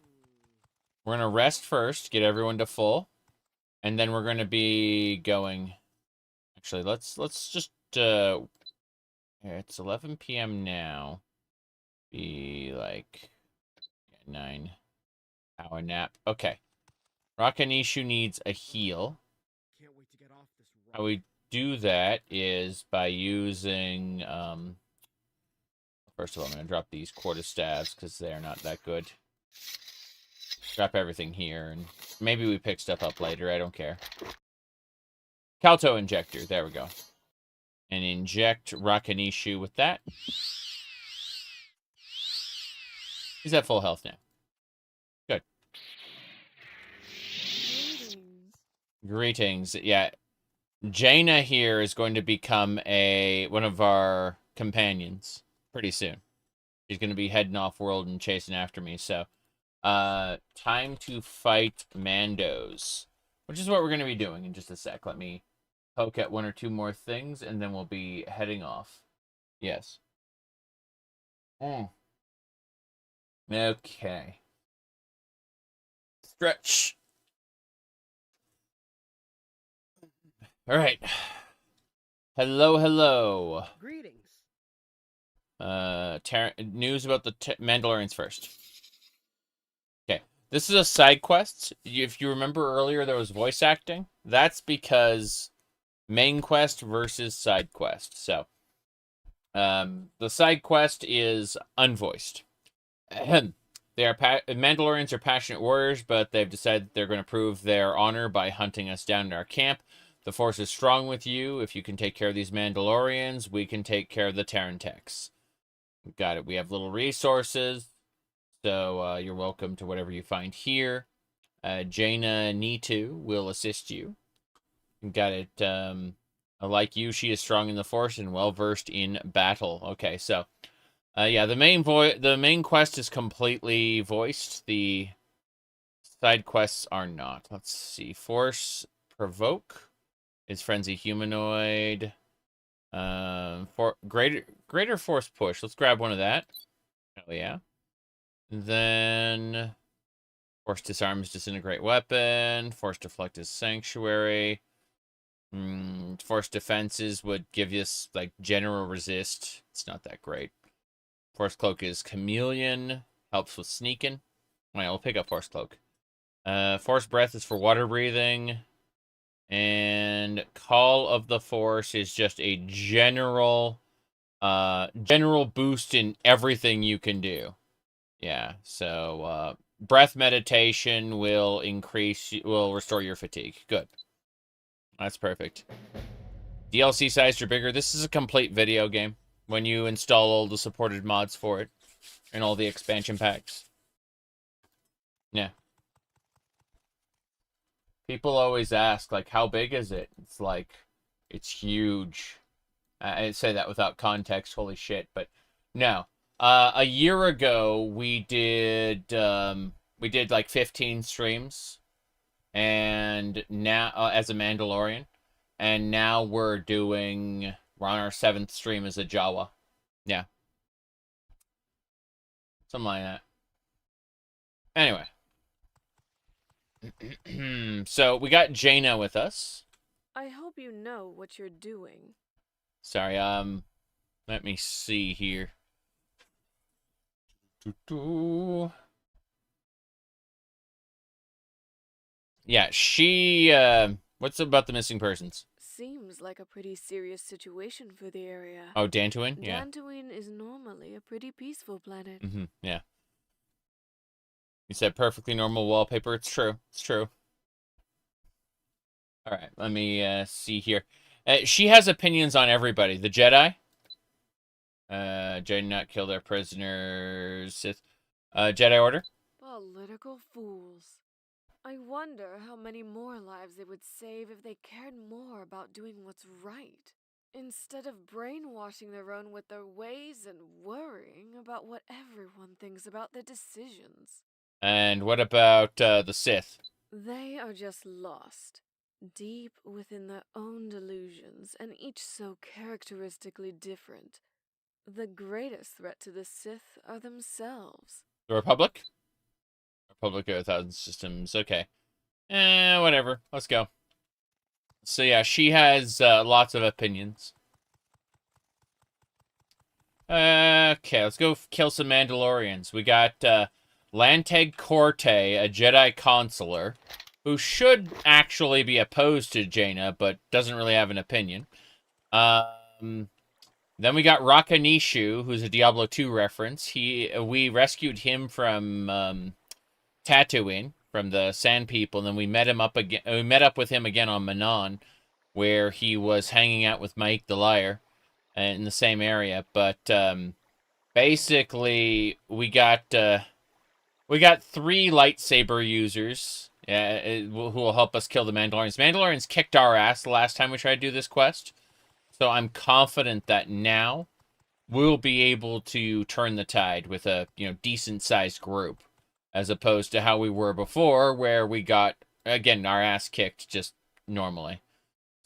We're going to rest first, get everyone to full. And then we're going to be going... Actually, let's just... it's 11 p.m. now. Be like... 9-hour nap. Okay. Rakanishu needs a heal. Can't wait to get off this rock. How we do that is by using... First of all, I'm going to drop these quarterstaves because they're not that good. Drop everything here, and maybe we pick stuff up later. I don't care. Calto injector. There we go. And inject Rakanishu with that. He's at full health now. Good. Greetings. Yeah. Jaina here is going to become one of our companions pretty soon. She's going to be heading off world and chasing after me, so... time to fight Mandos, which is what we're going to be doing in just a sec. Let me poke at one or two more things, and then we'll be heading off. Yes. Okay. Stretch. All right. Hello, hello. Greetings. News about the Mandalorians first. Okay, this is a side quest. If you remember earlier, there was voice acting. That's because main quest versus side quest. So, the side quest is unvoiced. Mandalorians are passionate warriors, but they've decided they're going to prove their honor by hunting us down in our camp. The Force is strong with you. If you can take care of these Mandalorians, we can take care of the Tarantex. Got it. We have little resources. So you're welcome to whatever you find here. Jaina Nitu will assist you. Got it. Like you, she is strong in the Force and well-versed in battle. Okay, so... yeah, the main quest is completely voiced. The side quests are not. Let's see. Force Provoke is Frenzy Humanoid. For greater Force Push. Let's grab one of that. Oh, yeah. Then Force Disarm is Disintegrate Weapon. Force Deflect is Sanctuary. Force Defenses would give you, like, General Resist. It's not that great. Force Cloak is Chameleon. Helps with sneaking. Alright, we'll pick up Force Cloak. Force Breath is for water breathing. And Call of the Force is just a general boost in everything you can do. Yeah, so breath meditation will restore your fatigue. Good. That's perfect. DLC size are bigger. This is a complete video game when you install all the supported mods for it and all the expansion packs. Yeah. People always ask, like, how big is it? It's like, it's huge. I say that without context, holy shit, but no. A year ago, we did like 15 streams, and now, as a Mandalorian, and now we're on our 7th stream as a Jawa. Yeah. Something like that. Anyway. So, we got Jaina with us. I hope you know what you're doing. Sorry, let me see here. Yeah, she, what's about the missing persons? Seems like a pretty serious situation for the area. Oh, Tatooine? Yeah. Tatooine is normally a pretty peaceful planet. Yeah. You said perfectly normal wallpaper. It's true. It's true. All right, let me see here. She has opinions on everybody. The Jedi. Jedi not kill their prisoners. Sith. Jedi Order. Political fools. I wonder how many more lives they would save if they cared more about doing what's right, instead of brainwashing their own with their ways and worrying about what everyone thinks about their decisions. And what about the Sith? They are just lost, deep within their own delusions, and each so characteristically different. The greatest threat to the Sith are themselves. The Republic? Republic of 1,000 Systems. Okay. Whatever. Let's go. So yeah, she has lots of opinions. Okay, let's go kill some Mandalorians. We got Lanteg Corte, a Jedi consular, who should actually be opposed to Jaina, but doesn't really have an opinion. Then we got Rakanishu, who's a Diablo 2 reference. We rescued him from Tatooine, from the Sand People, and then we met up with him again on Manon, where he was hanging out with Mike the Liar in the same area. But basically, we got 3 lightsaber users who will help us kill the Mandalorians. Mandalorians kicked our ass the last time we tried to do this quest, so I'm confident that now we'll be able to turn the tide with a decent-sized group, as opposed to how we were before, where we got, again, our ass kicked just normally.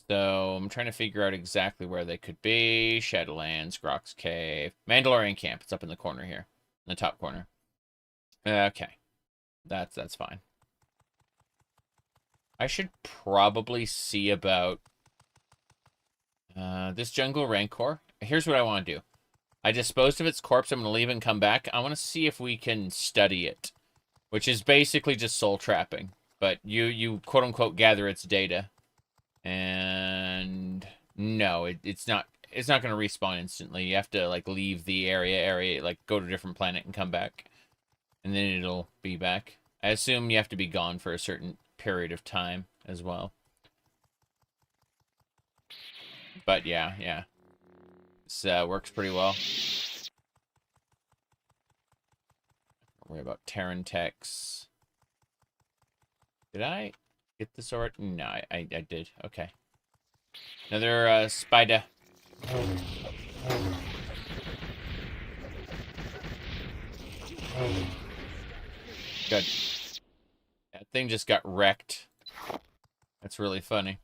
So I'm trying to figure out exactly where they could be. Shadowlands, Grok's Cave, Mandalorian Camp. It's up in the corner here, in the top corner. Okay, that's fine. I should probably see about this jungle rancor. Here's what I want to do. I disposed of its corpse. I'm going to leave and come back. I want to see if we can study it, which is basically just soul trapping. But you quote-unquote gather its data. And no, it's not going to respawn instantly. You have to, like, leave the area, like, go to a different planet and come back. And then it'll be back. I assume you have to be gone for a certain period of time as well. But yeah. This works pretty well. Don't worry about Terran techs. Did I get the sword? No, I did. Okay. Another spider. Good. That thing just got wrecked. That's really funny.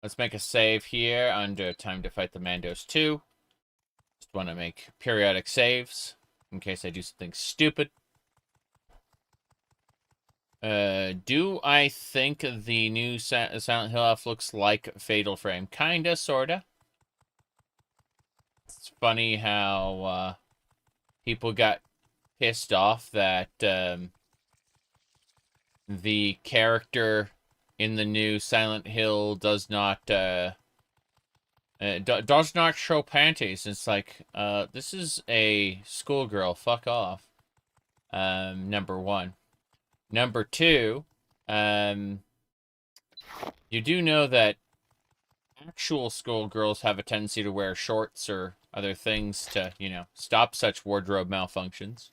Let's make a save here under Time to Fight the Mandos 2. Just want to make periodic saves in case I do something stupid. Do I think the new Silent Hill elf looks like Fatal Frame? Kinda, sorta. It's funny how people got pissed off that the character in the new Silent Hill does not does not show panties. It's like, this is a schoolgirl. Fuck off. Number one. Number two, you do know that actual schoolgirls have a tendency to wear shorts or other things to, you know, stop such wardrobe malfunctions.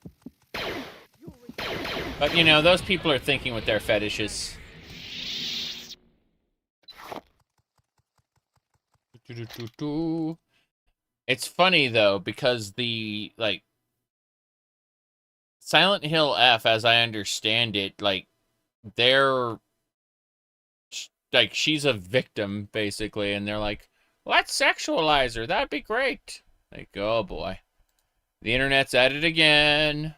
But, you know, those people are thinking with their fetishes. It's funny, though, because the, like, Silent Hill F, as I understand it, like, they're, like, she's a victim, basically, and they're like, let's sexualize her, that'd be great. Like, oh boy. The internet's at it again.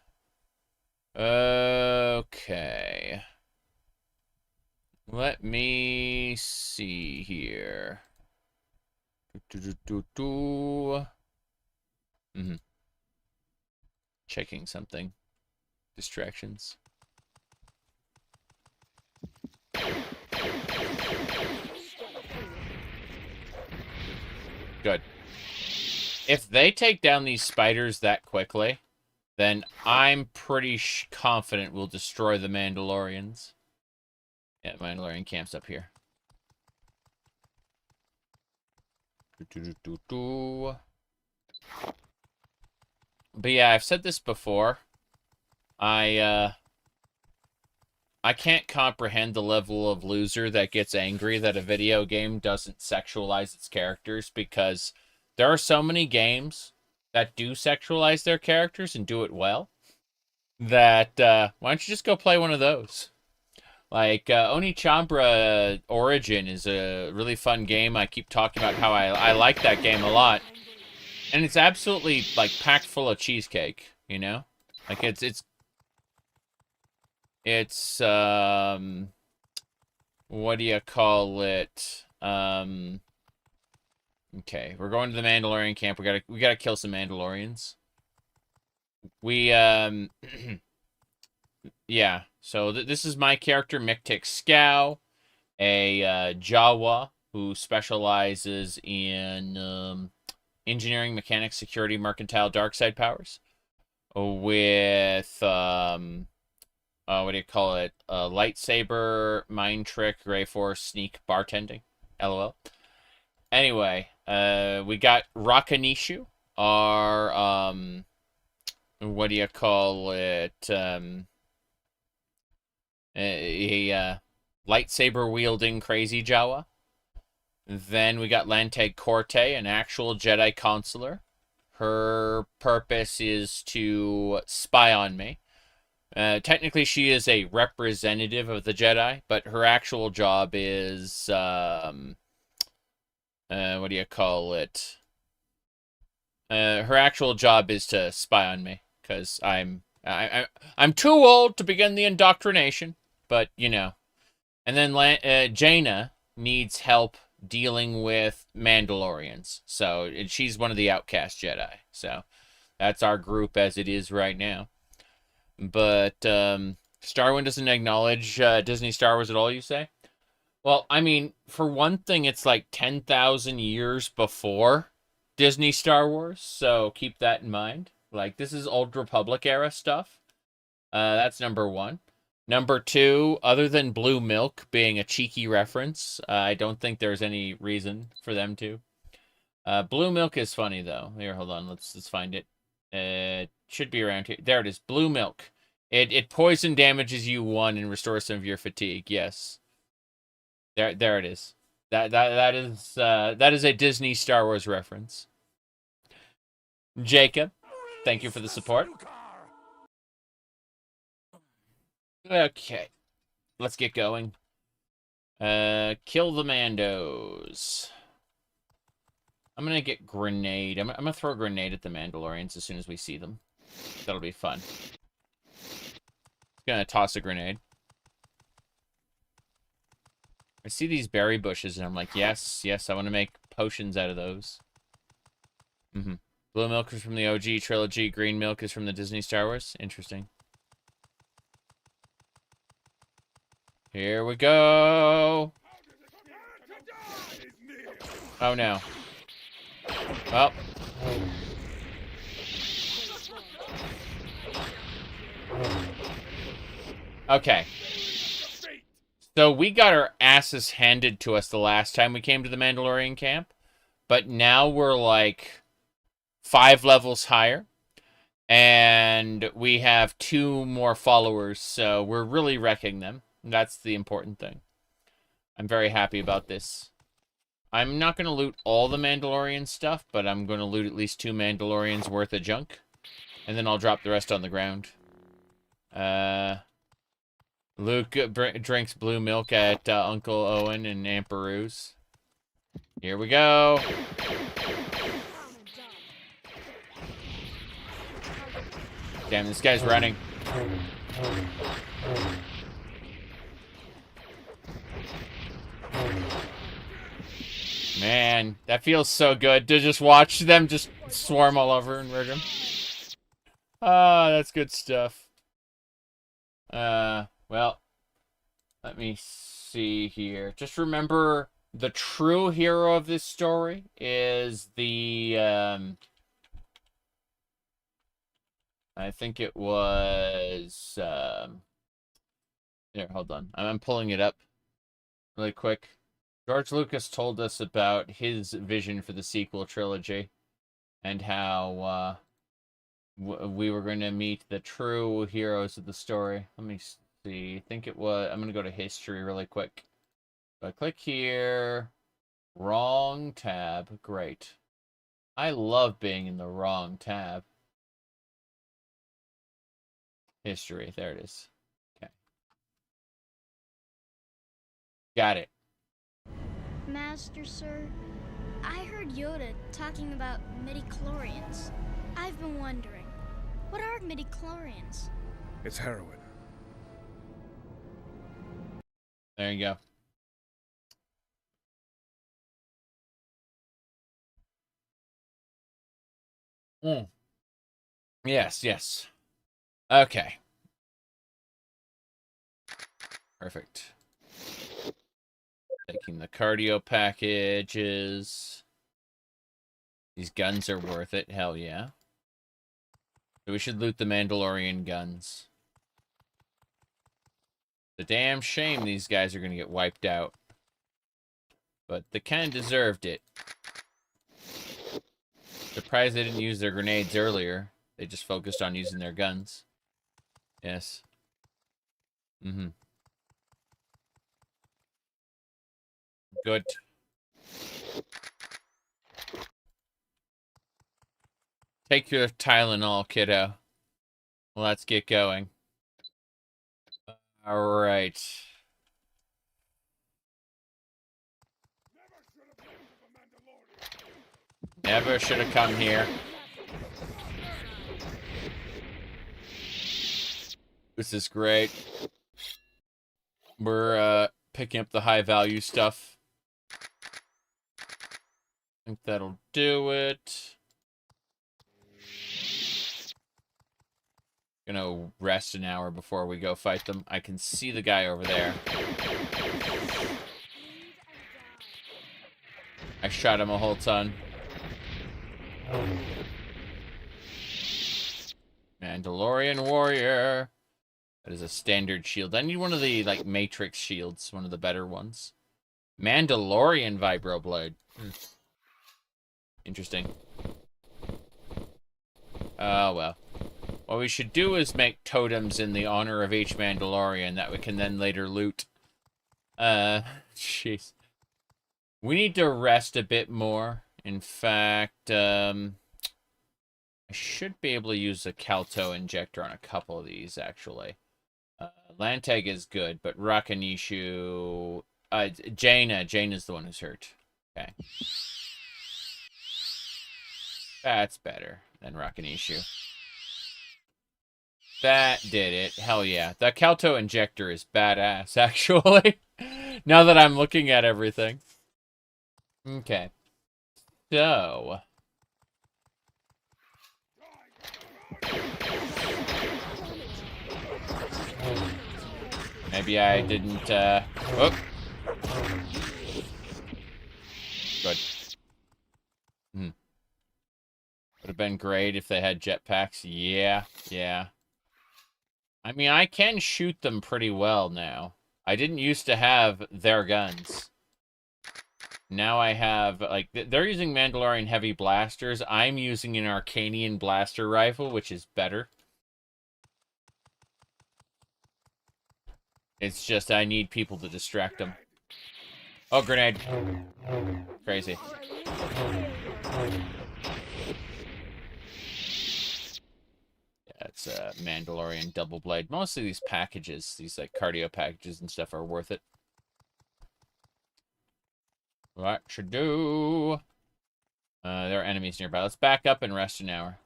Okay. Let me see here. Checking something. Distractions. Good. If they take down these spiders that quickly, then I'm pretty confident we'll destroy the Mandalorians. Yeah, Mandalorian camp's up here. But yeah, I've said this before. I can't comprehend the level of loser that gets angry that a video game doesn't sexualize its characters, because there are so many games that do sexualize their characters and do it well, that, why don't you just go play one of those? Like, Onichambra Origin is a really fun game. I keep talking about how I like that game a lot. And it's absolutely, like, packed full of cheesecake, you know? Like, it's, what do you call it? Okay, we're going to the Mandalorian camp. We gotta kill some Mandalorians. Yeah, so this is my character, Mictic Scow, a Jawa who specializes in engineering, mechanics, security, mercantile, dark side powers, with what do you call it? Lightsaber, mind trick, gray force, sneak, bartending. LOL. Anyway, we got Rakanishu, our what do you call it? A lightsaber wielding crazy Jawa. Then we got Lanteg Corte, an actual Jedi consular. Her purpose is to spy on me. Technically, she is a representative of the Jedi, but her actual job is, what do you call it? Her actual job is to spy on me, because I'm too old to begin the indoctrination, but, you know. And then Jaina needs help dealing with Mandalorians, so she's one of the outcast Jedi, so that's our group as it is right now. But Starwind doesn't acknowledge Disney Star Wars at all, you say? Well, I mean, for one thing, it's like 10,000 years before Disney Star Wars, so keep that in mind. Like, this is Old Republic era stuff. That's number one. Number two, other than Blue Milk being a cheeky reference, I don't think there's any reason for them to. Blue Milk is funny, though. Here, hold on, let's find it. It should be around here. There it is, Blue Milk. It poison damages you 1 and restores some of your fatigue. Yes. There it is. That is a Disney Star Wars reference. Jacob, thank you for the support. Okay, let's get going. Kill the Mandos. I'm gonna get grenade. I'm gonna throw a grenade at the Mandalorians as soon as we see them. That'll be fun. Gonna toss a grenade. I see these berry bushes and I'm like, yes, I want to make potions out of those. Blue milk is from the OG trilogy. Green milk is from the Disney Star Wars. Interesting. Here we go. Oh, no. Oh. Okay. So we got our asses handed to us the last time we came to the Mandalorian camp. But now we're like 5 levels higher. And we have 2 more followers, so we're really wrecking them. That's the important thing. I'm very happy about this. I'm not going to loot all the Mandalorian stuff, but I'm going to loot at least 2 Mandalorians worth of junk. And then I'll drop the rest on the ground. Luke drinks blue milk at Uncle Owen and Aunt Beru's. Here we go. Damn, this guy's running. Man, that feels so good to just watch them just swarm all over and murder him. Ah, that's good stuff. Well, let me see here. Just remember, the true hero of this story is the, I think it was, here, hold on. I'm pulling it up really quick. George Lucas told us about his vision for the sequel trilogy and how we were going to meet the true heroes of the story. Let me see. I think it was... I'm going to go to history really quick. So I click here. Wrong tab. Great. I love being in the wrong tab. History. There it is. Okay. Got it. Master, sir, I heard Yoda talking about midichlorians. I've been wondering, what are midichlorians? It's heroin. There you go. Yes, yes. Okay. Perfect. Taking the cardio packages. These guns are worth it. Hell yeah. So we should loot the Mandalorian guns. It's a damn shame these guys are going to get wiped out. But they kind of deserved it. Surprised they didn't use their grenades earlier. They just focused on using their guns. Yes. Mm-hmm. Good. Take your Tylenol, kiddo. Let's get going. All right. Never should have come here. This is great. We're picking up the high value stuff. I think that'll do it. Gonna rest an hour before we go fight them. I can see the guy over there. I shot him a whole ton. Mandalorian warrior. That is a standard shield. I need one of the, like, Matrix shields. One of the better ones. Mandalorian vibroblade. Interesting. Oh, well. What we should do is make totems in the honor of each Mandalorian that we can then later loot. Jeez. We need to rest a bit more. In fact, I should be able to use a Calto injector on a couple of these, actually. Lanteg is good, but Rakanishu... Jaina's the one who's hurt. Okay. That's better than Rakanishu. That did it. Hell yeah. The Calto injector is badass, actually. Now that I'm looking at everything. Okay. So... Maybe I didn't, oh! Good. Would have been great if they had jetpacks. Yeah, yeah. I mean, I can shoot them pretty well now. I didn't used to have their guns. Now I have, like, they're using Mandalorian heavy blasters. I'm using an Arcanian blaster rifle, which is better. It's just I need people to distract them. Oh, grenade. Crazy. Yeah, it's a Mandalorian double blade. Most of these packages, these like cardio packages and stuff are worth it. What should do? There are enemies nearby. Let's back up and rest an hour.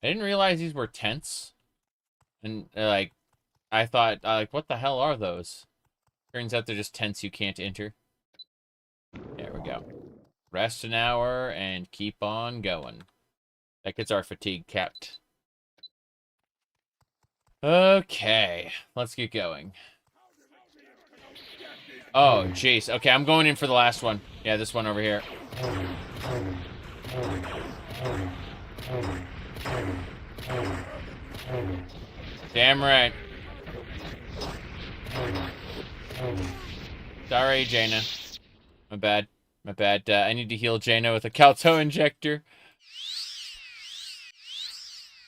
I didn't realize these were tents. And, like, I thought, like, what the hell are those? Turns out they're just tents you can't enter. There we go. Rest an hour and keep on going. That gets our fatigue kept. Okay, let's get going. Oh, jeez. Okay, I'm going in for the last one. Yeah, this one over here. Damn right. Sorry, Jaina. My bad. My bad. I need to heal Jaina with a Calto injector.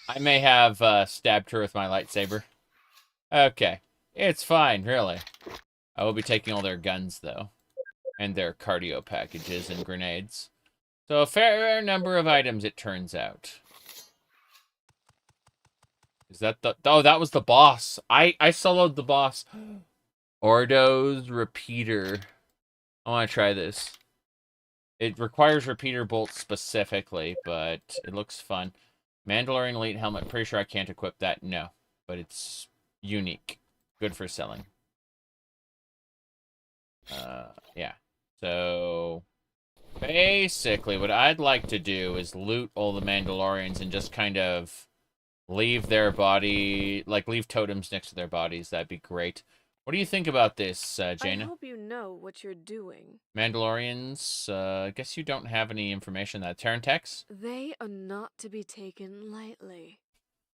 I may have stabbed her with my lightsaber. Okay. It's fine, really. I will be taking all their guns, though. And their cardio packages and grenades. So a fair number of items, it turns out. Is that the... Oh, that was the boss. I soloed the boss. Ordo's repeater. I want to try this. It requires repeater bolts specifically, but it looks fun. Mandalorian Elite Helmet. Pretty sure I can't equip that. No. But it's unique. Good for selling. Yeah. So, basically, what I'd like to do is loot all the Mandalorians and just kind of leave their body, like, leave totems next to their bodies. That'd be great. What do you think about this, Jaina? I hope you know what you're doing. Mandalorians, I guess you don't have any information on that. Tarantex? They are not to be taken lightly.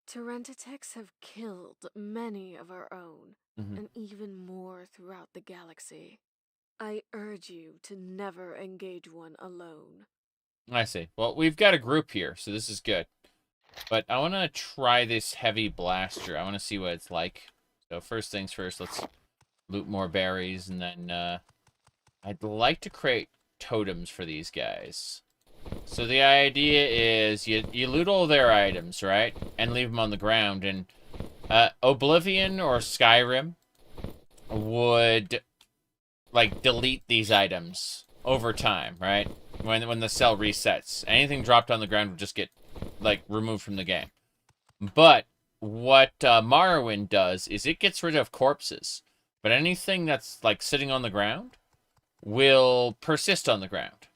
Tarantex have killed many of our own, and even more throughout the galaxy. I urge you to never engage one alone. I see. Well, we've got a group here, so this is good. But I want to try this heavy blaster. I want to see what it's like. So first things first, let's loot more berries, and then I'd like to create totems for these guys. So the idea is you loot all their items, right? And leave them on the ground, and Oblivion or Skyrim would, like, delete these items over time, right? When the cell resets. Anything dropped on the ground would just get, like, removed from the game. But what Morrowind does is it gets rid of corpses. But anything that's, like, sitting on the ground will persist on the ground.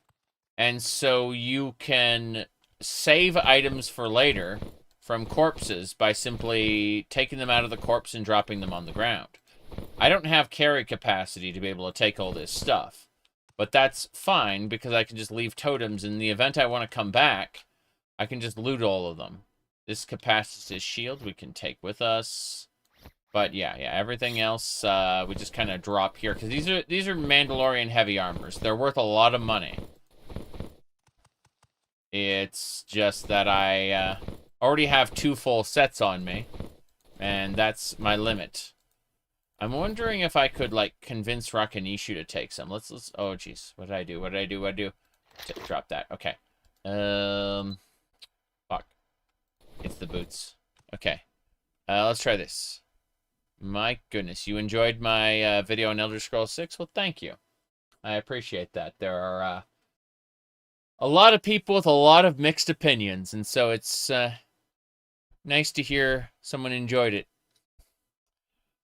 And so you can save items for later from corpses by simply taking them out of the corpse and dropping them on the ground. I don't have carry capacity to be able to take all this stuff. But that's fine, because I can just leave totems. In the event I want to come back, I can just loot all of them. This capacitus shield we can take with us. But yeah, everything else we just kind of drop here. Because these are Mandalorian heavy armors. They're worth a lot of money. It's just that I already have 2 full sets on me. And that's my limit. I'm wondering if I could, like, convince Rakanishu to take some. Let's oh, jeez. What did I do? Drop that. Okay. Fuck. It's the boots. Okay. Let's try this. My goodness. You enjoyed my video on Elder Scrolls 6? Well, thank you. I appreciate that. There are a lot of people with a lot of mixed opinions, and so it's nice to hear someone enjoyed it.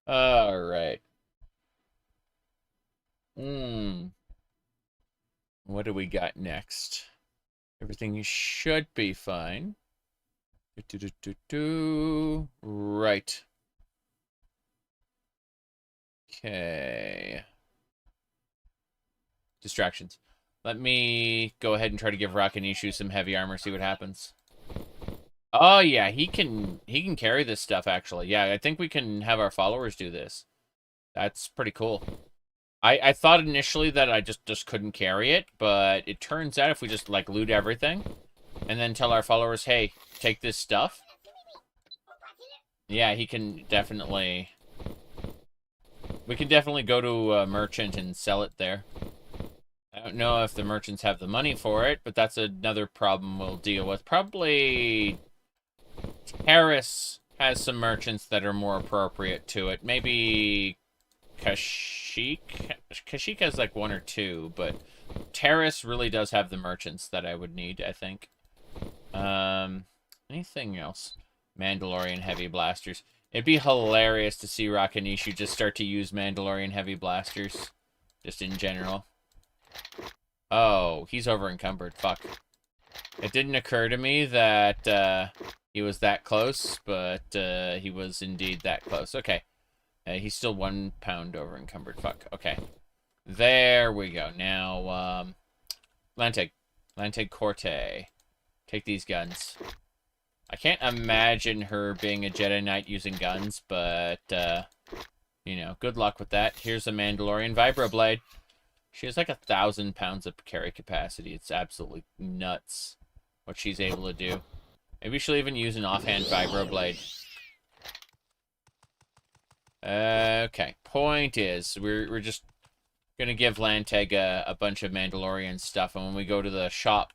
All right. What do we got next? Everything should be fine. Right. Okay. Distractions. Let me go ahead and try to give Rakanishu some heavy armor, see what happens. Oh yeah, he can carry this stuff actually. Yeah, I think we can have our followers do this. That's pretty cool. I thought initially that I just couldn't carry it, but it turns out if we just like loot everything and then tell our followers, hey, take this stuff. Yeah, he can definitely. We can definitely go to a merchant and sell it there. I don't know if the merchants have the money for it, but that's another problem we'll deal with. Probably Taris has some merchants that are more appropriate to it. Maybe Kashyyyk? Kashyyyk has like 1 or 2, but Taris really does have the merchants that I would need, I think. Anything else? Mandalorian heavy blasters. It'd be hilarious to see Rakanishu just start to use Mandalorian heavy blasters. Just in general. Oh, he's over encumbered. Fuck. It didn't occur to me that he was that close, but he was indeed that close. Okay. He's still 1 pound over encumbered. Fuck. Okay. There we go. Now, Lanteg. Lanteg Corte. Take these guns. I can't imagine her being a Jedi Knight using guns, but, you know, good luck with that. Here's a Mandalorian Vibroblade. She has like 1,000 pounds of carry capacity. It's absolutely nuts what she's able to do. Maybe she'll even use an offhand Vibroblade. Okay, point is, we're just gonna give Lanteg a bunch of Mandalorian stuff, and when we go to the shop,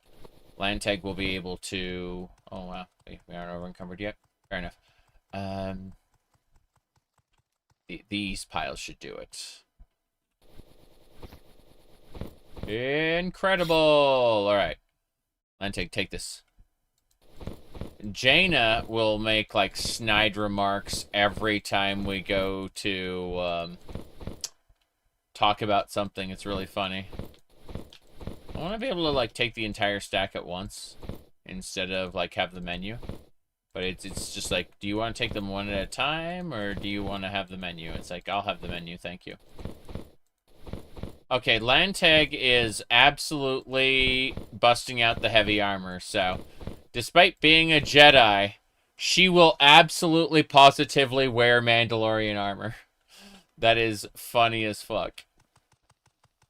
Lanteg will be able to... Oh, wow. We aren't over encumbered yet. Fair enough. These piles should do it. Incredible! Alright. Lanteg, take this. Jaina will make, like, snide remarks every time we go to, talk about something. It's really funny. I want to be able to, like, take the entire stack at once instead of, like, have the menu. But it's just like, do you want to take them one at a time, or do you want to have the menu? It's like, I'll have the menu, thank you. Okay, Lanteg is absolutely busting out the heavy armor, so... Despite being a Jedi, she will absolutely positively wear Mandalorian armor. That is funny as fuck.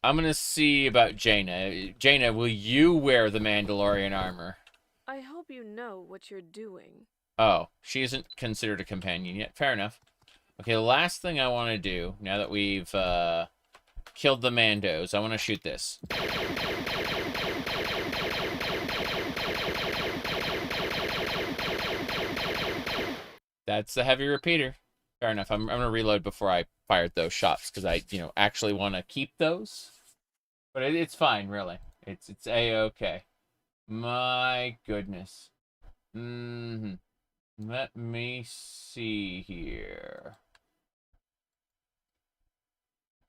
I'm gonna see about Jaina. Jaina, will you wear the Mandalorian armor? I hope you know what you're doing. Oh, she isn't considered a companion yet. Fair enough. Okay, the last thing I want to do, now that we've killed the Mandos, I want to shoot this. That's the heavy repeater. Fair enough. I'm going to reload before I fired those shots, because I, you know, actually want to keep those. But it's fine, really. It's A-okay. My goodness. Let me see here.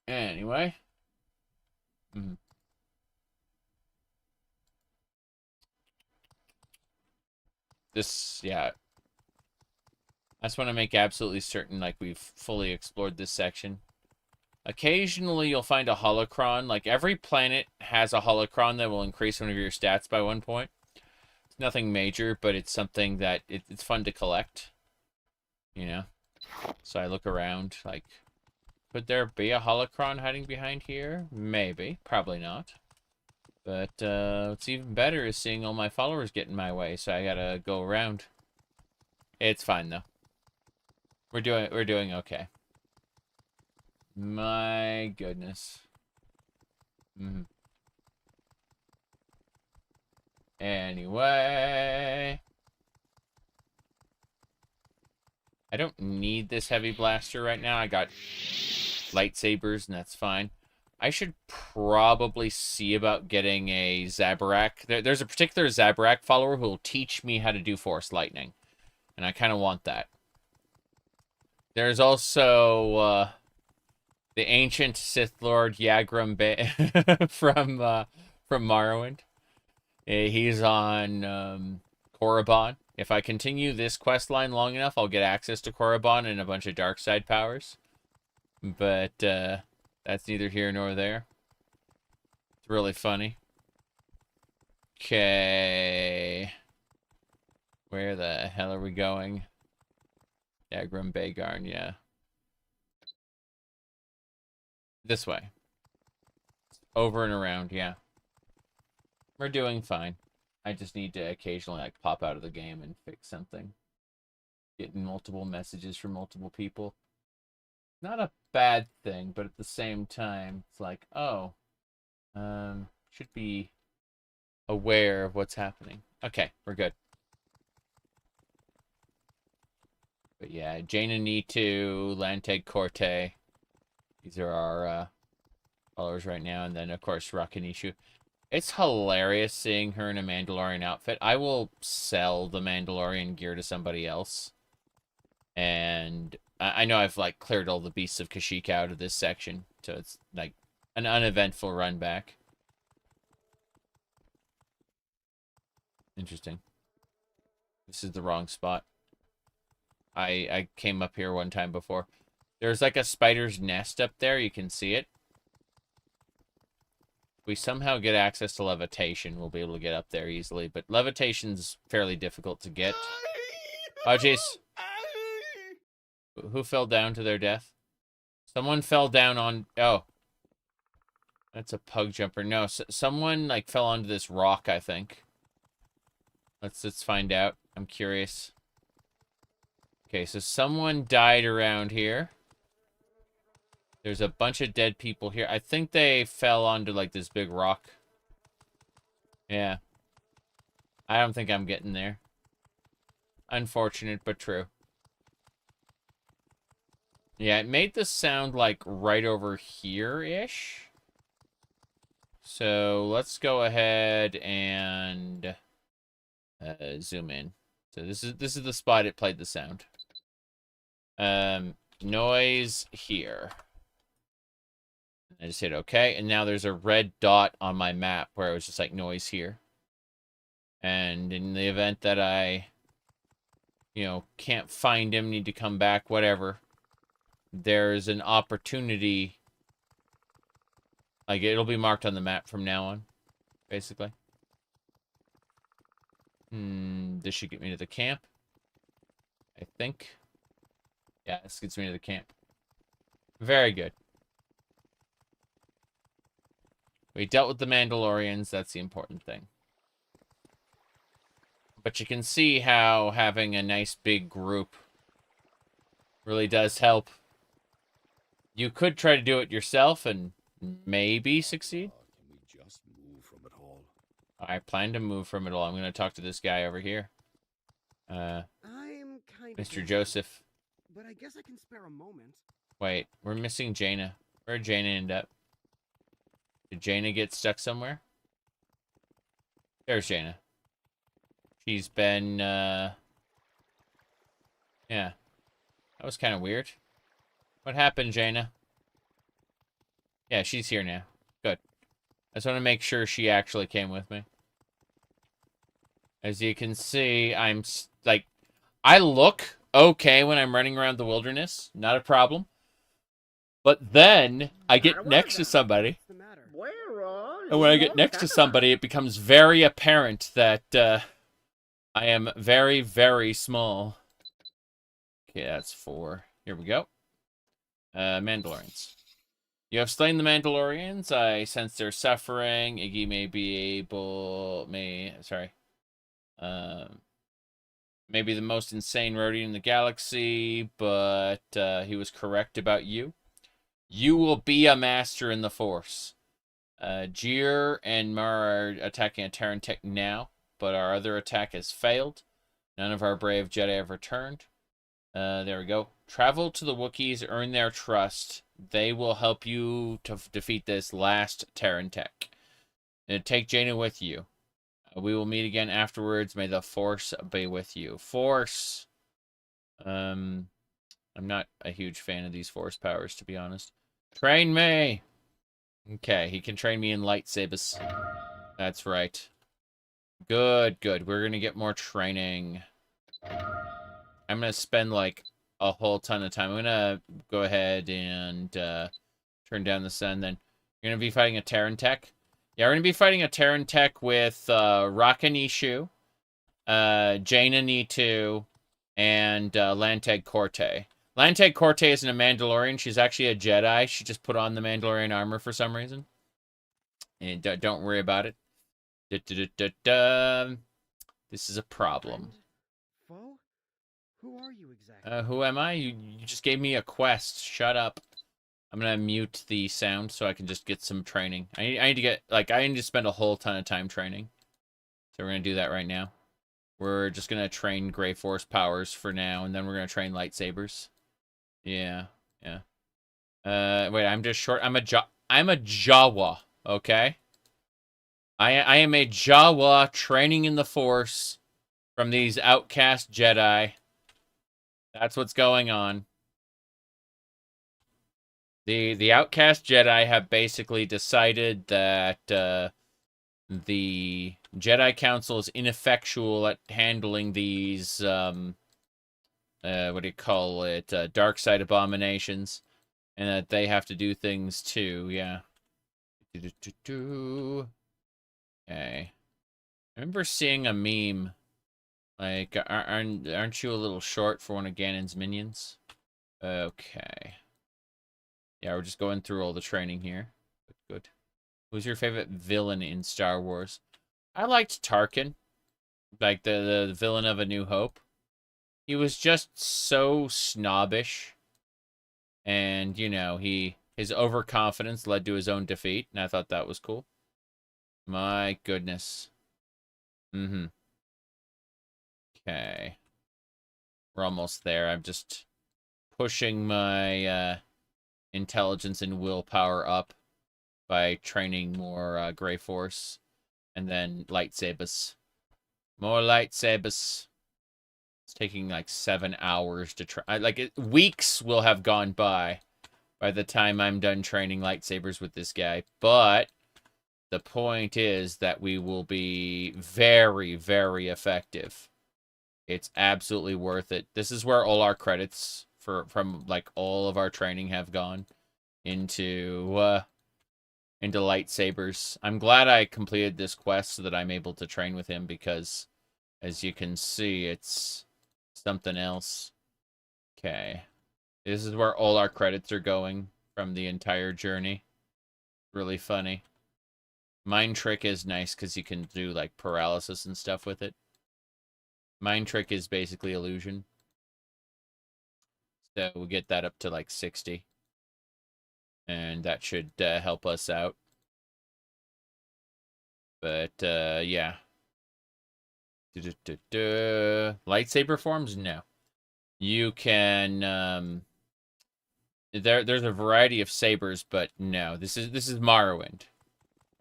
Anyway. This, yeah. I just want to make absolutely certain, like, we've fully explored this section. Occasionally, you'll find a holocron. Like, every planet has a holocron that will increase one of your stats by 1 point. It's nothing major, but it's something that it's fun to collect. You know? So I look around, like, could there be a holocron hiding behind here? Maybe. Probably not. But, what's even better is seeing all my followers get in my way, so I gotta go around. It's fine, though. We're doing okay. My goodness. Anyway. I don't need this heavy blaster right now. I got lightsabers, and that's fine. I should probably see about getting a Zabarak. There's a particular Zabarak follower who will teach me how to do Force Lightning. And I kind of want that. There's also the ancient Sith Lord Yagrum from Morrowind. He's on Korriban. If I continue this quest line long enough, I'll get access to Korriban and a bunch of Dark Side powers. But that's neither here nor there. It's really funny. Okay. Where the hell are we going? Yeah, Grumbaygarn, yeah. This way. Over and around, yeah. We're doing fine. I just need to occasionally like pop out of the game and fix something. Getting multiple messages from multiple people. Not a bad thing, but at the same time, it's like, oh, should be aware of what's happening. Okay, we're good. But yeah, Jaina Nitu, Lanteg Corte. These are our followers right now. And then, of course, Rakanishu. It's hilarious seeing her in a Mandalorian outfit. I will sell the Mandalorian gear to somebody else. And I know I've, like, cleared all the beasts of Kashyyyk out of this section. So it's, like, an uneventful run back. Interesting. This is the wrong spot. I came up here one time before. There's like a spider's nest up there. You can see it. If we somehow get access to levitation, we'll be able to get up there easily. But levitation's fairly difficult to get. Oh, jeez. Who fell down to their death? Someone fell down on... Oh. That's a pug jumper. No, someone like fell onto this rock, I think. Let's find out. I'm curious. Okay, so someone died around here. There's a bunch of dead people here. I think they fell onto, like, this big rock. Yeah. I don't think I'm getting there. Unfortunate, but true. Yeah, it made this sound, like, right over here-ish. So, let's go ahead and zoom in. So, this is the spot it played the sound. Noise here. I just hit OK, and now there's a red dot on my map where it was just like noise here. And in the event that I, you know, can't find him, need to come back, whatever, there's an opportunity. Like, it'll be marked on the map from now on, basically. This should get me to the camp, I think. Yeah, this gets me to the camp. Very good. We dealt with the Mandalorians. That's the important thing. But you can see how having a nice big group really does help. You could try to do it yourself and maybe succeed. Can we just move from it all? I plan to move from it all. I'm going to talk to this guy over here. I'm kind of Mr. Joseph. But I guess I can spare a moment. Wait, we're missing Jaina. Where'd Jaina end up? Did Jaina get stuck somewhere? There's Jaina. She's been, yeah. That was kind of weird. What happened, Jaina? Yeah, she's here now. Good. I just want to make sure she actually came with me. As you can see, I'm, like, I look okay when I'm running around the wilderness. Not a problem. But then, I get next to somebody. And when I get next to somebody, it becomes very apparent that, I am very, very small. Okay, that's 4. Here we go. Mandalorians. You have slain the Mandalorians. I sense their suffering. Iggy may be able... maybe the most insane roadie in the galaxy, but he was correct about you. You will be a master in the Force. Jir and Mara are attacking a Terran tech now, but our other attack has failed. None of our brave Jedi have returned. There we go. Travel to the Wookiees, earn their trust. They will help you to defeat this last Terran tech. And take Jaina with you. We will meet again afterwards. May the Force be with you. Force! I'm not a huge fan of these Force powers, to be honest. Train me! Okay, he can train me in lightsabers. That's right. Good, good. We're gonna get more training. I'm gonna spend, like, a whole ton of time. I'm gonna go ahead and turn down the sun. Then you're gonna be fighting a Terran tech. Yeah, we're gonna be fighting a Terran tech with Raka Nishu, Jaina Nitu, and Lanteg Corte. Lanteg Corte isn't a Mandalorian. She's actually a Jedi. She just put on the Mandalorian armor for some reason. And don't worry about it. This is a problem. Foe? Who are you exactly? Who am I? You just gave me a quest. Shut up. I'm gonna mute the sound so I can just get some training. I need to get, like, I need to spend a whole ton of time training. So we're gonna do that right now. We're just gonna train Grey Force powers for now, and then we're gonna train lightsabers. Yeah, yeah. Wait, I'm just short. I'm a Jawa, okay? I am a Jawa training in the Force from these outcast Jedi. That's what's going on. The outcast Jedi have basically decided that the Jedi Council is ineffectual at handling these what do you call it? Dark Side abominations, and that they have to do things too. Yeah. Okay. I remember seeing a meme. Like, aren't you a little short for one of Ganon's minions? Okay. Yeah, we're just going through all the training here. Good. Who's your favorite villain in Star Wars? I liked Tarkin. Like, the villain of A New Hope. He was just so snobbish. And, you know, his overconfidence led to his own defeat. And I thought that was cool. My goodness. Mm-hmm. Okay. We're almost there. I'm just pushing my intelligence and willpower up by training more Grey Force. And then lightsabers. More lightsabers. It's taking like 7 hours to try. Weeks will have gone by the time I'm done training lightsabers with this guy. But the point is that we will be very, very effective. It's absolutely worth it. This is where all our credits from like all of our training have gone into lightsabers. I'm glad I completed this quest so that I'm able to train with him, because as you can see, it's something else. Okay. This is where all our credits are going from the entire journey. Really funny. Mind Trick is nice because you can do like paralysis and stuff with it. Mind Trick is basically illusion. So we'll get that up to like 60. And that should help us out. But, yeah. Lightsaber forms? No. You can, there's a variety of sabers, but no. This is Morrowind.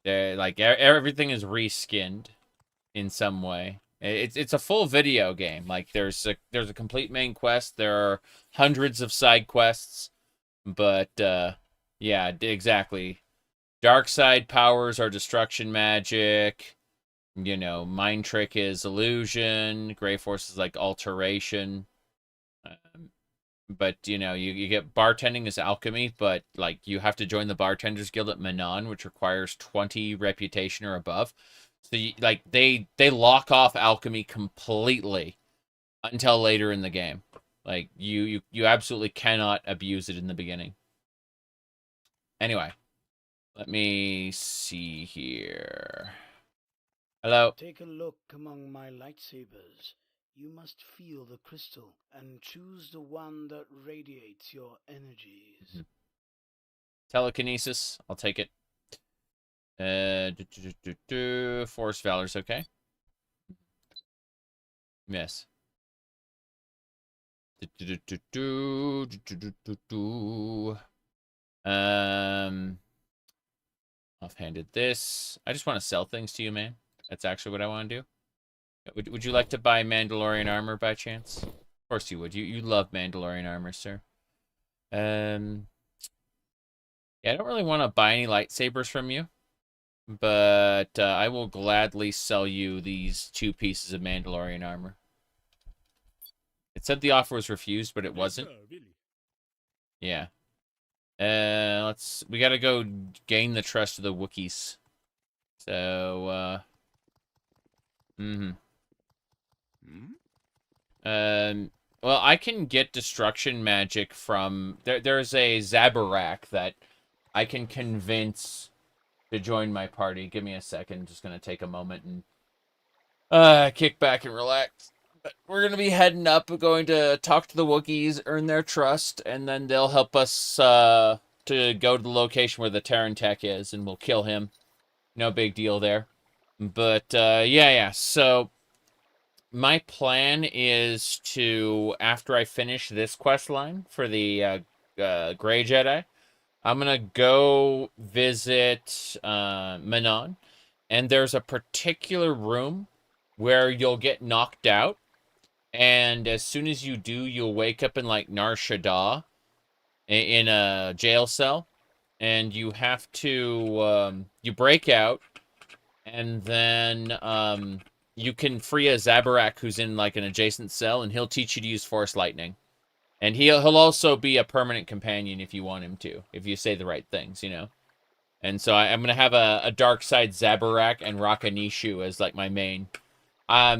Like, everything is reskinned in some way. It's a full video game. Like, there's a complete main quest. There are hundreds of side quests. But, yeah, exactly. Dark Side powers are destruction magic. You know, Mind Trick is illusion. Grey Force is like alteration. But, you know, you get bartending as alchemy, but, like, you have to join the Bartenders Guild at Manon, which requires 20 reputation or above. So, they lock off alchemy completely until later in the game. Like, you absolutely cannot abuse it in the beginning. Anyway, let me see here. Hello. Take a look among my lightsabers. You must feel the crystal and choose the one that radiates your energies. Telekinesis. I'll take it. Force Valor's okay. Yes. Offhanded this. I just want to sell things to you, man. That's actually what I want to do. Would you like to buy Mandalorian armor by chance? Of course you would. You love Mandalorian armor, sir. Yeah, I don't really want to buy any lightsabers from you, but I will gladly sell you these 2 pieces of Mandalorian armor. It said the offer was refused, but it wasn't. Yeah. We gotta go gain the trust of the Wookiees. So, well, I can get destruction magic from... There's a Zabarak that I can convince to join my party. Give me a second. Just gonna take a moment and kick back and relax. But we're going to be heading up, going to talk to the Wookiees, earn their trust, and then they'll help us to go to the location where the Terran tech is, and we'll kill him. No big deal there. But, yeah. So, my plan is to, after I finish this quest line for the Grey Jedi, I'm going to go visit Manon, and there's a particular room where you'll get knocked out. And as soon as you do, you'll wake up in, like, Nar Shaddaa in a jail cell. And you have to, you break out. And then, you can free a Zabarak who's in, like, an adjacent cell. And he'll teach you to use Force Lightning. And he'll also be a permanent companion if you want him to. If you say the right things, you know. And so I'm going to have a Dark Side Zabarak and Rakanishu as, like, my main... my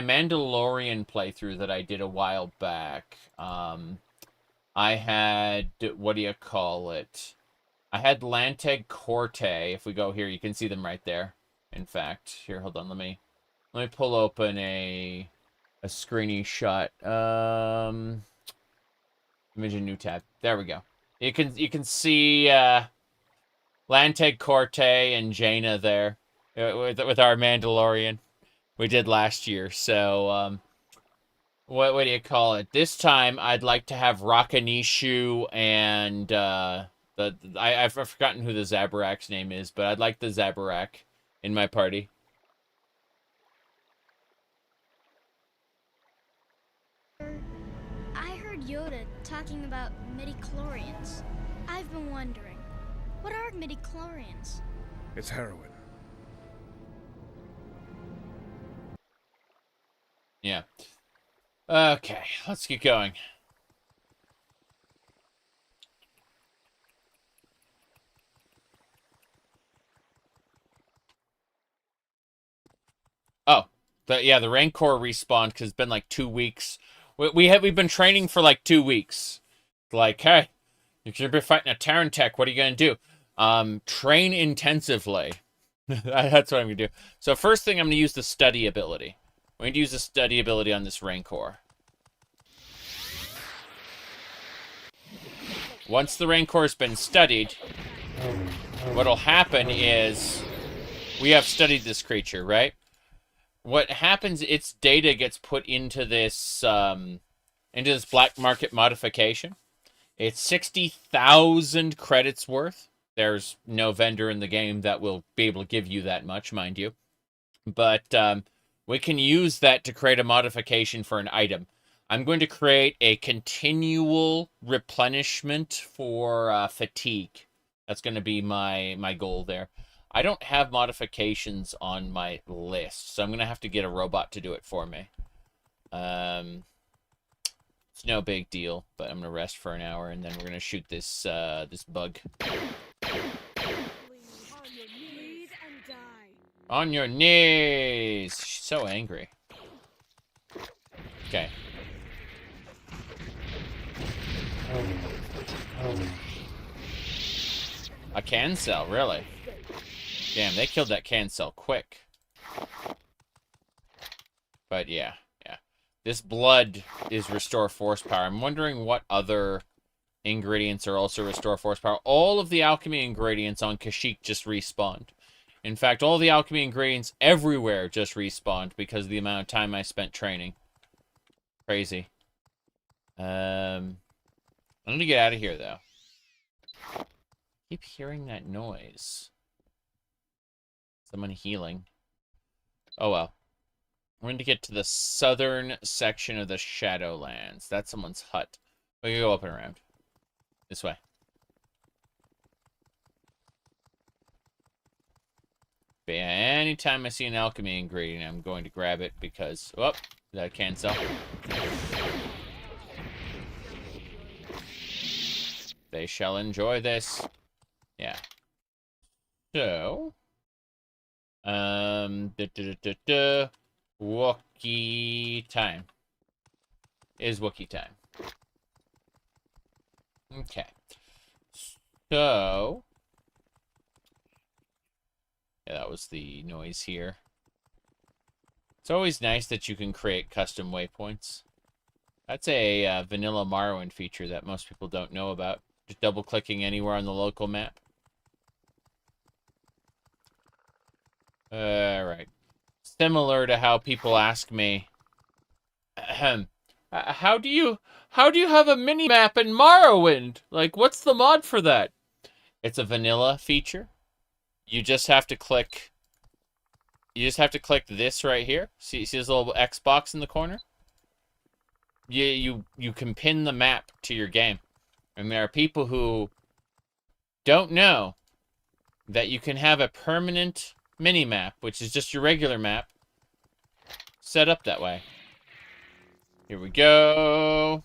Mandalorian playthrough that I did a while back, I had, what do you call it? I had Lanteg Corte. If we go here, you can see them right there. In fact, here, hold on, let me pull open a screeny shot. Image a new tab. There we go. You can see Lanteg Corte and Jaina there with our Mandalorian. We did last year, so, what do you call it? This time, I'd like to have Rakanishu and, I've forgotten who the Zabarak's name is, but I'd like the Zabarak in my party. I heard Yoda talking about midichlorians. I've been wondering, what are midichlorians? It's heroin. Yeah. Okay, let's get going. Oh, the Rancor respawned because it's been like 2 weeks. We've been training for like 2 weeks. Like, hey, you're gonna be fighting a Terran tech. What are you gonna do? Train intensively. That's what I'm gonna do. So first thing, I'm gonna use the study ability. I'm going to use the study ability on this Rancor. Once the Rancor has been studied, what'll happen is we have studied this creature, right? What happens, its data gets put into this black market modification. It's 60,000 credits worth. There's no vendor in the game that will be able to give you that much, mind you. But we can use that to create a modification for an item. I'm going to create a continual replenishment for fatigue. That's going to be my goal there. I don't have modifications on my list, so I'm going to have to get a robot to do it for me. It's no big deal, but I'm going to rest for an hour, and then we're going to shoot this this bug. On your knees! She's so angry. Okay. A cancel, really? Damn, they killed that cancel quick. But yeah. This blood is restore force power. I'm wondering what other ingredients are also restore force power. All of the alchemy ingredients on Kashyyyk just respawned. In fact, all the alchemy ingredients everywhere just respawned because of the amount of time I spent training. Crazy. I'm gonna get out of here, though. I keep hearing that noise. Someone healing. Oh, well. We're going to get to the southern section of the Shadowlands. That's someone's hut. We can go up and around. This way. But yeah, anytime I see an alchemy ingredient, I'm going to grab it because... Oh, That cancel. They shall enjoy this. Yeah. So, Wookie time. Is Wookie time. Okay. So, yeah, that was the noise here. It's always nice that you can create custom waypoints. That's a vanilla Morrowind feature that most people don't know about. Just double-clicking anywhere on the local map. Alright. Similar to how people ask me, how do you have a mini-map in Morrowind? Like, what's the mod for that? It's a vanilla feature. You just have to click... You just have to click this right here. See this little X box in the corner? You can pin the map to your game. And there are people who don't know that you can have a permanent mini-map, which is just your regular map, set up that way. Here we go.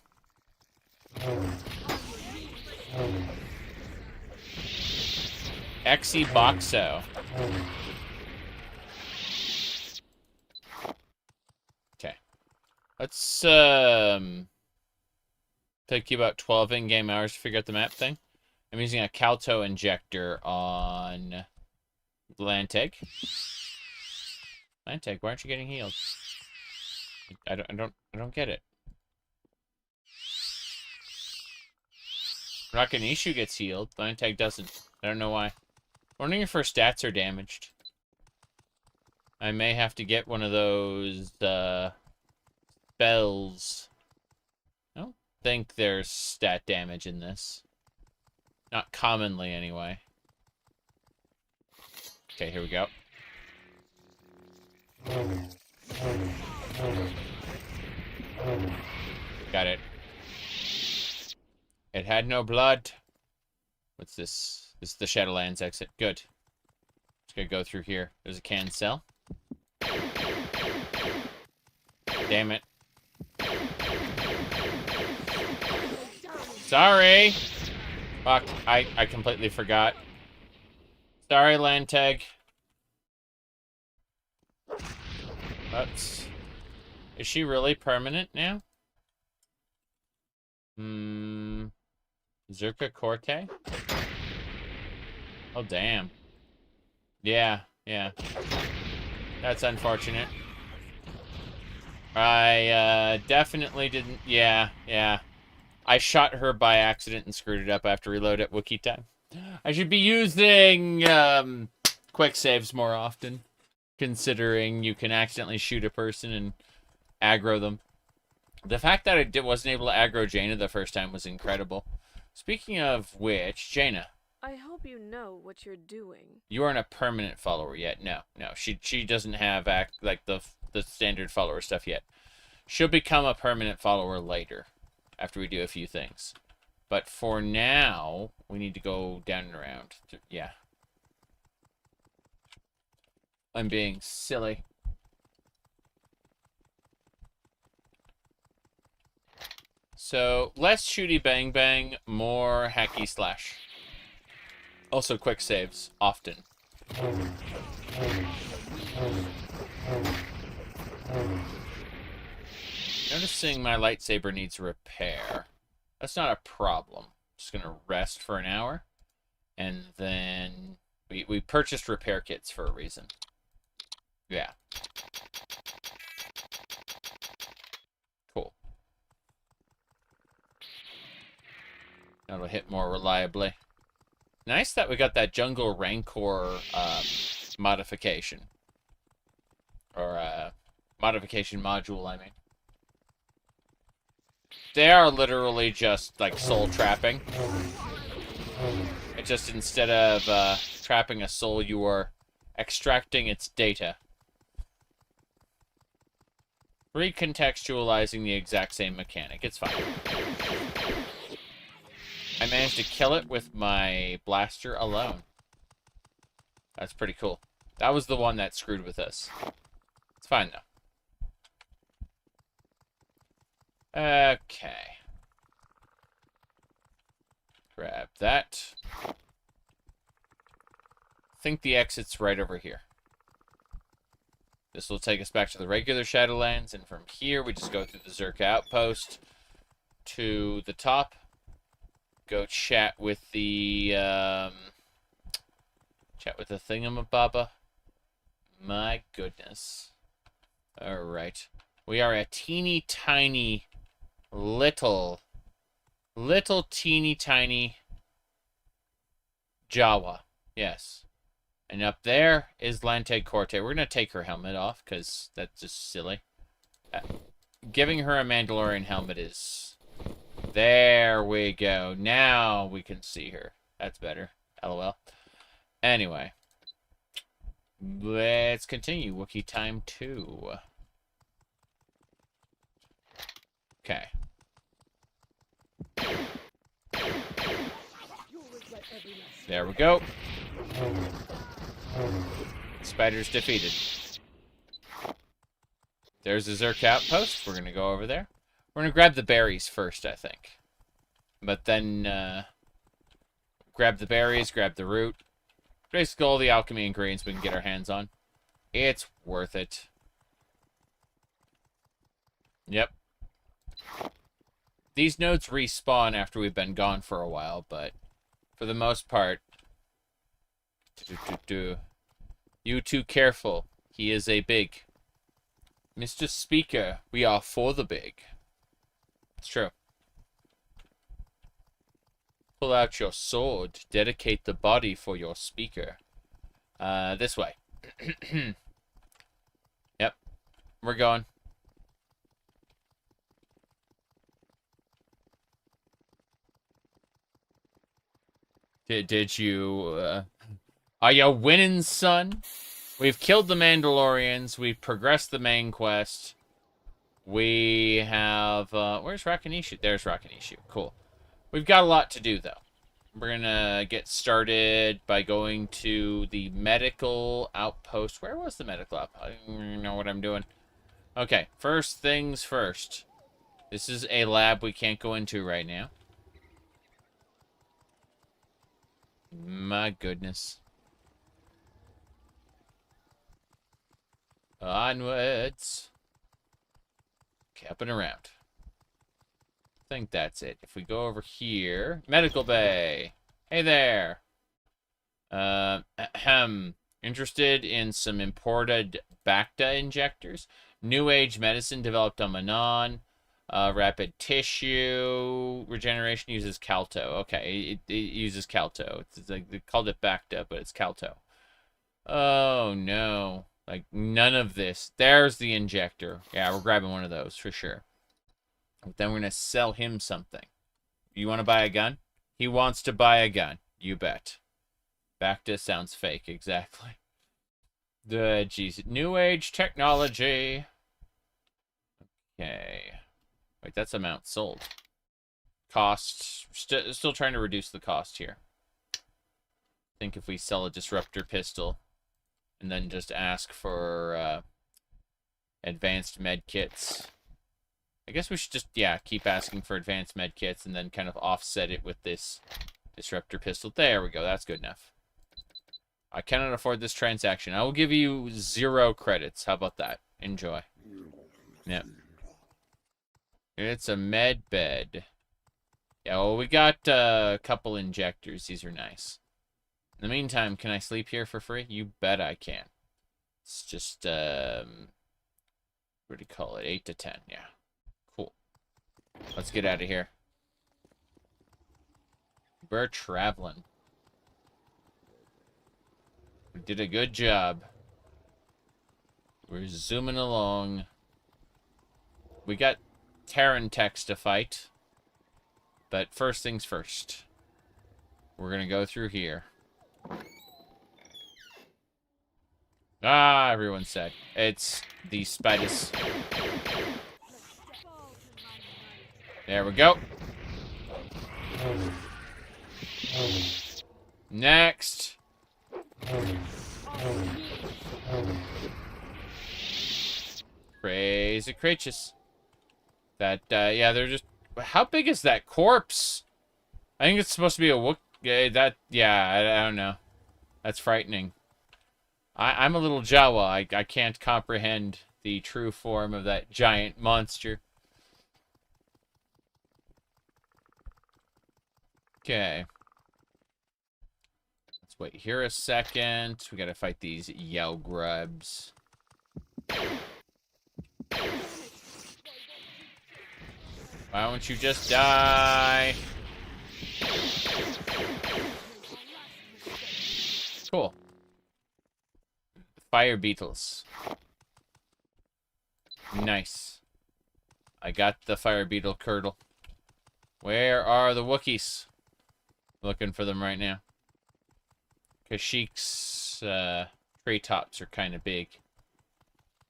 Exy Boxo. Okay. Let's take you about 12 in-game hours to figure out the map thing. I'm using a Calto injector on Lanteg. Lanteg, why aren't you getting healed? I don't get it. Rakanishu gets healed. Lanteg doesn't. I don't know why. Wondering if her stats are damaged. I may have to get one of those spells. I don't think there's stat damage in this. Not commonly, anyway. Okay, here we go. Got it. It had no blood. What's this? This is the Shadowlands exit. Good. Just gonna go through here. There's a cancel. Damn it. Sorry. Fuck, I completely forgot. Sorry, Lanteg. Oops. Is she really permanent now? Zerka Corte? Oh, damn. Yeah. That's unfortunate. I definitely didn't... Yeah. I shot her by accident and screwed it up after reload at Wookiee time. I should be using quick saves more often, considering you can accidentally shoot a person and aggro them. The fact that I wasn't able to aggro Jaina the first time was incredible. Speaking of which, Jaina. I hope you know what you're doing. You aren't a permanent follower yet. No. She doesn't have the standard follower stuff yet. She'll become a permanent follower later, after we do a few things. But for now, we need to go down and around. Yeah. I'm being silly. So, less shooty bang bang, more hacky slash. Also quick saves, often. Noticing my lightsaber needs repair. That's not a problem. Just gonna rest for an hour. And then we purchased repair kits for a reason. Yeah. Cool. That'll hit more reliably. Nice that we got that Jungle Rancor modification. Or modification module, I mean. They are literally just like soul trapping. It just instead of trapping a soul, you are extracting its data. Recontextualizing the exact same mechanic. It's fine. I managed to kill it with my blaster alone. That's pretty cool. That was the one that screwed with us. It's fine, though. Okay. Grab that. I think the exit's right over here. This will take us back to the regular Shadowlands, and from here we just go through the Zerka outpost to the top. Go chat with the thingamababa. My goodness. Alright. We are a teeny tiny little teeny tiny Jawa. Yes. And up there is Lante Corte. We're going to take her helmet off, because that's just silly. Giving her a Mandalorian helmet is... There we go. Now we can see her. That's better. LOL. Anyway. Let's continue. Wookiee time 2. Okay. There we go. Spiders defeated. There's the Zerk outpost. We're going to go over there. We're going to grab the berries first, I think. But then, grab the berries, grab the root. Basically all the alchemy ingredients we can get our hands on. It's worth it. Yep. These nodes respawn after we've been gone for a while, but for the most part... You too careful. He is a big. Mr. Speaker, we are for the big. It's true. Pull out your sword. Dedicate the body for your speaker. This way. Yep. We're going. Did you, Are you winning, son? We've killed the Mandalorians. We've progressed the main quest. We have... where's Rakanishu? There's Rakanishu. Cool. We've got a lot to do, though. We're gonna get started by going to the medical outpost. Where was the medical outpost? I don't even know what I'm doing. Okay, first things first. This is a lab we can't go into right now. My goodness. Onwards. Capping around. I think that's it. If we go over here. Medical bay. Hey there. Interested in some imported Bacta injectors. New age medicine developed on Manon. Rapid tissue regeneration uses Calto. Okay, it uses Calto. It's like they called it Bacta, but it's Calto. Oh no. Like, none of this. There's the injector. Yeah, we're grabbing one of those, for sure. But then we're going to sell him something. You want to buy a gun? He wants to buy a gun. You bet. Bacta sounds fake, exactly. Jeez. New age technology. Okay. Wait, that's amount sold. Cost. Still trying to reduce the cost here. I think if we sell a disruptor pistol... and then just ask for advanced med kits. I guess we should just, yeah, keep asking for advanced med kits and then kind of offset it with this disruptor pistol. There we go. That's good enough. I cannot afford this transaction. I will give you 0 credits. How about that? Enjoy. Yep. It's a med bed. Yeah, well, we got a couple injectors. These are nice. In the meantime, can I sleep here for free? You bet I can. It's just, what do you call it? 8 to 10, yeah. Cool. Let's get out of here. We're traveling. We did a good job. We're zooming along. We got Terran techs to fight. But first things first. We're gonna go through here. Ah, everyone said. It's the spiders. There we go. Next. Crazy creatures. That, yeah, they're just... How big is that corpse? I think it's supposed to be a Wookiee. I don't know. That's frightening. I'm a little Jawa. I can't comprehend the true form of that giant monster. Okay. Let's wait here a second. We gotta fight these Yao grubs. Why don't you just die? Cool. Fire beetles. Nice. I got the fire beetle curdle. Where are the Wookiees? Looking for them right now. Kashyyyk's treetops are kind of big.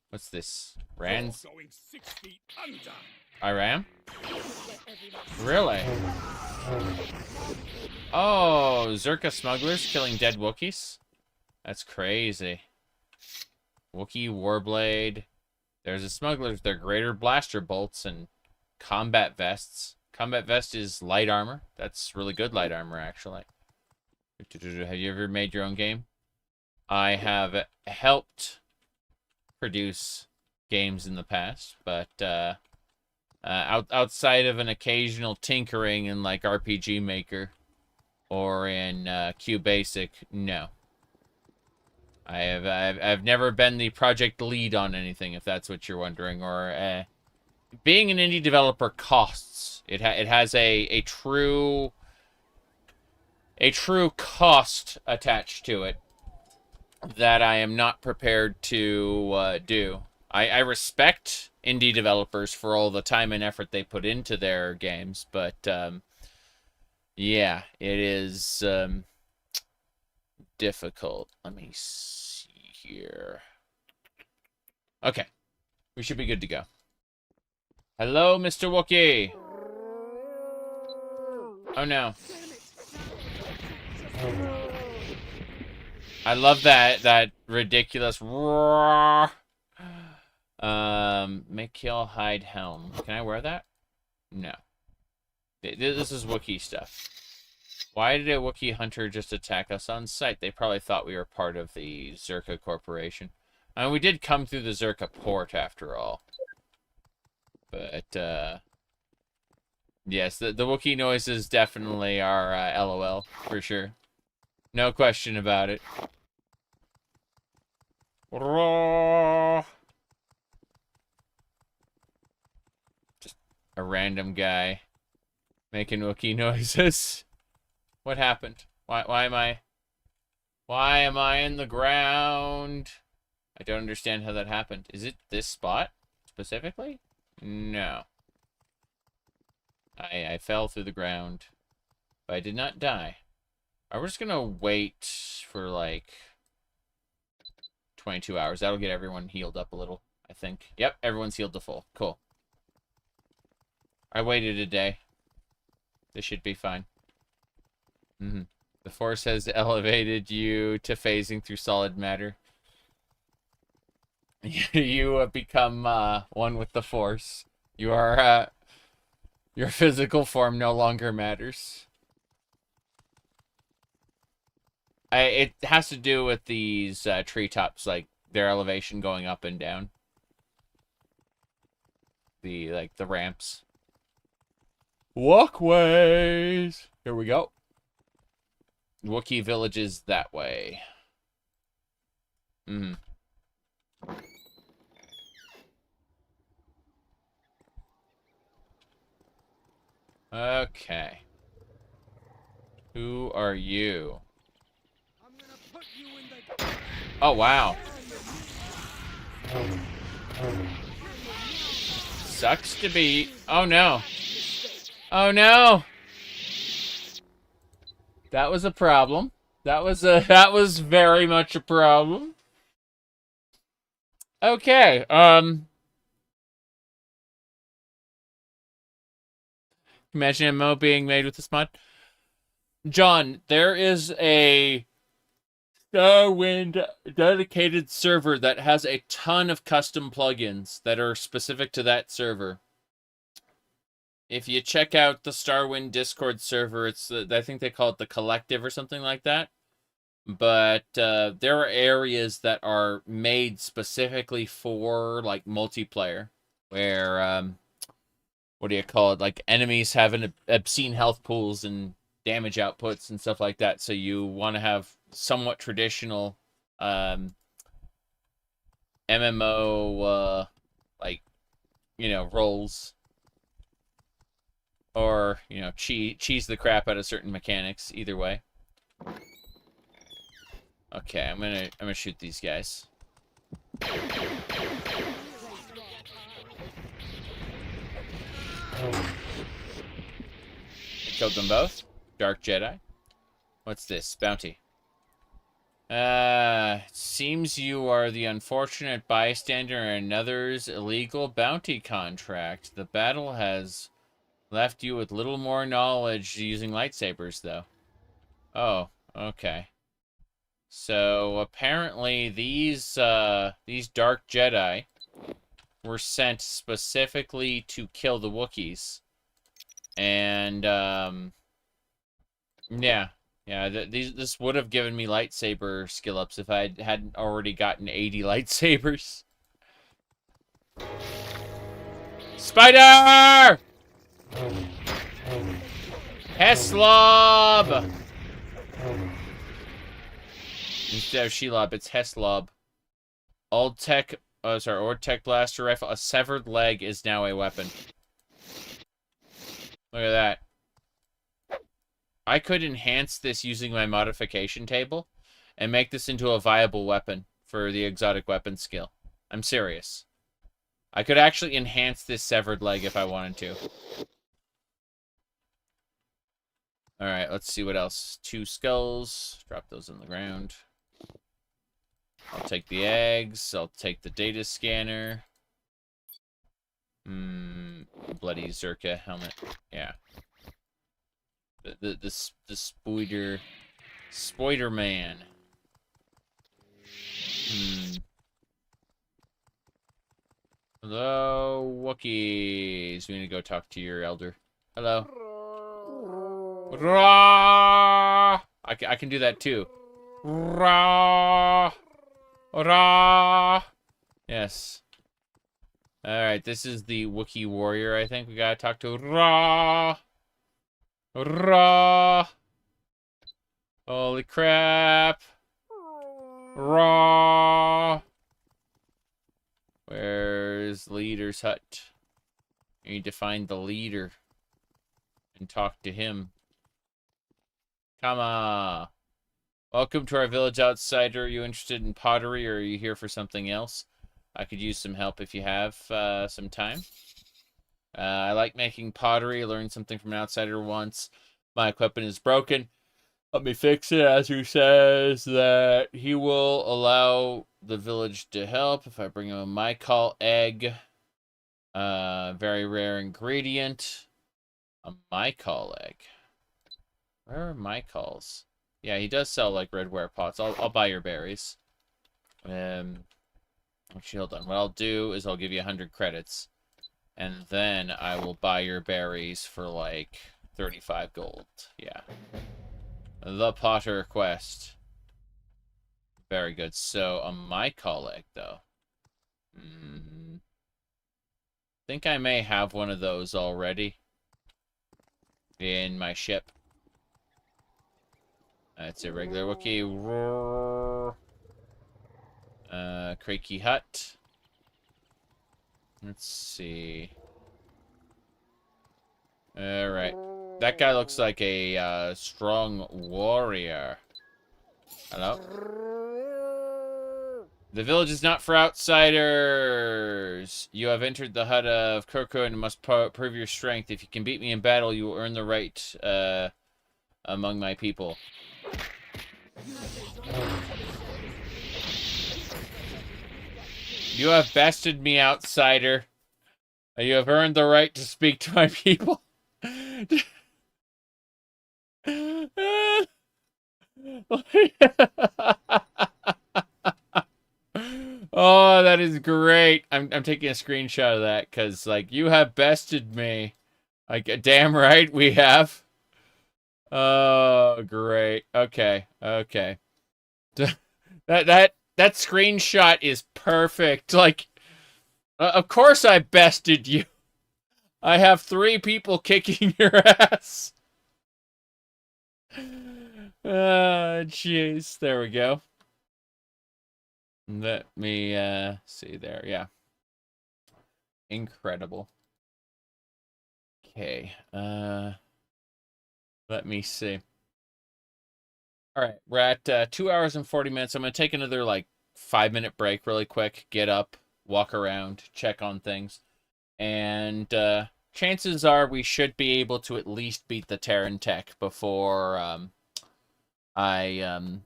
What's this? Rans? I ram? Really? Oh, Zerka smugglers killing dead Wookiees? That's crazy. Wookiee Warblade. There's the smugglers. They're greater blaster bolts and combat vests. Combat vest is light armor. That's really good light armor, actually. Have you ever made your own game? I have helped produce games in the past, but outside of an occasional tinkering in like RPG Maker or in QBasic, no. I've never been the project lead on anything, if that's what you're wondering. Or being an indie developer costs. It has a true cost attached to it that I am not prepared to do. I respect indie developers for all the time and effort they put into their games, but yeah, it is difficult. Let me see here. Okay. We should be good to go. Hello, Mr. Wookie. Oh, no. I love that ridiculous roar. Make kill, hide, helm. Can I wear that? No. This is Wookiee stuff. Why did a Wookiee hunter just attack us on sight? They probably thought we were part of the Zerka Corporation. I mean, we did come through the Zerka port after all. But, yes, the Wookiee noises definitely are LOL, for sure. No question about it. Just a random guy making Wookiee noises. What happened? Why am I in the ground? I don't understand how that happened. Is it this spot specifically? No. I fell through the ground, but I did not die. We're just gonna wait for like 22 hours. That'll get everyone healed up a little, I think. Yep, everyone's healed to full. Cool. I waited a day. This should be fine. The Force has elevated you to phasing through solid matter. You have become one with the Force. You are your physical form no longer matters. It has to do with these treetops, like their elevation going up and down. The ramps. Walkways. Here we go. Wookiee villages that way. Okay. Who are you? Oh, wow. Sucks to be... Oh, no. Oh, no. That was a problem. That was very much a problem. Okay, imagine a MMO being made with this mod. John, there is a Starwind dedicated server that has a ton of custom plugins that are specific to that server. If you check out the Starwind Discord server, it's I think they call it the Collective or something like that. But there are areas that are made specifically for like multiplayer, where what do you call it? Like enemies have an obscene health pools and damage outputs and stuff like that. So you want to have somewhat traditional MMO like, you know, roles, or, you know, cheese the crap out of certain mechanics. Either way. Okay, I'm gonna shoot these guys. Killed them both. Dark Jedi. What's this? Bounty. Seems you are the unfortunate bystander in another's illegal bounty contract. The battle has left you with little more knowledge using lightsabers, though. Oh, okay. So apparently these Dark Jedi were sent specifically to kill the Wookiees. And yeah, this would have given me lightsaber skill ups if I hadn't already gotten 80 lightsabers. Spider! Heslob! Instead of Shelob, it's Heslob. Old Tech Blaster Rifle. A severed leg is now a weapon. Look at that. I could enhance this using my modification table and make this into a viable weapon for the exotic weapon skill. I'm serious. I could actually enhance this severed leg if I wanted to. Alright, let's see what else. 2 skulls. Drop those on the ground. I'll take the eggs. I'll take the data scanner. Bloody Zerka helmet. Yeah. The Spoider Man. Hello, Wookiees. We need to go talk to your elder. Hello. Rah! I can do that too. Rah! Rah! Yes. Alright, this is the Wookiee warrior, I think. We gotta talk to. Rah! Rah! Holy crap! Rah! Where's leader's hut? You need to find the leader and talk to him. Come on. Welcome to our village, outsider. Are you interested in pottery, or are you here for something else? I could use some help if you have some time. I like making pottery. I learned something from an outsider once. My equipment is broken. Let me fix it. Azur says that he will allow the village to help if I bring him a mycall egg. Very rare ingredient. A mycall egg. Where are mycalls? Yeah, he does sell like redware pots. I'll buy your berries. Actually, hold on. What I'll do is I'll give you 100 credits. And then I will buy your berries for like 35 gold. Yeah. The Potter quest. Very good. So, a mycall egg, though. Think I may have one of those already. In my ship. That's a regular Wookiee. Roar. Creaky hut. Let's see. Alright. That guy looks like a strong warrior. Hello? The village is not for outsiders. You have entered the hut of Kurko and must prove your strength. If you can beat me in battle, you will earn the right among my people. You have bested me, outsider. You have earned the right to speak to my people. Oh, that is great. I'm taking a screenshot of that because, like, you have bested me. Damn right we have. Oh, great. Okay. Okay. That screenshot is perfect. Like, of course I bested you. I have 3 people kicking your ass. Jeez. There we go. Let me see there. Yeah. Incredible. Okay. Let me see. All right, we're at 2 hours and 40 minutes. I'm going to take another, like, 5-minute break really quick, get up, walk around, check on things. And chances are we should be able to at least beat the Terran tech before I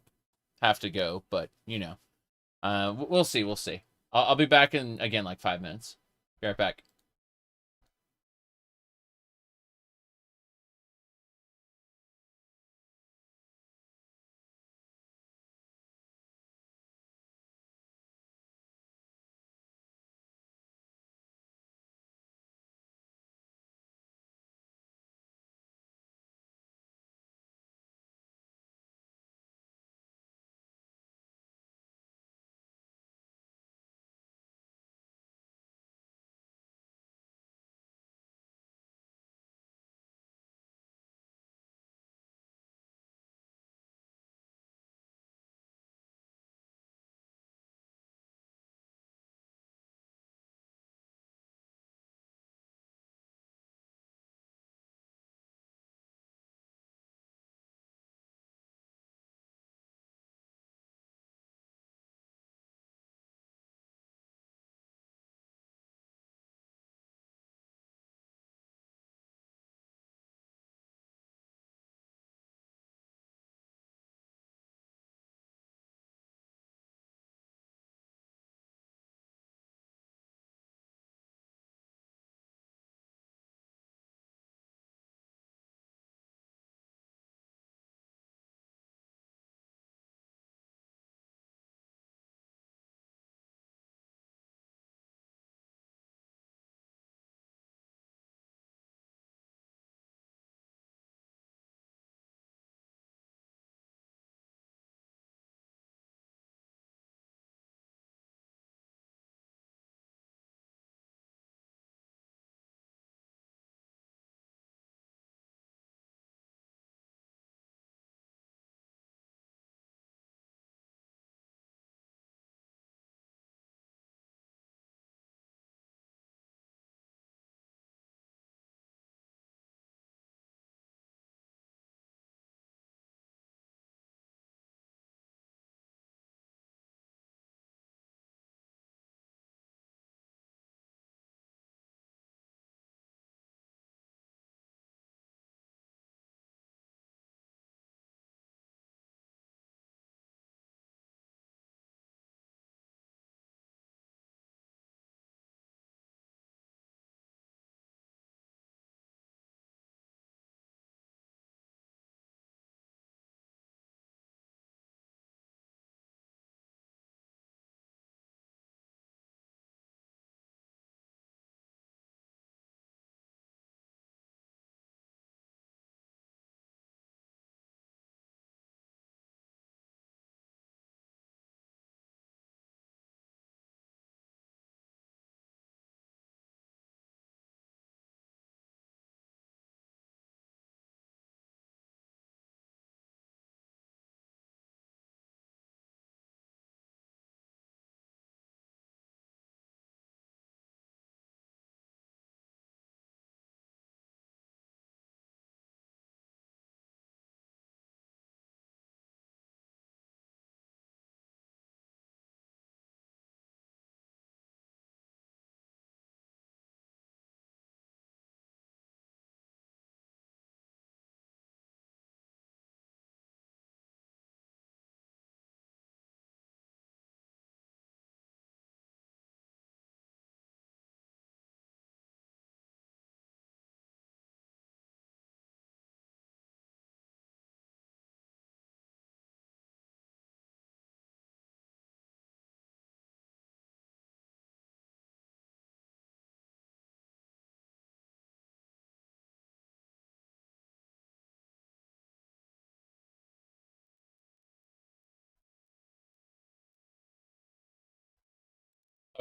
have to go. But, you know, we'll see, we'll see. I'll be back in, again, like 5 minutes. Be right back.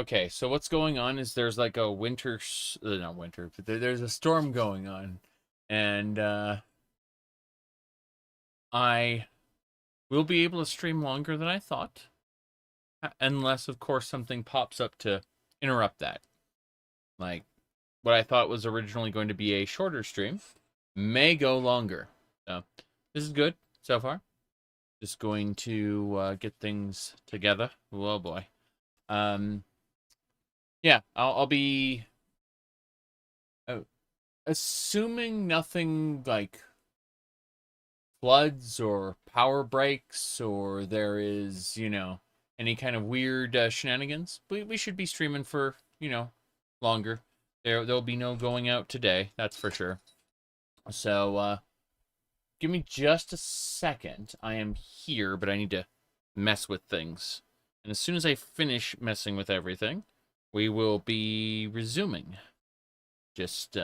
okay, so what's going on is there's like a not winter, but there's a storm going on. And I will be able to stream longer than I thought. Unless, of course, something pops up to interrupt that. Like, what I thought was originally going to be a shorter stream may go longer. So, this is good so far. Just going to get things together. Oh, boy. Yeah, I'll be... assuming nothing, like, floods or power breaks or there is, any kind of weird shenanigans, we should be streaming for, longer. There'll be no going out today, that's for sure. So, give me just a second. I am here, but I need to mess with things. And as soon as I finish messing with everything, we will be resuming. Just,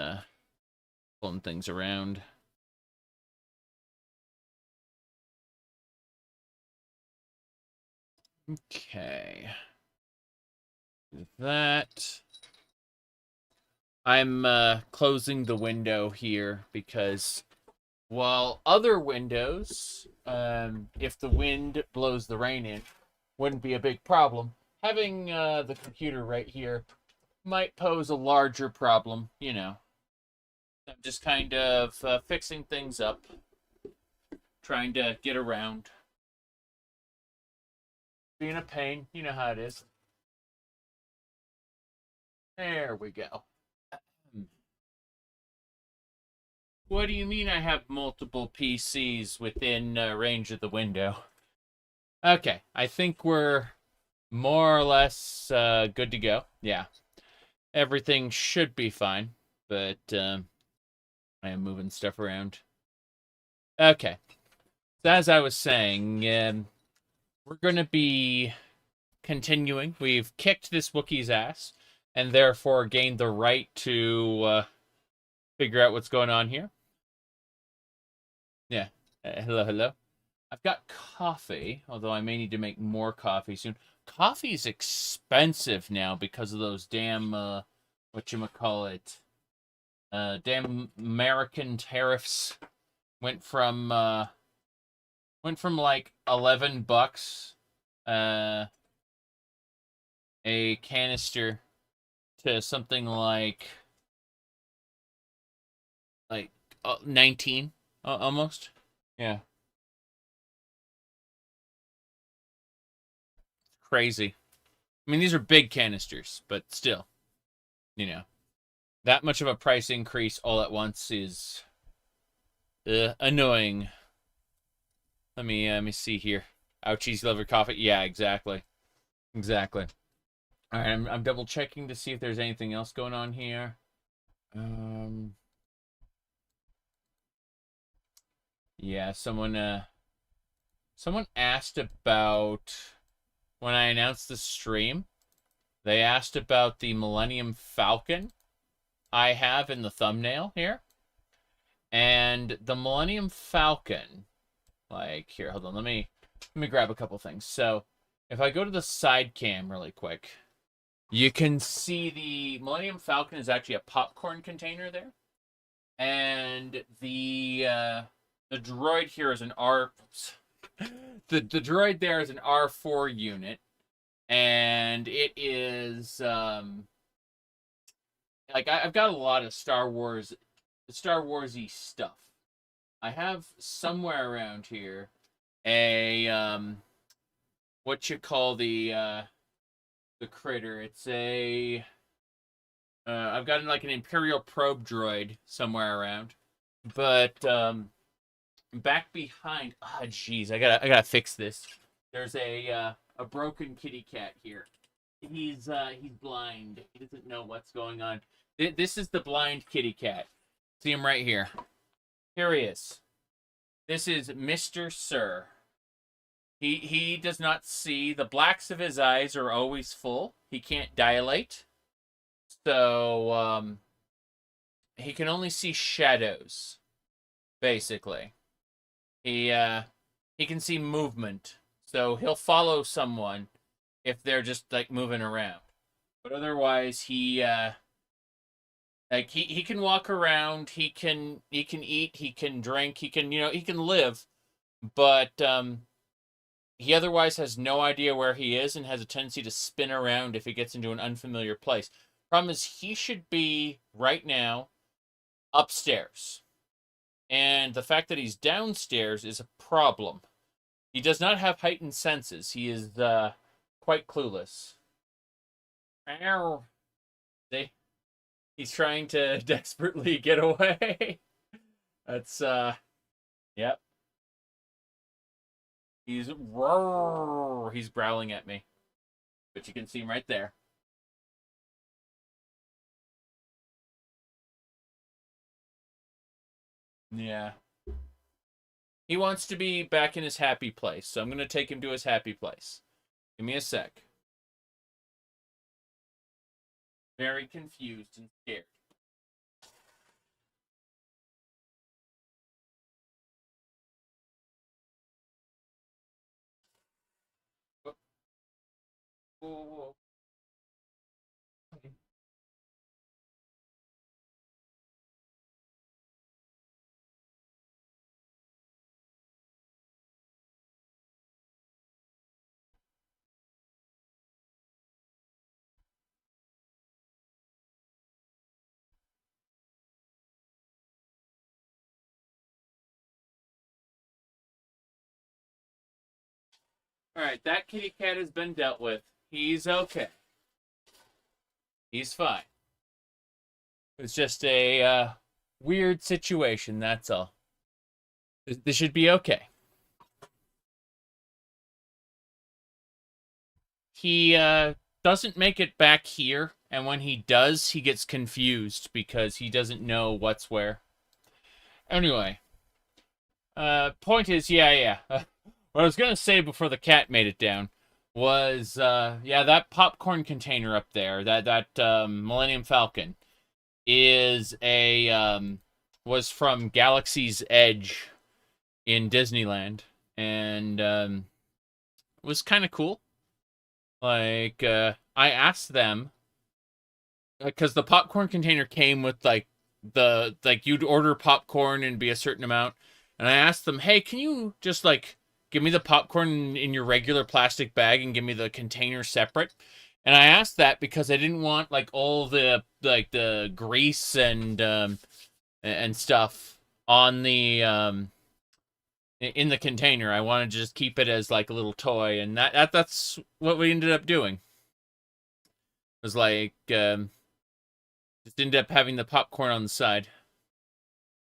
pulling things around. Okay. That. I'm closing the window here because while other windows, if the wind blows the rain in, wouldn't be a big problem, having the computer right here might pose a larger problem, I'm just kind of fixing things up, trying to get around. Being a pain, you know how it is. There we go. What do you mean I have multiple PCs within range of the window? Okay, I think we're more or less good to go. Yeah, everything should be fine, but I am moving stuff around. Okay, so as I was saying, we're going to be continuing. We've kicked this Wookiee's ass, and therefore gained the right to figure out what's going on here. Yeah. Hello. I've got coffee, although I may need to make more coffee soon. Coffee's expensive now because of those damn, whatchamacallit, damn American tariffs. Went from like $11 a canister to something like 19 almost. Yeah. Crazy. I mean, these are big canisters, but still, that much of a price increase all at once is annoying. Let me see here. Ouchies love your coffee. Yeah, exactly. All right, I'm double checking to see if there's anything else going on here. Yeah, someone asked about when I announced the stream. They asked about the Millennium Falcon I have in the thumbnail here. And the Millennium Falcon, like, here, hold on, let me grab a couple things. So, if I go to the side cam really quick, you can see the Millennium Falcon is actually a popcorn container there. And the droid here is an the droid there is an R4 unit. And it is like I've got a lot of Star Wars-y stuff. I have somewhere around here a what you call the critter. It's a I've got like an Imperial probe droid somewhere around, but back behind. Ah, jeez, I gotta fix this. There's a broken kitty cat here. He's blind. He doesn't know what's going on. This is the blind kitty cat. See him right here. Here he is. This is Mr. Sir. He does not see. The blacks of his eyes are always full. He can't dilate. So he can only see shadows, basically. He can see movement. So he'll follow someone if they're just like moving around. But otherwise, he can walk around, he can eat, he can drink, he can he can live, but he otherwise has no idea where he is and has a tendency to spin around if he gets into an unfamiliar place. Problem is, he should be right now upstairs, and the fact that he's downstairs is a problem. He does not have heightened senses. He is quite clueless. Ow. See? He's trying to desperately get away. That's, yep. He's growling at me. But you can see him right there. Yeah. He wants to be back in his happy place, so I'm going to take him to his happy place. Give me a sec. Very confused and scared. Whoa. Okay. Alright, that kitty cat has been dealt with. He's okay. He's fine. It's just a weird situation, that's all. This should be okay. He doesn't make it back here, and when he does, he gets confused because he doesn't know what's where. Anyway. Point is, yeah. What I was going to say before the cat made it down was, that popcorn container up there, that Millennium Falcon, is was from Galaxy's Edge in Disneyland, and was kind of cool. Like, I asked them, because the popcorn container came with, you'd order popcorn and be a certain amount, and I asked them, hey, can you just, give me the popcorn in your regular plastic bag and give me the container separate? And I asked that because I didn't want, all the, the grease and stuff on the, in the container. I wanted to just keep it as, a little toy, and that's what we ended up doing. It was, just ended up having the popcorn on the side.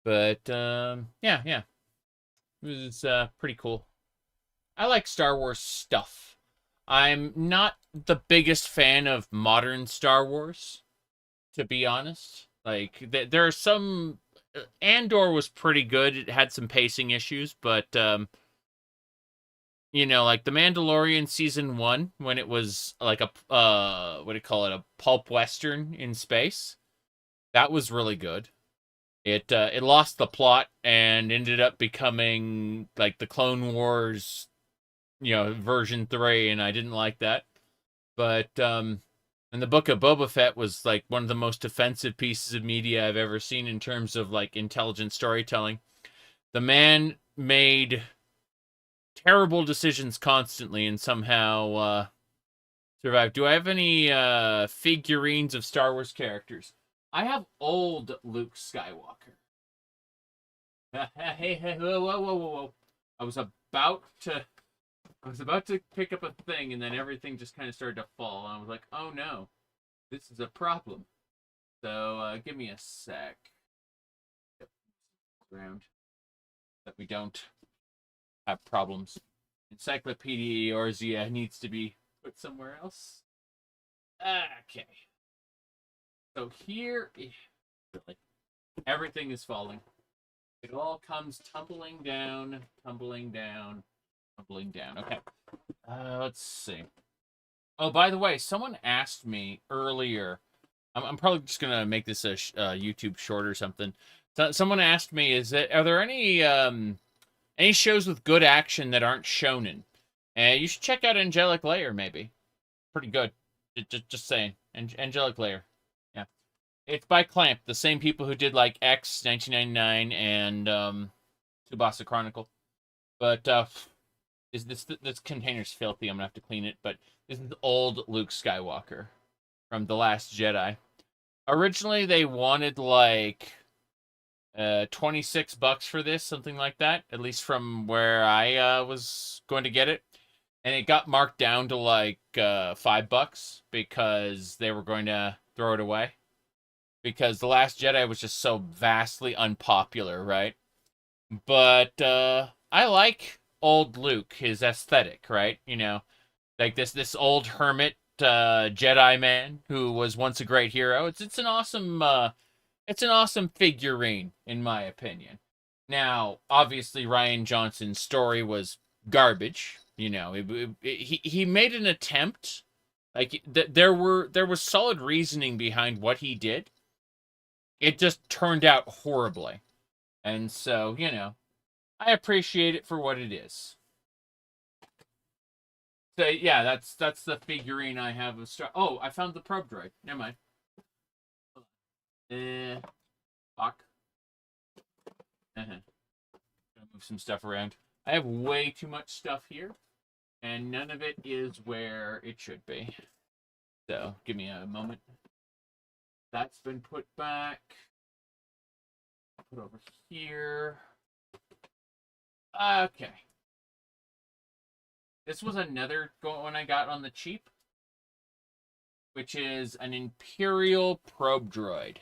But, yeah. It was, pretty cool. I like Star Wars stuff. I'm not the biggest fan of modern Star Wars, to be honest. There are some... Andor was pretty good. It had some pacing issues, but, the Mandalorian Season 1, when it was, a pulp western in space, that was really good. It lost the plot and ended up becoming, the Clone Wars... version 3, and I didn't like that. But, and the Book of Boba Fett was, one of the most offensive pieces of media I've ever seen in terms of, intelligent storytelling. The man made terrible decisions constantly and somehow, survived. Do I have any, figurines of Star Wars characters? I have old Luke Skywalker. Hey, whoa. I was about to pick up a thing, and then everything just kind of started to fall. And I was like, oh no, this is a problem. So, give me a sec. Around that we don't have problems. Encyclopedia Eorzea needs to be put somewhere else. Okay. So here, everything is falling. It all comes tumbling down. Okay. Let's see. Oh, by the way, someone asked me earlier. I'm probably just gonna make this a YouTube short or something. Someone asked me, are there any shows with good action that aren't shonen? And you should check out Angelic Layer, maybe. Pretty good. Just saying. Angelic Layer. Yeah. It's by Clamp, the same people who did like X 1999 and Tsubasa Chronicle. But this container's filthy. I'm gonna have to clean it. But this is old Luke Skywalker from The Last Jedi. Originally, they wanted like $26 for this, something like that. At least from where I was going to get it, and it got marked down to like $5 because they were going to throw it away. Because The Last Jedi was just so vastly unpopular, right? But I like old Luke, his aesthetic, right? You know, like this old hermit Jedi man who was once a great hero. It's an awesome figurine in my opinion. Now, obviously, Rian Johnson's story was garbage. You know, he made an attempt. Like there was solid reasoning behind what he did. It just turned out horribly, and so you know, I appreciate it for what it is. So yeah, that's the figurine I have of Star. Oh, I found the probe droid. Never mind. Fuck. Gonna move some stuff around. I have way too much stuff here, and none of it is where it should be. So give me a moment. That's been put back. Put over here. Okay. This was another one I got on the cheap, which is an Imperial probe droid.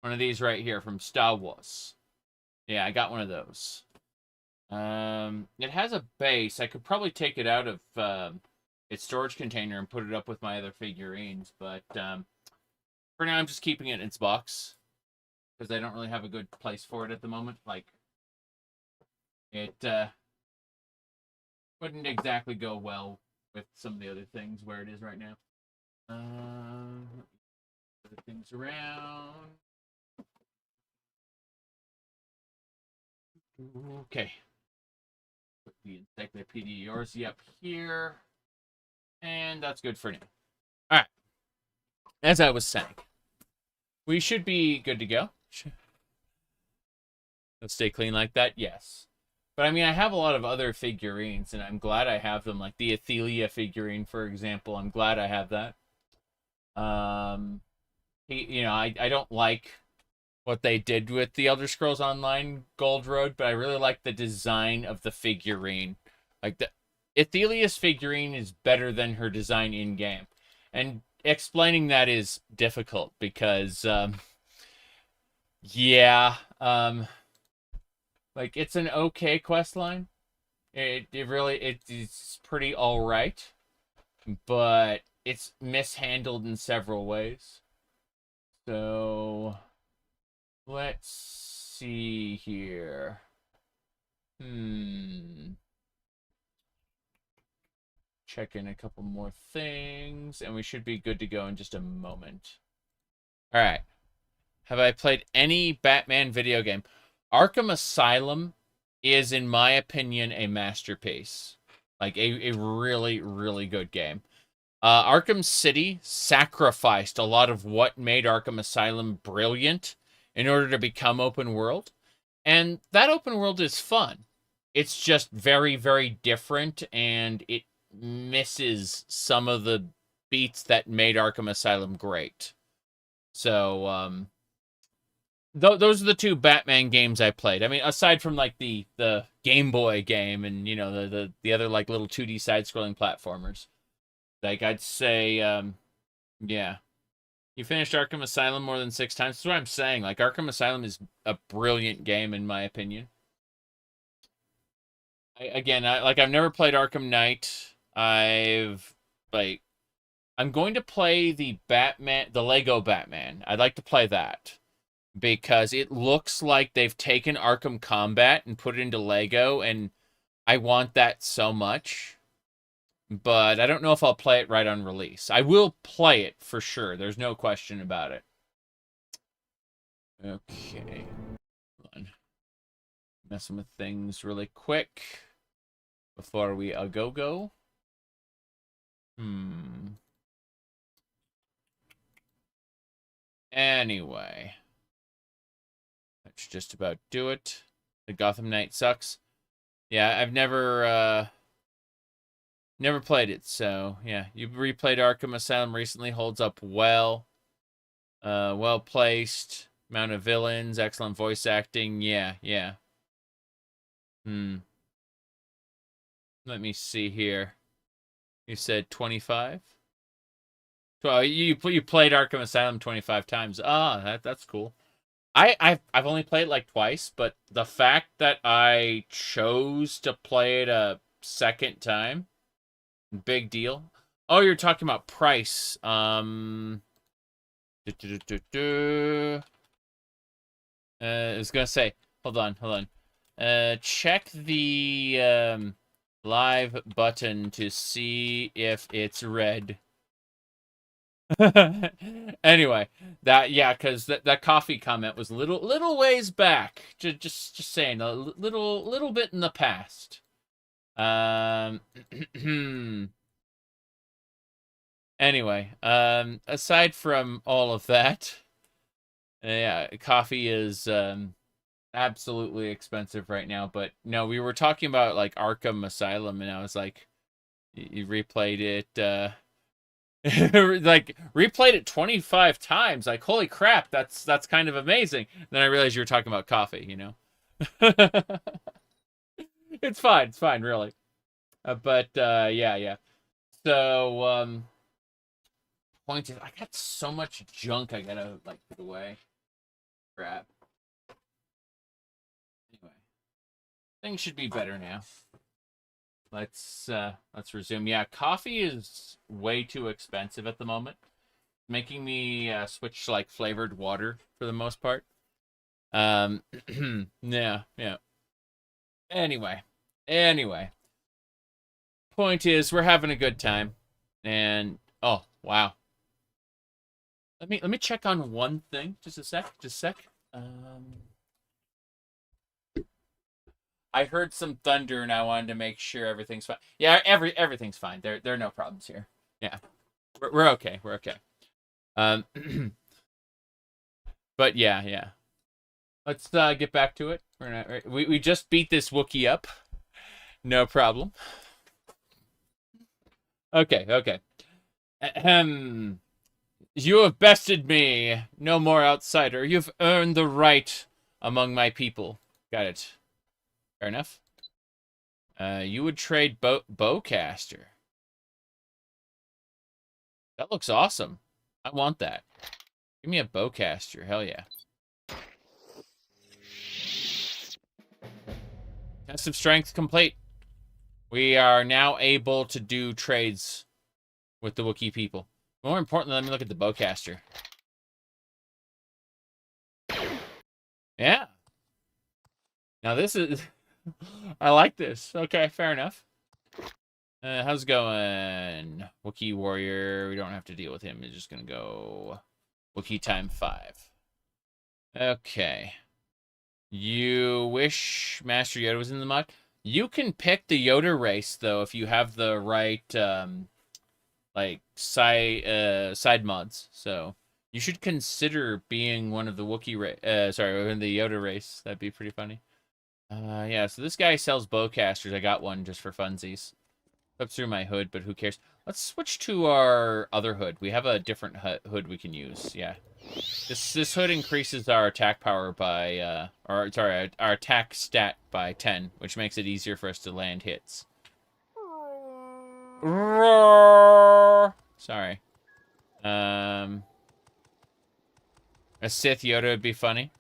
One of these right here from Star Wars. Yeah, I got one of those. It has a base. I could probably take it out of its storage container and put it up with my other figurines, but for now I'm just keeping it in its box because I don't really have a good place for it at the moment. Like, it wouldn't exactly go well with some of the other things where it is right now. Other things around. Okay. Put the Encyclopedia Yorsey up here. And that's good for now. Alright. As I was saying, we should be good to go. Let's stay clean like that? Yes. But I mean, I have a lot of other figurines, and I'm glad I have them. Like the Athelia figurine, for example. I'm glad I have that. I don't like what they did with the Elder Scrolls Online Gold Road, but I really like the design of the figurine. Like the Athelia's figurine is better than her design in game, and explaining that is difficult because, like it's an okay quest line. It's pretty all right, but it's mishandled in several ways. So let's see here. Check in a couple more things, and we should be good to go in just a moment. All right. Have I played any Batman video game? Arkham Asylum is, in my opinion, a masterpiece. Like a really, really good game. Arkham City sacrificed a lot of what made Arkham Asylum brilliant in order to become open world. And that open world is fun. It's just very, very different, and it misses some of the beats that made Arkham Asylum great. So, those are the two Batman games I played. I mean, aside from like the Game Boy game and you know the other like little 2D side-scrolling platformers, like I'd say, yeah, you finished Arkham Asylum more than 6 times. That's what I'm saying. Like Arkham Asylum is a brilliant game in my opinion. I've never played Arkham Knight. I'm going to play the Lego Batman. I'd like to play that, because it looks like they've taken Arkham Combat and put it into Lego, and I want that so much. But I don't know if I'll play it right on release. I will play it for sure. There's no question about it. Okay. Hold on. Messing with things really quick before we go. Anyway. Let's just about do it. The Gotham Knight sucks. Yeah, I've never played it, so yeah. You've replayed Arkham Asylum recently, holds up well. Well placed. Amount of villains, excellent voice acting. Yeah. Let me see here. You said 25? Well, you played Arkham Asylum 25 times. That's cool. I've only played it like twice, but the fact that I chose to play it a second time, big deal. Oh, you're talking about price. I was gonna say, hold on. Check the live button to see if it's red. Anyway, because that coffee comment was little ways back. Just saying, a little bit in the past. Anyway, aside from all of that, yeah, coffee is absolutely expensive right now. But no, we were talking about like Arkham Asylum, and I was like, you replayed it. Like replayed it 25 times. Like, holy crap, that's kind of amazing. Then I realized you were talking about coffee, you know. It's fine, really. Yeah. So point is, I got so much junk I gotta like put away. Crap. Anyway, things should be better now. Let's resume. Yeah, coffee is way too expensive at the moment, making me switch to like flavored water for the most part. Yeah. Anyway. Point is, we're having a good time, and oh wow. Let me check on one thing. Just a sec. I heard some thunder and I wanted to make sure everything's fine. Yeah, everything's fine. There are no problems here. Yeah, we're okay. But yeah. Let's get back to it. We just beat this Wookiee up. No problem. Okay. You have bested me. No more outsider. You've earned the right among my people. Got it. Fair enough. You would trade bowcaster. That looks awesome. I want that. Give me a bowcaster. Hell yeah. Test of strength complete. We are now able to do trades with the Wookiee people. More importantly, let me look at the bowcaster. Yeah. Now this is... I like this. Okay, fair enough. How's it going? Wookiee warrior. We don't have to deal with him. We're just going to go Wookiee time 5. Okay. You wish Master Yoda was in the mod? You can pick the Yoda race, though, if you have the right, like, side mods. So, you should consider being one of the Wookiee one of the Yoda race. That'd be pretty funny. Yeah, so this guy sells bowcasters. I got one just for funsies. Up through my hood, but who cares? Let's switch to our other hood. We have a different hood we can use. Yeah. This hood increases our attack power by, our attack stat by 10, which makes it easier for us to land hits. Sorry. A Sith Yoda would be funny.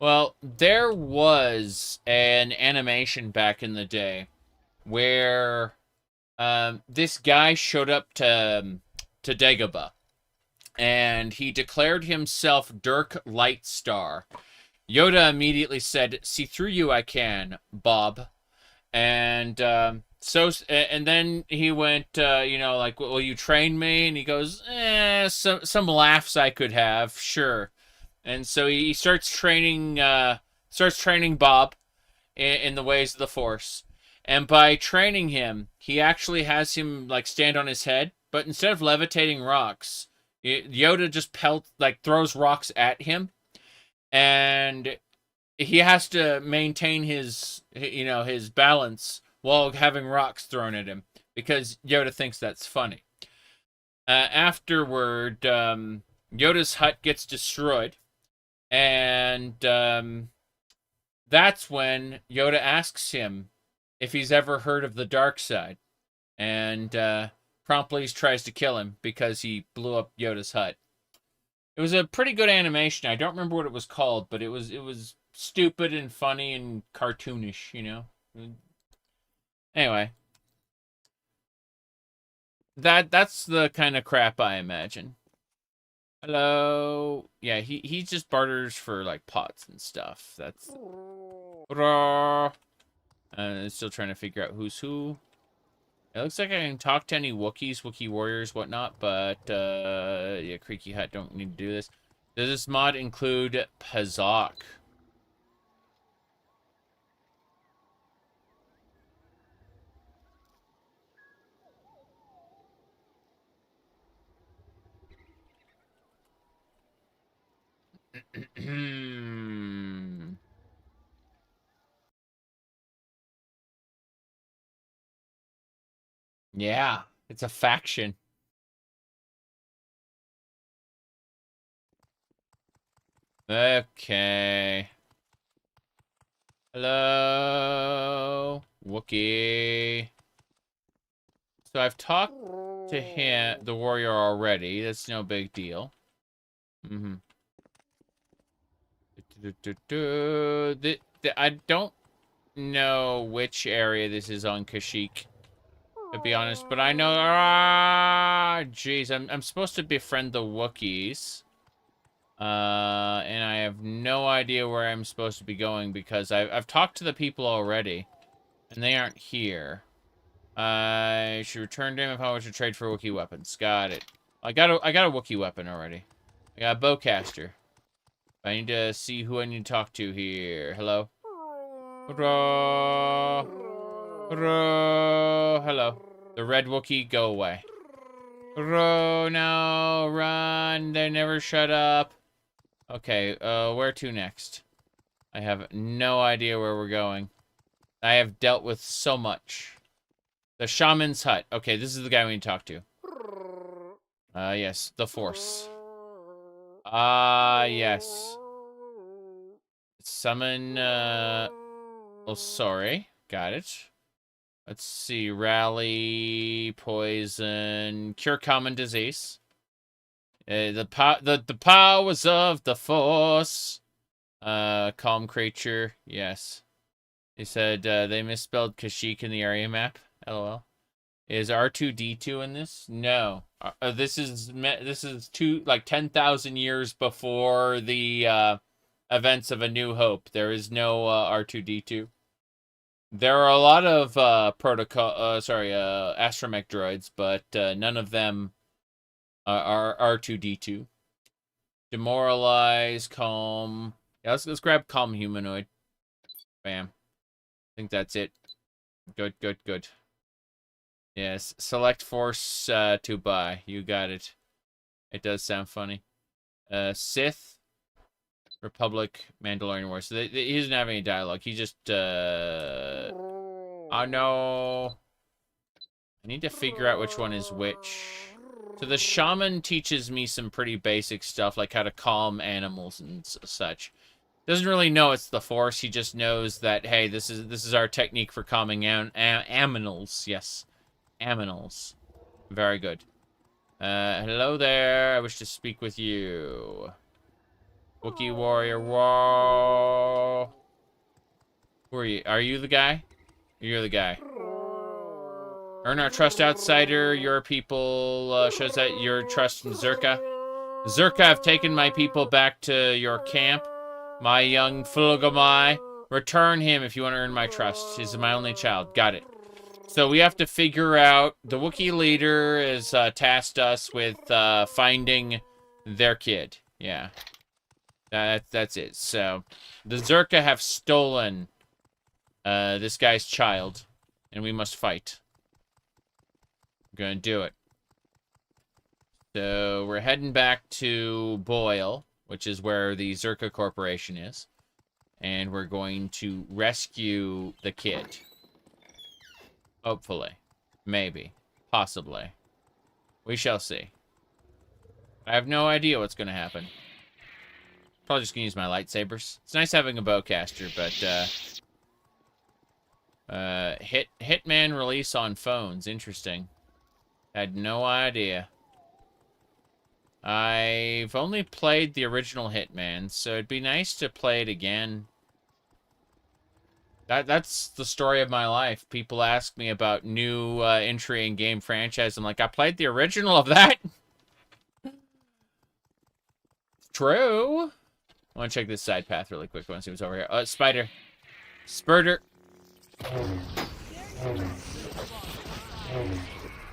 Well, there was an animation back in the day where this guy showed up to Dagobah, and he declared himself Dirk Lightstar. Yoda immediately said, "See through you I can, Bob." And and then he went, like, "Will you train me?" And he goes, some laughs I could have, sure. And so he starts training Bob in the ways of the Force. And by training him, he actually has him like stand on his head, but instead of levitating rocks, Yoda just throws rocks at him, and he has to maintain his balance while having rocks thrown at him because Yoda thinks that's funny. Afterward, Yoda's hut gets destroyed, and that's when Yoda asks him if he's ever heard of the Dark Side, and promptly tries to kill him because he blew up Yoda's hut. It was a pretty good animation. I don't remember what it was called, but it was stupid and funny and cartoonish, you know? Anyway. That's the kind of crap I imagine. Hello. Yeah, he just barters for like pots and stuff. That's still trying to figure out who's who. It looks like I can talk to any Wookiees, Wookiee warriors, whatnot, but yeah, Creaky Hut don't need to do this. Does this mod include Kashyyyk? Yeah, it's a faction. Okay. Hello, Wookiee. So I've talked to him, the warrior, already. That's no big deal. I don't know which area this is on Kashyyyk, to be honest, but I know. Jeez, I'm supposed to befriend the Wookiees, and I have no idea where I'm supposed to be going because I've talked to the people already, and they aren't here. I should return to him if I want to trade for Wookiee weapons. Got it. I got a Wookiee weapon already. I got a bowcaster. I need to see who I need to talk to here. Hello? Hello? Hello? Hello. The red Wookiee, go away. Hello? No, run. They never shut up. Okay, where to next? I have no idea where we're going. I have dealt with so much. The Shaman's Hut. Okay, this is the guy we need to talk to. Yes, the Force. Yes. Summon, oh, sorry. Got it. Let's see. Rally, poison, cure common disease. The powers of the Force. Calm creature. Yes. He said, they misspelled Kashyyyk in the area map. LOL. Is R2-D2 in this? No. This is 10,000 years before the events of A New Hope. There is no R2-D2. There are a lot of astromech droids, but none of them are R2-D2. Demoralize, calm. Yeah, let's grab calm humanoid. Bam. I think that's it. Good. Yes, select Force to buy. You got it. It does sound funny. Sith, Republic, Mandalorian War. So he doesn't have any dialogue. He just, oh no. I need to figure out which one is which. So the shaman teaches me some pretty basic stuff, like how to calm animals and such. Doesn't really know it's the Force. He just knows that, hey, this is our technique for calming aminals. Yes. Aminals. Very good. Hello there. I wish to speak with you. Wookiee warrior. Whoa. Who are you? Are you the guy? You're the guy. Earn our trust, outsider. Your people shows that your trust in Zerka. Zerka, I've taken my people back to your camp. My young Fulgamai. Return him if you want to earn my trust. He's my only child. Got it. So we have to figure out, the Wookiee leader has tasked us with finding their kid. Yeah. That's it. So the Zerka have stolen this guy's child, and we must fight. We're gonna do it. So we're heading back to Boyle, which is where the Zerka Corporation is. And we're going to rescue the kid. Hopefully. Maybe. Possibly. We shall see. I have no idea what's going to happen. Probably just going to use my lightsabers. It's nice having a bowcaster, but, Hitman release on phones. Interesting. Had no idea. I've only played the original Hitman, so it'd be nice to play it again. That's the story of my life. People ask me about new entry in game franchise. I'm like, I played the original of that. True. I want to check this side path really quick. I want to see what's over here. Oh, spider. Spurter.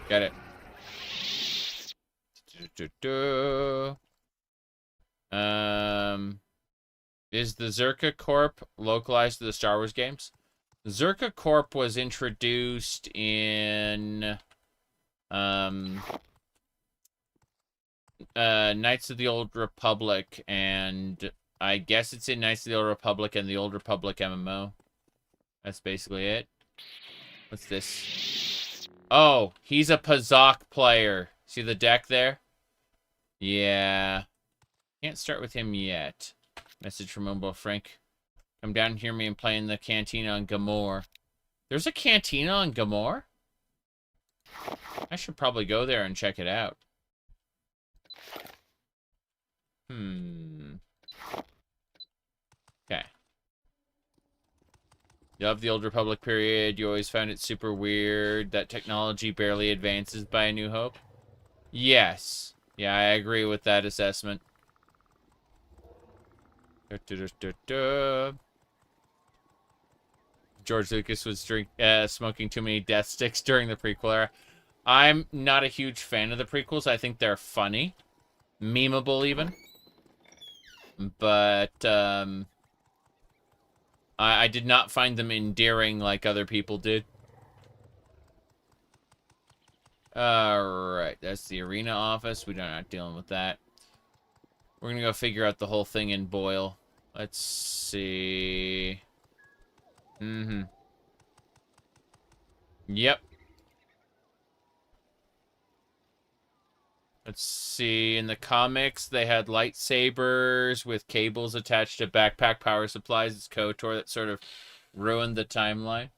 Got it. Is the Zerka Corp localized to the Star Wars games? Zerka Corp was introduced in Knights of the Old Republic, and I guess it's in Knights of the Old Republic and the Old Republic MMO. That's basically it. What's this? Oh, he's a Pazak player. See the deck there? Yeah. Can't start with him yet. Message from Mobile Frank. Come down and hear me and play in the cantina on Gamor. There's a cantina on Gamor? I should probably go there and check it out. Okay. You love the Old Republic period. You always found it super weird that technology barely advances by A New Hope. Yes. Yeah, I agree with that assessment. George Lucas was smoking too many death sticks during the prequel era. I'm not a huge fan of the prequels. I think they're funny. Memeable, even. But, I did not find them endearing like other people did. Alright, that's the arena office. We're not dealing with that. We're gonna go figure out the whole thing in Boyle. Let's see. Yep. Let's see. In the comics, they had lightsabers with cables attached to backpack power supplies. It's KOTOR that sort of ruined the timeline.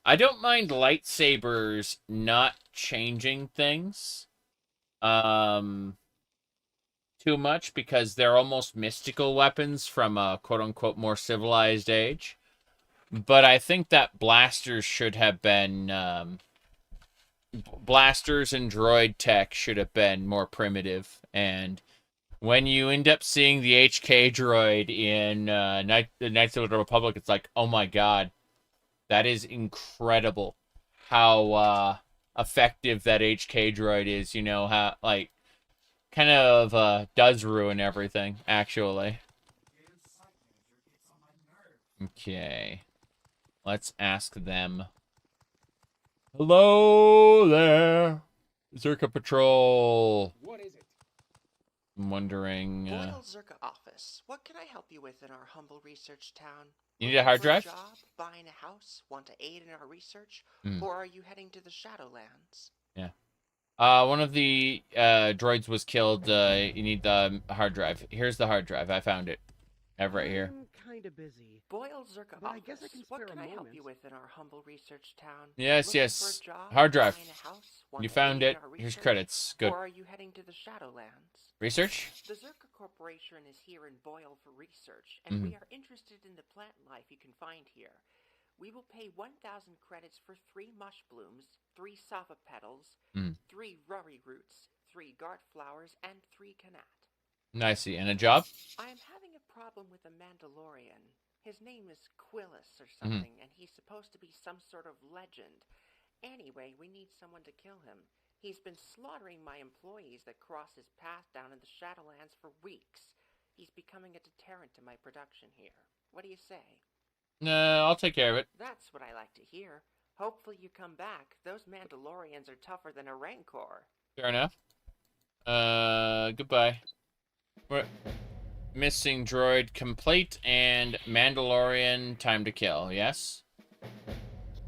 I don't mind lightsabers not changing things too much, because they're almost mystical weapons from a quote-unquote more civilized age. But I think that blasters should have been... blasters and droid tech should have been more primitive. And when you end up seeing the HK droid in Knights of the Republic, it's like, oh my god. That is incredible how effective that HK droid is. You know, how, like, kind of does ruin everything, actually. Okay. Let's ask them. Hello there. Zerka Patrol. What is it? I'm wondering... Boyle Zerka office. What can I help you with in our humble research town? You need a hard drive? Job, buying a house, want to aid in our research, or are you heading to the Shadowlands? Yeah. One of the droids was killed. You need the hard drive. Here's the hard drive. I found it. I have it right here. I'm kind of busy. Boyle Zerka But office. I guess I can spare what can a I help moment. you with in our humble research town? Yes, Looking yes. for a job, Hard drive. buying a house, want You to found aid in it. our Here's research, credits. Good. Or are you heading to the Shadowlands? Research? The Zerka Corporation is here in Boyle for research, and we are interested in the plant life you can find here. We will pay 1,000 credits for 3 mush blooms, 3 safa petals, 3 rurry roots, 3 gart flowers, and 3 kanat. Nice. And a job? I am having a problem with a Mandalorian. His name is Quillis or something, and he's supposed to be some sort of legend. Anyway, we need someone to kill him. He's been slaughtering my employees that cross his path down in the Shadowlands for weeks. He's becoming a deterrent to my production here. What do you say? No, I'll take care of it. That's what I like to hear. Hopefully you come back. Those Mandalorians are tougher than a Rancor. Fair enough. Goodbye. We're missing droid complete and Mandalorian time to kill, yes?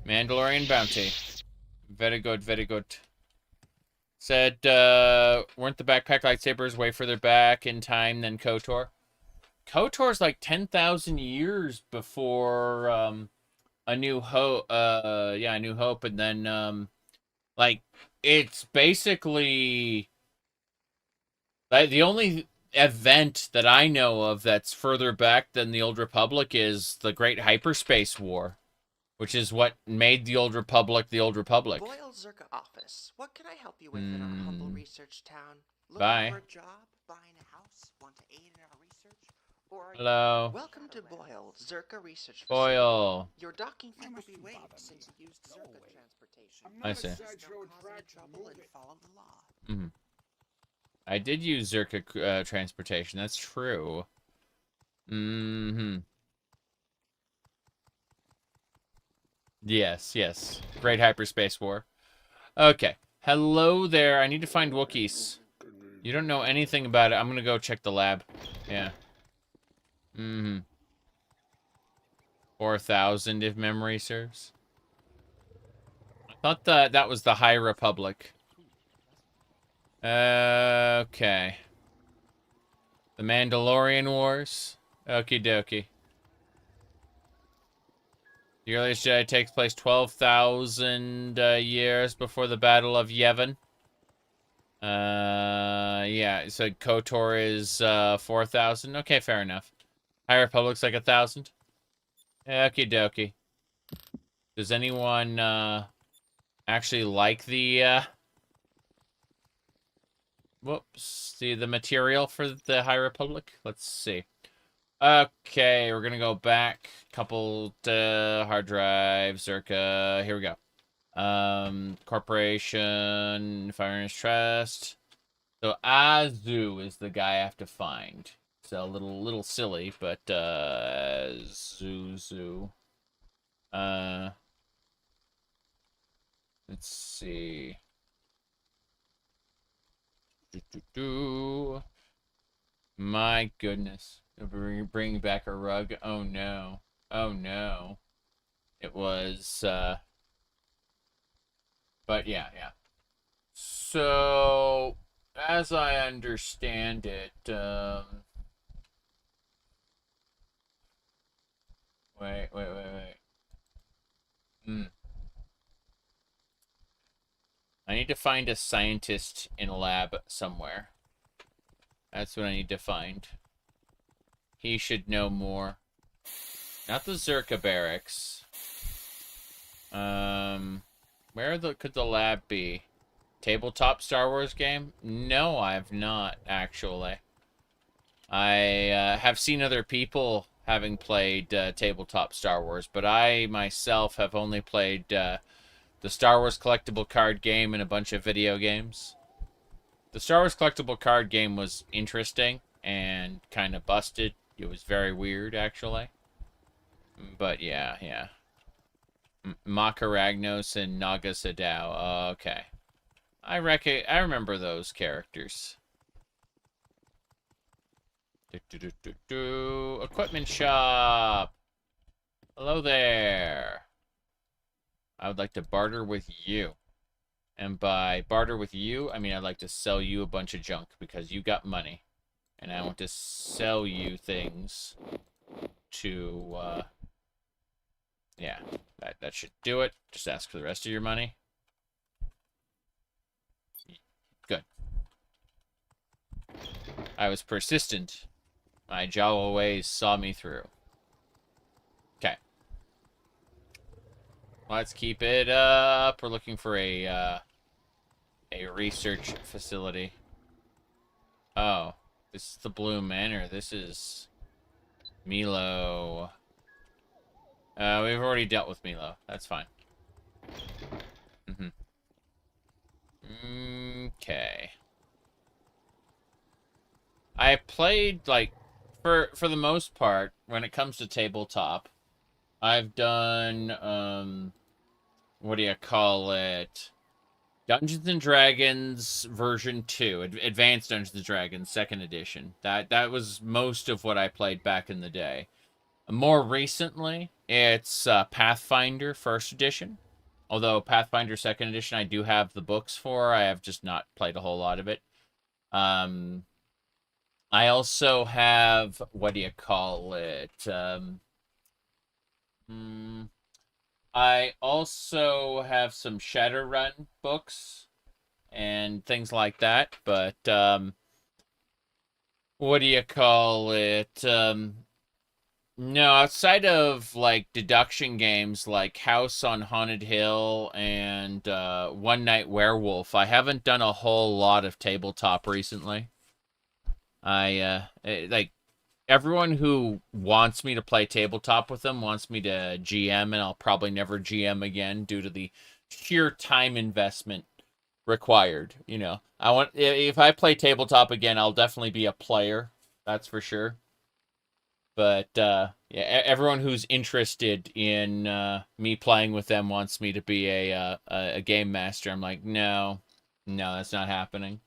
Mandalorian bounty. Very good, very good. Said, weren't the backpack lightsabers way further back in time than KOTOR? KOTOR's like 10,000 years before, A New Hope, yeah, A New Hope, and then, like, it's basically, like, the only event that I know of that's further back than the Old Republic is the Great Hyperspace War, which is what made the Old Republic the Old Republic. Boyle Zerka office. What can I help you with in our humble research town? Looking Bye. for a job? Buying a house? Want to aid in our research? Or Hello. Welcome to Boyle Zerka Research Boyle. Facility. Your docking fee will be waived since you used Zerka transportation. I see. Please don't cause any trouble and follow the law. Mm-hmm. I did use Zerka transportation. That's true. Mm-hmm. Yes, yes. Great Hyperspace War. Okay. Hello there. I need to find Wookiees. You don't know anything about it. I'm gonna go check the lab. Yeah. Mm-hmm. 4,000 if memory serves. I thought that was the High Republic. Okay. The Mandalorian Wars. Okie dokie. The earliest Jedi takes place 12,000 years before the Battle of Yevon. Yeah, so KOTOR is 4,000. Okay, fair enough. High Republic's like 1,000. Okie dokie. Does anyone actually like the whoops, the material for the High Republic? Let's see. Okay, we're gonna go back a couple to hard drive, Zerka. Here we go. Corporation, Firearms Trust. So Azu is the guy I have to find. It's a little silly, but Zuzu. Let's see. My goodness. Bring back a rug. Oh no. Oh no. It was, but yeah. So, as I understand it, wait. I need to find a scientist in a lab somewhere. That's what I need to find. He should know more. Not the Zerka barracks. Where could the lab be? Tabletop Star Wars game? No, I've not, actually. I have seen other people having played tabletop Star Wars, but I myself have only played the Star Wars collectible card game and a bunch of video games. The Star Wars collectible card game was interesting and kind of busted. It was very weird, actually. But yeah. Makaragnos and Naga Sadao. Okay. I remember those characters. Equipment shop. Hello there. I would like to barter with you. And by barter with you, I mean I'd like to sell you a bunch of junk because you got money. And I want to sell you things to, yeah, that should do it. Just ask for the rest of your money. Good. I was persistent. My Jawa ways saw me through. Okay. Let's keep it up. We're looking for a research facility. Oh. This is the Blue Manor. This is Milo. We've already dealt with Milo. That's fine. Okay. I played, like, for the most part, when it comes to tabletop, I've done, what do you call it? Dungeons and Dragons version 2, Advanced Dungeons and Dragons 2nd edition. That was most of what I played back in the day. More recently, it's Pathfinder 1st edition. Although Pathfinder 2nd edition I do have the books for, I have just not played a whole lot of it. I also have, what do you call it? I also have some Shadowrun books and things like that, but what do you call it? No, outside of like deduction games like House on Haunted Hill and One Night Werewolf, I haven't done a whole lot of tabletop recently. Like everyone who wants me to play tabletop with them wants me to GM, and I'll probably never GM again due to the sheer time investment required. You know, if I play tabletop again, I'll definitely be a player. That's for sure. But yeah, everyone who's interested in me playing with them wants me to be a game master. I'm like, no, that's not happening.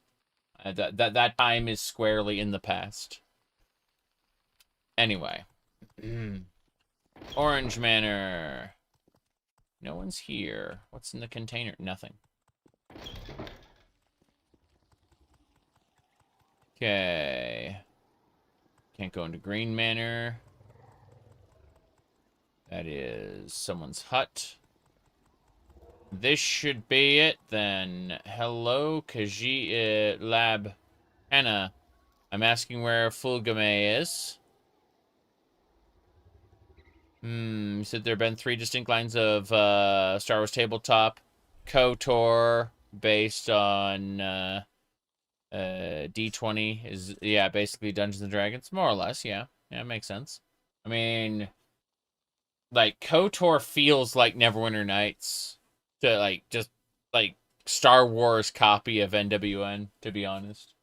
That time is squarely in the past. Anyway, Orange Manor. No one's here. What's in the container? Nothing. Okay. Can't go into Green Manor. That is someone's hut. This should be it then. Hello, Kashyyyk Lab. Hannah. I'm asking where Fulgame is. You said there have been 3 distinct lines of Star Wars tabletop. KOTOR, based on D20 is, yeah, basically Dungeons and Dragons, more or less. Yeah, it makes sense. I mean, like KOTOR feels like Neverwinter Nights, to like just like Star Wars copy of NWN, to be honest.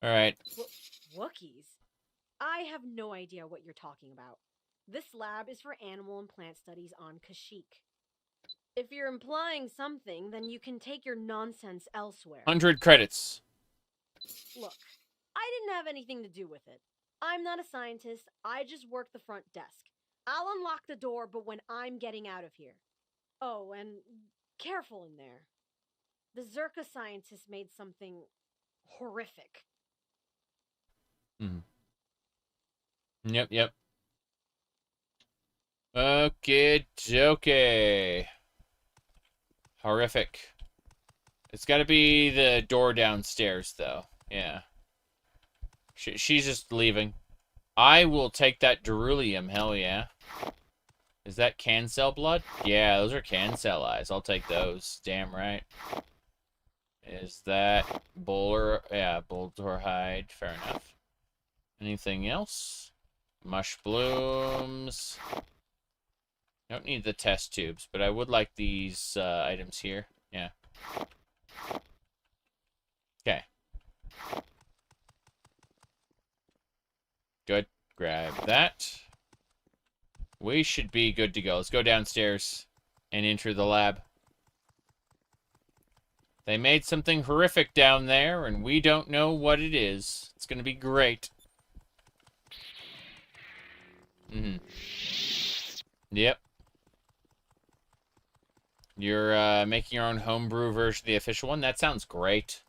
All right. Wookiees? I have no idea what you're talking about. This lab is for animal and plant studies on Kashyyyk. If you're implying something, then you can take your nonsense elsewhere. 100 credits. Look, I didn't have anything to do with it. I'm not a scientist, I just work the front desk. I'll unlock the door, but when I'm getting out of here. Oh, and careful in there. The Zerka scientist made something horrific. Yep. Okay. Horrific. It's got to be the door downstairs, though. Yeah. She's just leaving. I will take that Derulium. Hell yeah. Is that cancel blood? Yeah, those are cancel eyes. I'll take those. Damn right. Is that Bowler? Yeah, Boulder hide. Fair enough. Anything else? Mush blooms. Don't need the test tubes, but I would like these items here. Yeah. Okay. Good. Grab that. We should be good to go. Let's go downstairs and enter the lab. They made something horrific down there, and we don't know what it is. It's going to be great. Yep. You're making your own homebrew version of the official one? That sounds great.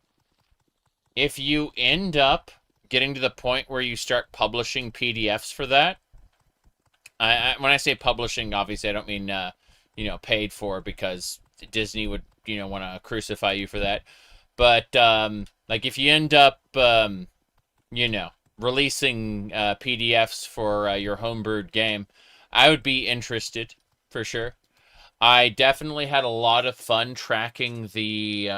If you end up getting to the point where you start publishing PDFs for that, when I say publishing, obviously I don't mean, paid for, because Disney would, want to crucify you for that. But, like, if you end up, releasing PDFs for your homebrewed game, I would be interested, for sure. I definitely had a lot of fun tracking the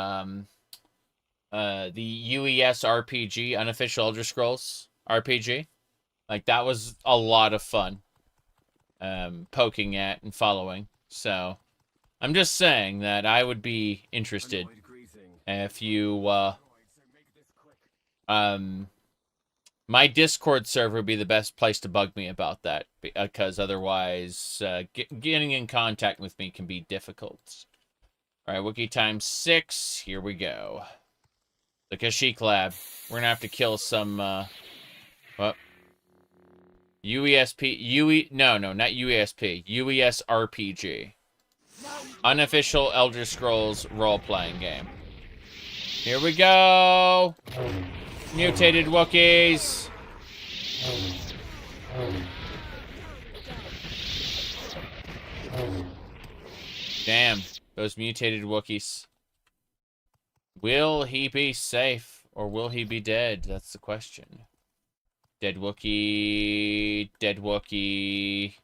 UES RPG, Unofficial Elder Scrolls RPG. Like, that was a lot of fun. Poking at and following. So, I'm just saying that I would be interested if you, my Discord server would be the best place to bug me about that, because otherwise, getting in contact with me can be difficult. Alright, Wookiee times 6. Here we go. The Kashyyyk lab. We're gonna have to kill some, what? UESP, no, not UESP. UESRPG. Unofficial Elder Scrolls role-playing game. Here we go! Mutated Wookiees! Damn, those mutated Wookiees. Will he be safe, or will he be dead? That's the question. Dead Wookiee, dead Wookiee.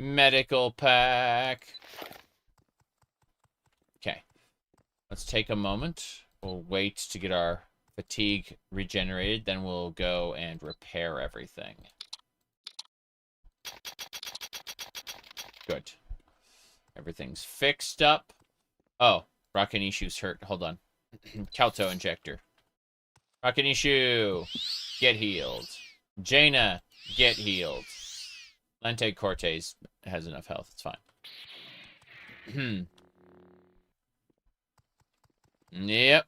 Medical pack. Okay. Let's take a moment. We'll wait to get our fatigue regenerated, then we'll go and repair everything. Good. Everything's fixed up. Oh, Rakanishu's hurt. Hold on. Kalto injector. Rakanishu, get healed. Jaina, get healed. Lente Cortez has enough health. It's fine. Yep.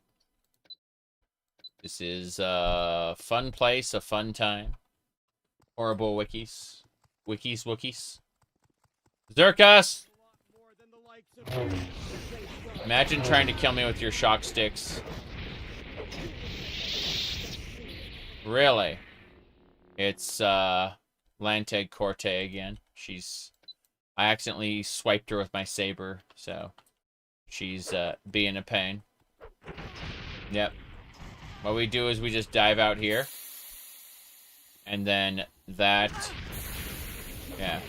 This is a fun place, a fun time. Horrible wikis. Wookiees. Zerkas! Imagine trying to kill me with your shock sticks. Really? It's, Lante Corte again. I accidentally swiped her with my saber, so she's, being a pain. Yep. What we do is we just dive out here. And then that... Yeah.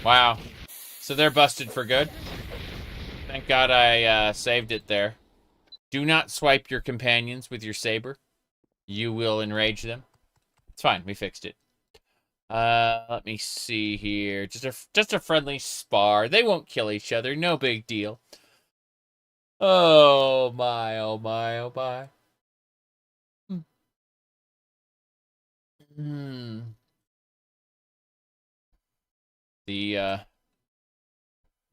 Wow. So they're busted for good. Thank God I saved it there. Do not swipe your companions with your saber. You will enrage them. It's fine. We fixed it. Let me see here. Just a friendly spar. They won't kill each other. No big deal. Oh my, oh my, oh my. The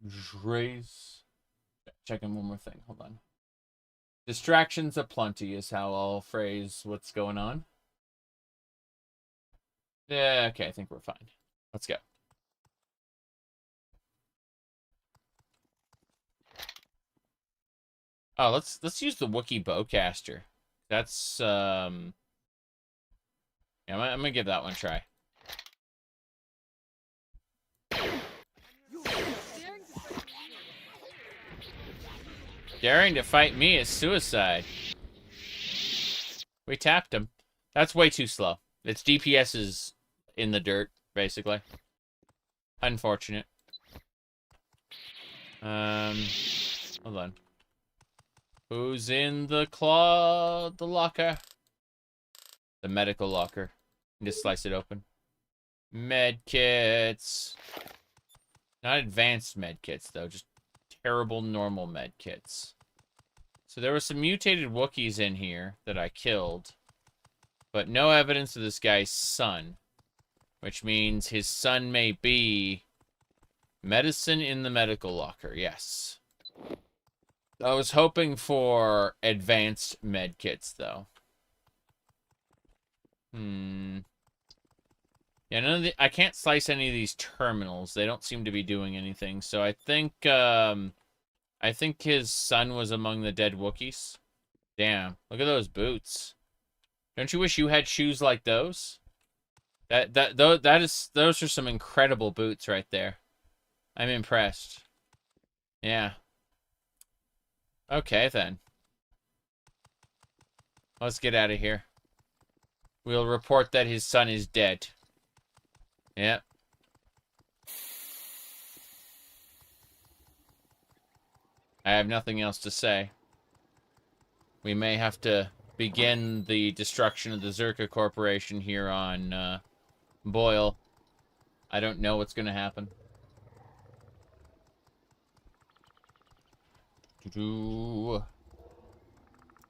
Drays. Checking one more thing. Hold on. Distractions aplenty is how I'll phrase what's going on. Yeah, okay, I think we're fine. Let's go. Oh, let's use the Wookiee bowcaster. That's yeah, I'm gonna give that one a try. Daring to fight me is suicide. We tapped him. That's way too slow. Its DPS is in the dirt, basically. Unfortunate. Hold on. Who's in the locker? The medical locker. Just slice it open. Med kits. Not advanced med kits, though. Just terrible normal med kits. So there were some mutated Wookiees in here that I killed. But no evidence of this guy's son. Which means his son may be medicine in the medical locker. Yes. I was hoping for advanced med kits, though. Yeah, I can't slice any of these terminals. They don't seem to be doing anything. So I think his son was among the dead Wookiees. Damn, look at those boots. Don't you wish you had shoes like those? Those are some incredible boots right there. I'm impressed. Yeah. Okay, then. Let's get out of here. We'll report that his son is dead. Yep. I have nothing else to say. We may have to begin the destruction of the Zerka Corporation here on Boyle. I don't know what's going to happen.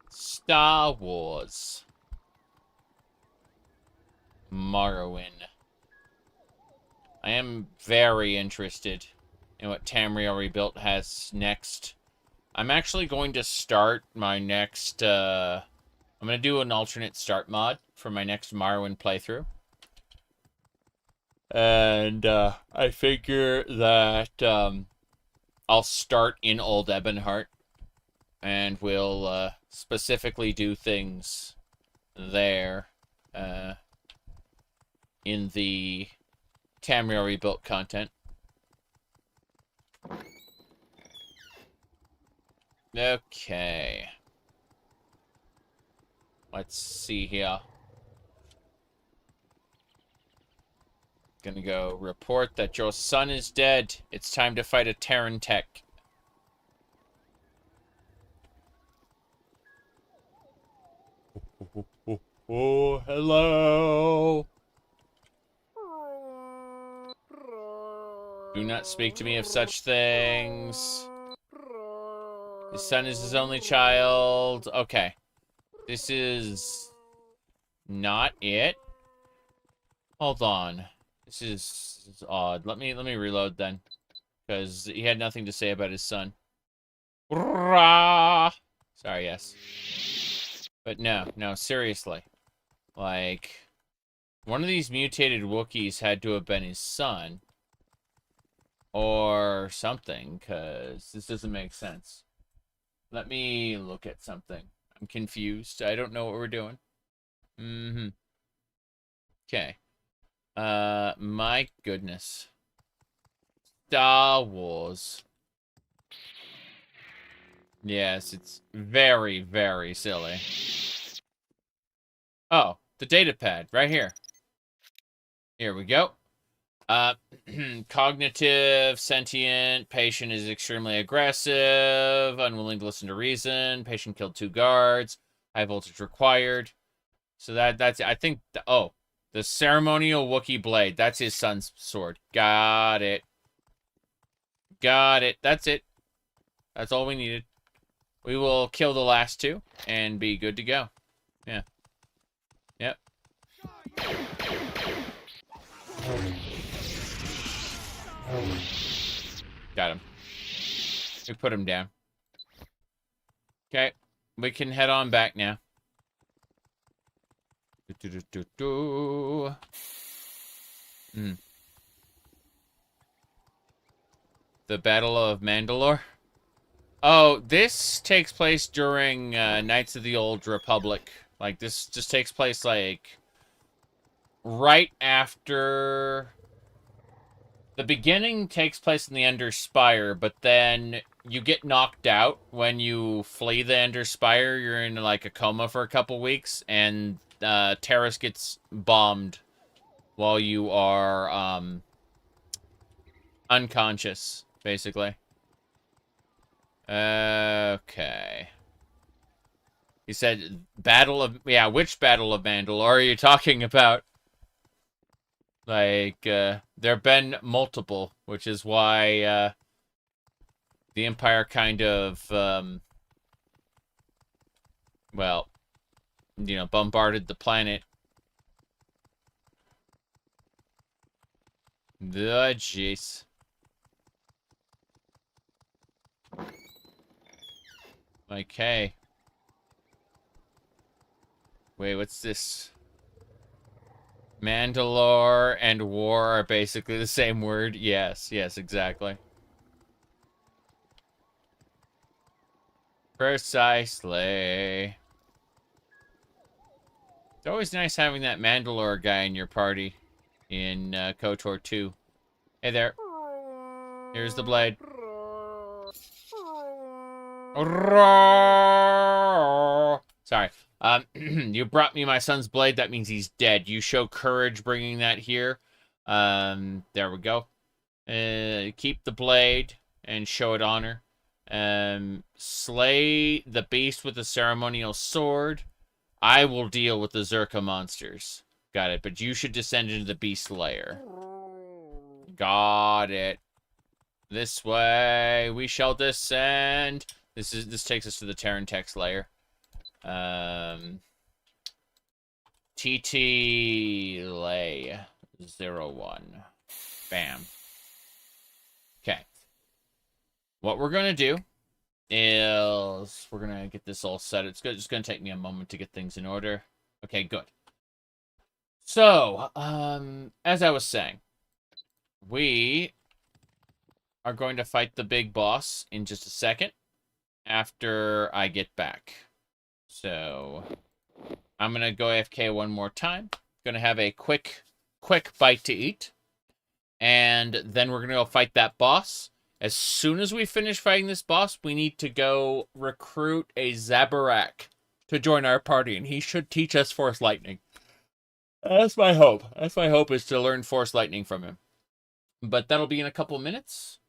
Star Wars. Morrowind. I am very interested in what Tamriel Rebuilt has next. I'm actually going to start my next, I'm going to do an alternate start mod for my next Morrowind playthrough. And, I figure that, I'll start in Old Ebonheart. And we'll, specifically do things there, in the Tamriel Rebuilt content. Okay. Let's see here. Gonna go report that your son is dead. It's time to fight a Terran tech. Oh, hello. Do not speak to me of such things. His son is his only child. Okay. This is not it. Hold on. This is odd. Let me reload then. Because he had nothing to say about his son. Sorry, yes. But no, seriously. Like, one of these mutated Wookiees had to have been his son. Or something, because this doesn't make sense. Let me look at something. I'm confused. I don't know what we're doing. Okay. My goodness. Star Wars. Yes, it's very, very silly. Oh, the data pad, right here. Here we go. Cognitive, sentient, patient is extremely aggressive, unwilling to listen to reason, patient killed 2 guards, high voltage required. So that's, I think, oh, the ceremonial Wookiee blade, that's his son's sword. Got it. Got it. That's it. That's all we needed. We will kill the last 2 and be good to go. Yeah. Yep. Got him. We put him down. Okay. We can head on back now. The Battle of Mandalore? Oh, this takes place during Knights of the Old Republic. Like, this just takes place, like, right after... The beginning takes place in the Ender Spire, but then you get knocked out when you flee the Ender Spire. You're in, like, a coma for a couple weeks, and Taris gets bombed while you are unconscious, basically. Okay. He said, Battle of... Yeah, which Battle of Mandalore are you talking about? Like, there have been multiple, which is why, the Empire kind of, well, you know, bombarded the planet. The jeez. Okay. Wait, what's this? Mandalore and war are basically the same word. Yes, exactly. Precisely. It's always nice having that Mandalore guy in your party in KOTOR 2. Hey there. Here's the blade. Sorry. You brought me my son's blade. That means he's dead. You show courage bringing that here. There we go. Keep the blade and show it honor. Slay the beast with the ceremonial sword. I will deal with the Zerka monsters. Got it. But you should descend into the beast lair. Got it. This way we shall descend. This takes us to the Terran Tech's lair. TT Lay 01. Bam. Okay. What we're going to do is we're going to get this all set. It's just going to take me a moment to get things in order. Okay, good. So, as I was saying, we are going to fight the big boss in just a second after I get back. So, I'm going to go AFK one more time. Going to have a quick bite to eat. And then we're going to go fight that boss. As soon as we finish fighting this boss, we need to go recruit a Zabarak to join our party, and he should teach us Force Lightning. That's my hope. That's my hope, is to learn Force Lightning from him. But that'll be in a couple minutes.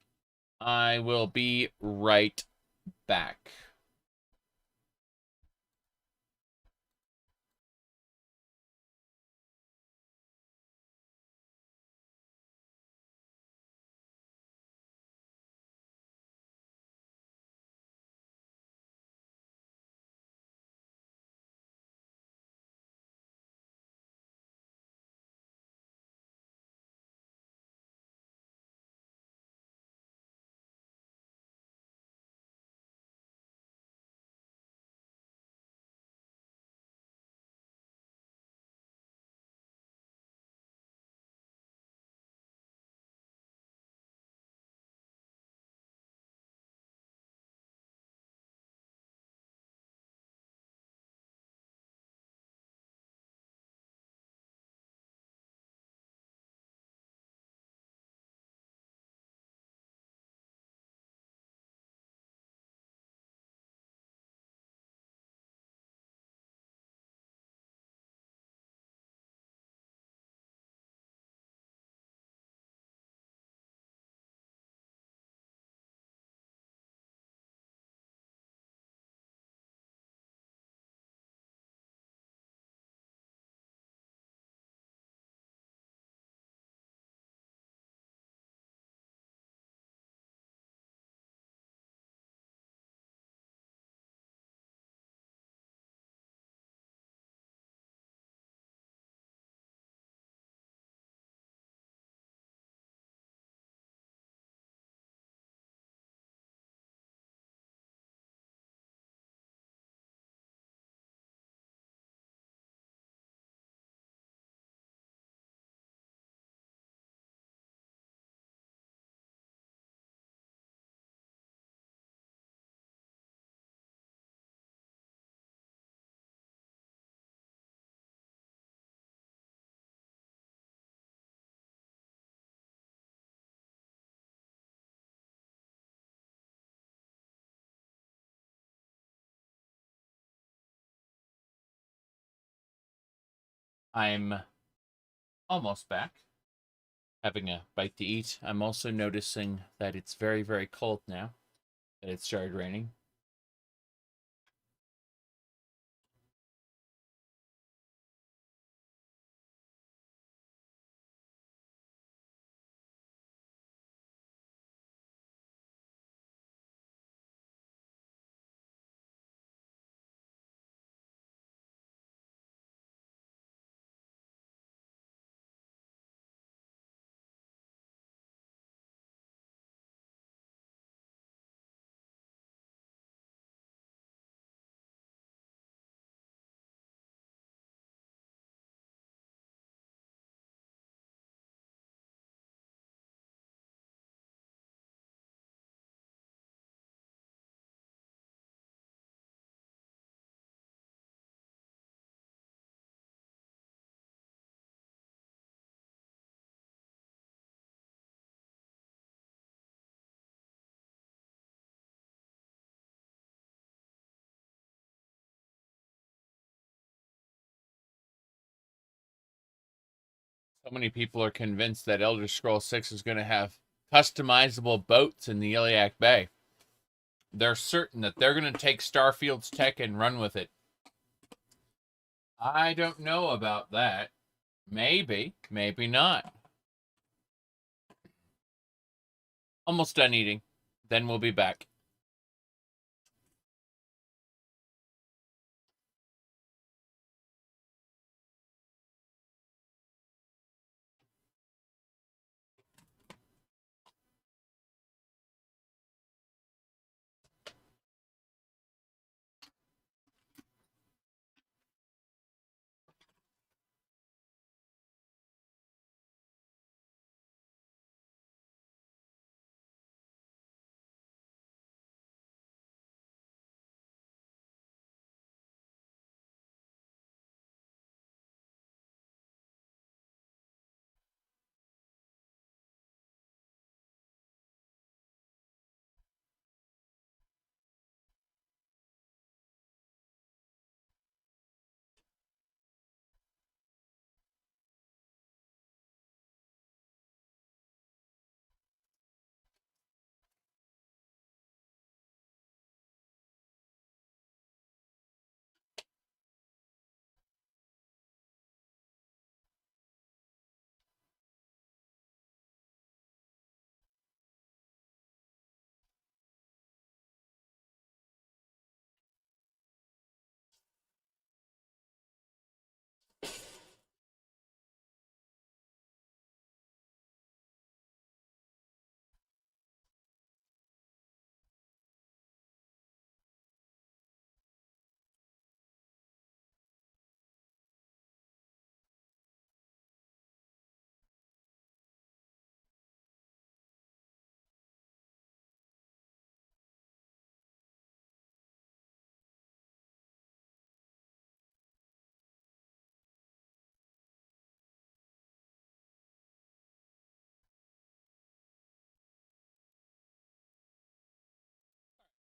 I will be right back. I'm almost back, having a bite to eat. I'm also noticing that it's very, very cold now that it started raining. So many people are convinced that Elder Scrolls 6 is going to have customizable boats in the Iliac Bay. They're certain that they're going to take Starfield's tech and run with it. I don't know about that. Maybe, maybe not. Almost done eating. Then we'll be back.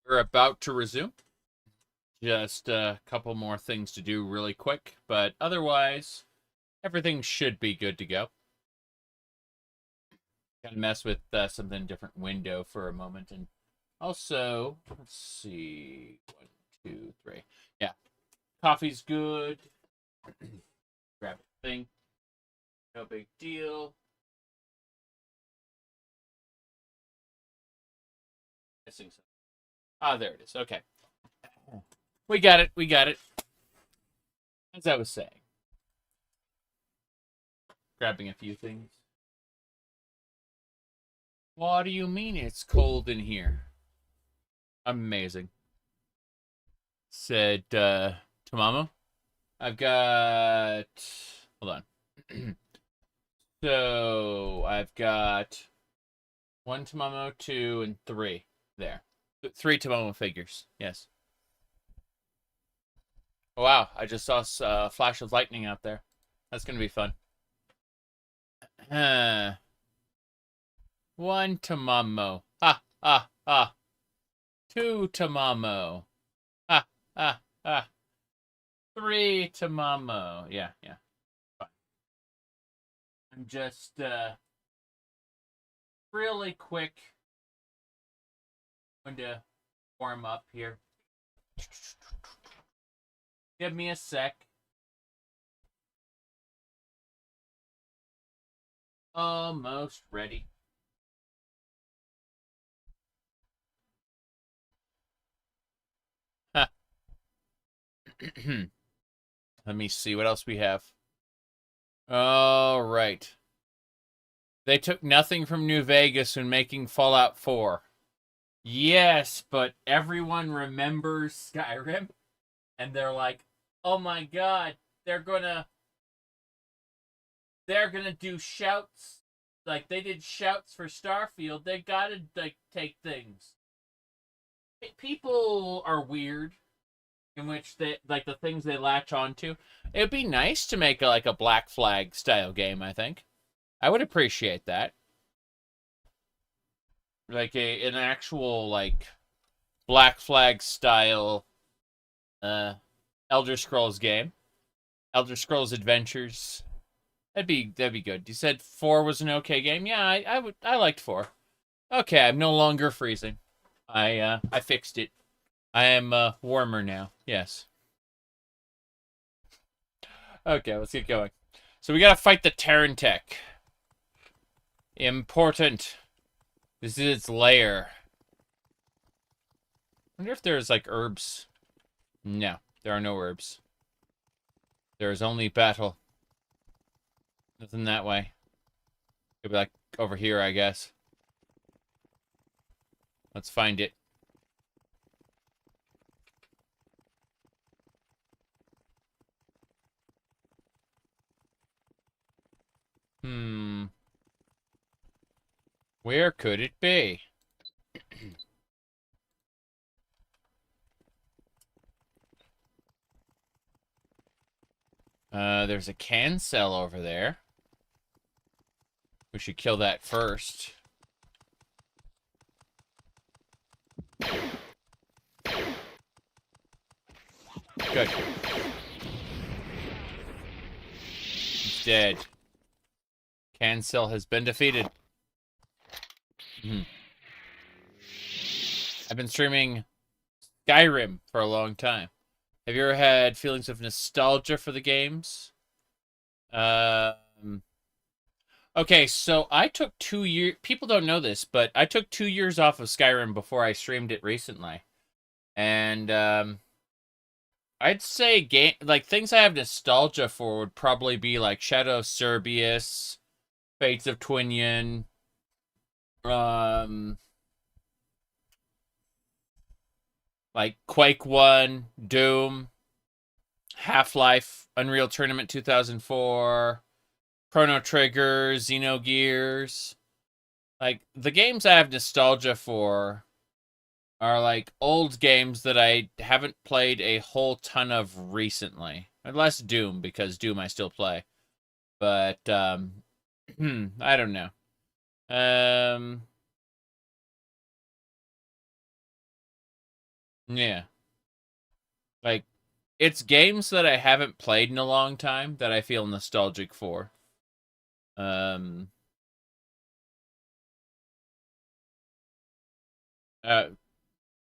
We're about to resume. Just a couple more things to do really quick, but otherwise, everything should be good to go. Gotta mess with something different window for a moment, and also, let's see, 1, 2, 3. Yeah, coffee's good. Grab a thing. No big deal. Missing something. Ah, there it is. Okay. We got it. We got it. As I was saying. Grabbing a few things. What do you mean it's cold in here? Amazing. Said, Tamamo. I've got... Hold on. So, I've got 1 Tamamo, 2, and 3. There. 3 Tamamo figures. Yes. Oh, wow. I just saw a flash of lightning out there. That's going to be fun. 1 Tamamo. Ha, ha, ha. 2 Tamamo. Ha, ha, ha. 3 Tamamo. Yeah, yeah. Fine. I'm just, really quick. Going to warm up here. Give me a sec. Almost ready. Huh. Let me see what else we have. All right. They took nothing from New Vegas when making Fallout 4. Yes, but everyone remembers Skyrim, and they're like, "Oh my God, they're gonna do shouts like they did shouts for Starfield. They gotta like take things." People are weird, in which they like the things they latch onto. It'd be nice to make like a Black Flag style game. I think I would appreciate that. Like an actual like Black Flag style Elder Scrolls game. Elder Scrolls Adventures. That'd be good. You said 4 was an okay game? Yeah, I liked 4. Okay, I'm no longer freezing. I fixed it. I am warmer now. Yes. Okay, let's get going. So we gotta fight the Terran Tech. Important. This is its lair. I wonder if there's, like, herbs. No, there are no herbs. There is only battle. Nothing that way. Could be, like, over here, I guess. Let's find it. Where could it be? There's a cancel over there. We should kill that first. Good. He's dead. Cancel has been defeated. I've been streaming Skyrim for a long time. Have you ever had feelings of nostalgia for the games? Okay, so I took 2 years... People don't know this, but I took 2 years off of Skyrim before I streamed it recently. And, I'd say things I have nostalgia for would probably be like Shadow of Cerberus, Fates of Twinion, like Quake 1, Doom, Half-Life, Unreal Tournament 2004, Chrono Trigger, Xenogears. Like, the games I have nostalgia for are like old games that I haven't played a whole ton of recently. Unless Doom, because Doom I still play. But, I don't know. Yeah. Like, it's games that I haven't played in a long time that I feel nostalgic for.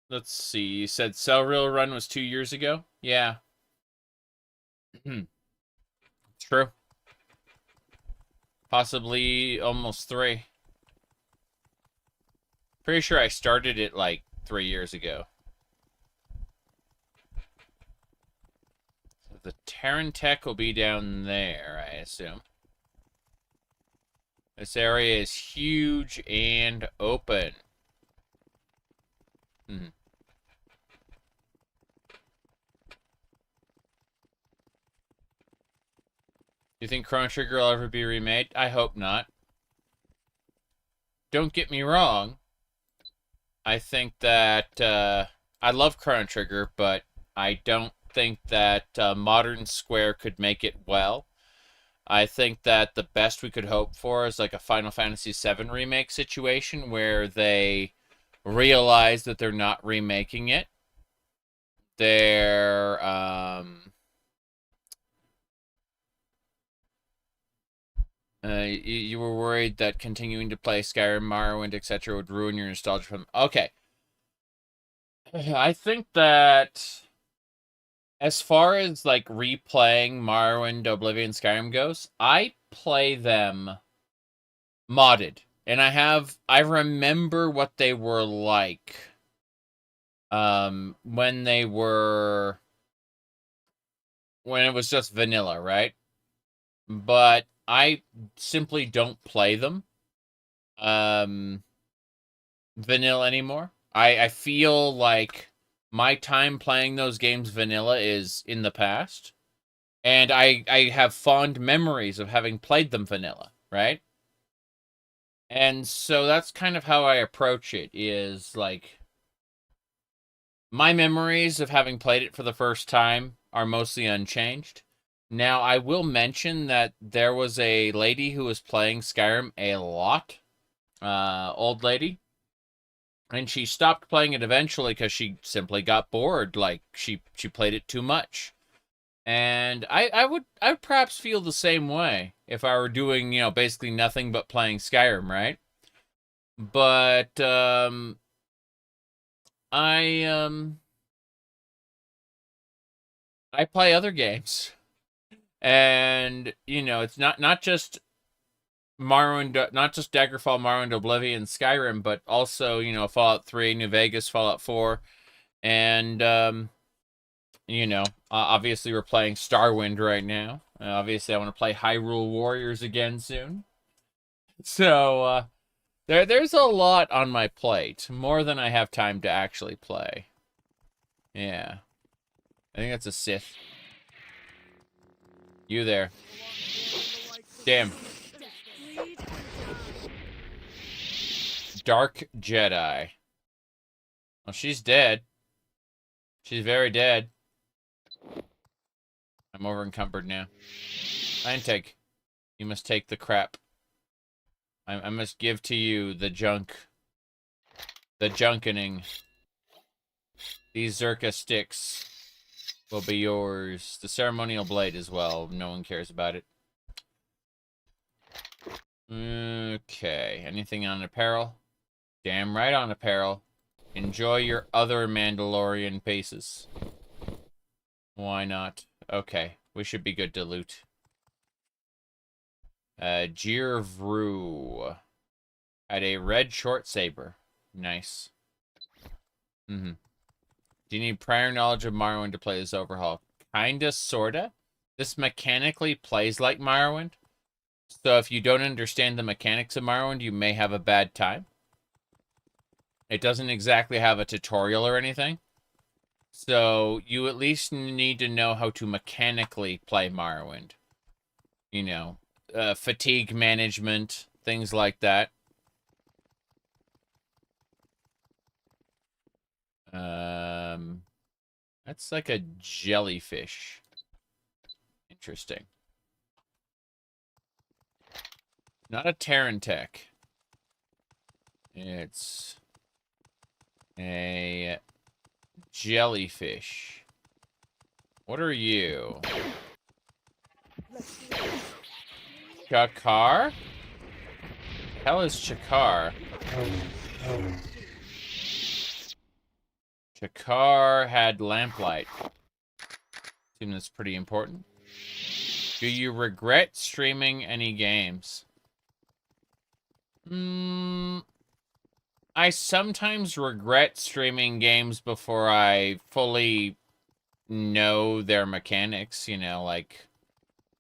Let's see. You said Cell Real Run was 2 years ago? Yeah. True. Possibly almost 3. Pretty sure I started it like 3 years ago. So the Terran Tech will be down there, I assume. This area is huge and open. You think Chrono Trigger will ever be remade? I hope not. Don't get me wrong. I think that I love Chrono Trigger, but I don't think that modern Square could make it well. I think that the best we could hope for is like a Final Fantasy VII remake situation where they realize that they're not remaking it. They're you were worried that continuing to play Skyrim, Morrowind, etc. would ruin your nostalgia from... Okay. I think that as far as like replaying Morrowind, Oblivion, Skyrim goes, I play them modded. And I remember what they were like when it was just vanilla, right? But I simply don't play them vanilla anymore. I feel like my time playing those games vanilla is in the past. And I have fond memories of having played them vanilla, right? And so that's kind of how I approach it, is like my memories of having played it for the first time are mostly unchanged. Now, I will mention that there was a lady who was playing Skyrim a lot, old lady, and she stopped playing it eventually because she simply got bored. Like, she played it too much. And I would perhaps feel the same way if I were doing, basically nothing but playing Skyrim, right? But I play other games. And, it's not just Morrowind, not just Daggerfall, Morrowind, Oblivion, Skyrim, but also, Fallout 3, New Vegas, Fallout 4, and, obviously we're playing Starwind right now. Obviously I want to play Hyrule Warriors again soon. So, there's a lot on my plate, more than I have time to actually play. Yeah. I think that's a Sith. You there. Damn. Dark Jedi. Well, she's dead. She's very dead. I'm over encumbered now. Niantic, you must take the crap. I must give to you the junk. The junkening. These Zerka sticks will be yours. The ceremonial blade as well. No one cares about it. Okay. Anything on apparel? Damn right on apparel. Enjoy your other Mandalorian pieces. Why not? Okay. We should be good to loot. Jirvru. Had a red short saber. Nice. Do you need prior knowledge of Morrowind to play this overhaul? Kinda, sorta. This mechanically plays like Morrowind. So if you don't understand the mechanics of Morrowind, you may have a bad time. It doesn't exactly have a tutorial or anything. So you at least need to know how to mechanically play Morrowind. Fatigue management, things like that. That's like a jellyfish. Interesting. Not a Terran Tech. It's a jellyfish. What are you? Chakar? Hell is Chakar? Chakar had lamplight. Assume that's pretty important. Do you regret streaming any games? I sometimes regret streaming games before I fully know their mechanics, you know, like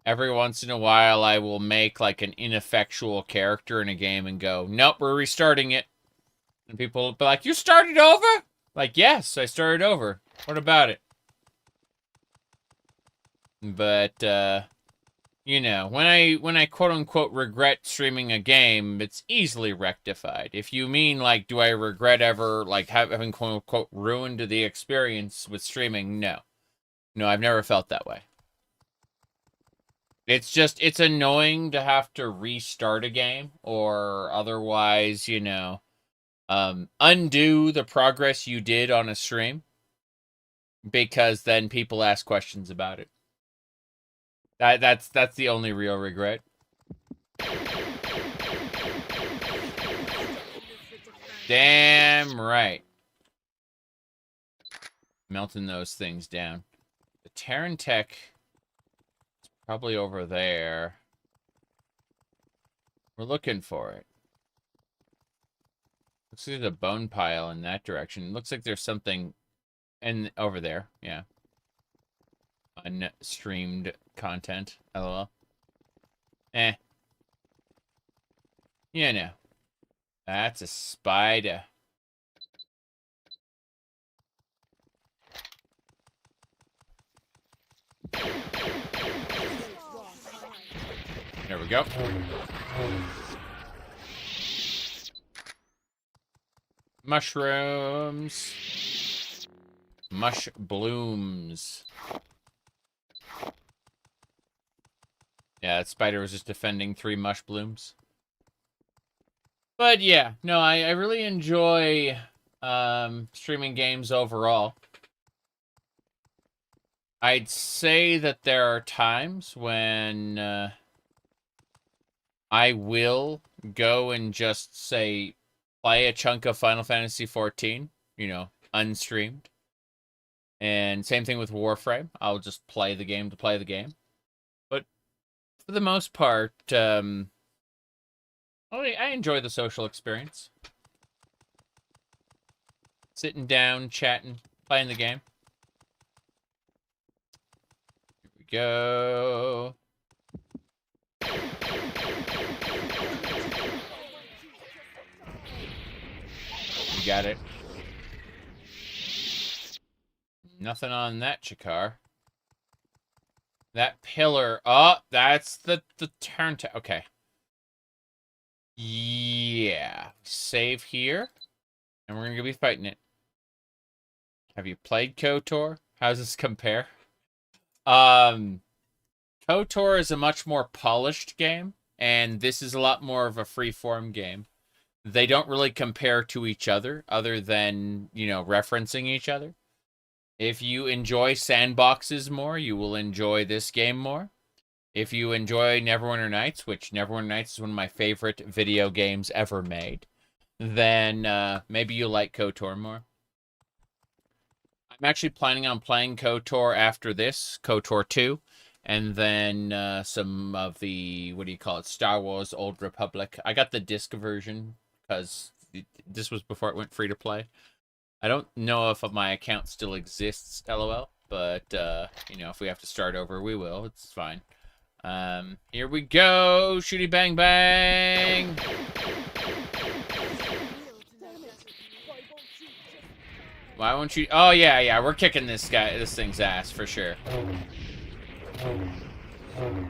every once in a while I will make like an ineffectual character in a game and go, nope, we're restarting it. And people will be like, you started over? Like, yes, I started over. What about it? But, you know, when I quote-unquote regret streaming a game, it's easily rectified. If you mean, like, do I regret ever, like, having quote-unquote ruined the experience with streaming? No. No, I've never felt that way. It's just, it's annoying to have to restart a game, or otherwise, you know, undo the progress you did on a stream, because then people ask questions about it. That's the only real regret. Damn right. Melting those things down. The Terran Tech is probably over there. We're looking for it. Looks like there's a bone pile in that direction. It looks like there's something over there. Yeah. Unstreamed content. LOL. You know. That's a spider. There we go. Mushrooms. Mush blooms. Yeah, that spider was just defending 3 mush blooms. But yeah, no, I really enjoy streaming games overall. I'd say that there are times when I will go and just, say, play a chunk of Final Fantasy XIV, you know, unstreamed. And same thing with Warframe. I'll just play the game to play the game. But for the most part, I enjoy the social experience. Sitting down, chatting, playing the game. Here we go. You got it. Nothing on that Chakar. That pillar. Oh, that's the turn to. Okay. Yeah. Save here. And we're going to be fighting it. Have you played KOTOR? How does this compare? KOTOR is a much more polished game. And this is a lot more of a free-form game. They don't really compare to each other than, you know, referencing each other. If you enjoy sandboxes more, you will enjoy this game more. If you enjoy Neverwinter Nights, which Neverwinter Nights is one of my favorite video games ever made, then maybe you'll like KOTOR more. I'm actually planning on playing KOTOR after this, KOTOR 2, and then some of the, what do you call it, Star Wars Old Republic. I got the disc version because this was before it went free to play. I don't know if my account still exists, LOL, but, you know, if we have to start over, we will. It's fine. Here we go! Shooty bang bang! Why won't you... Oh, yeah, we're kicking this thing's ass, for sure.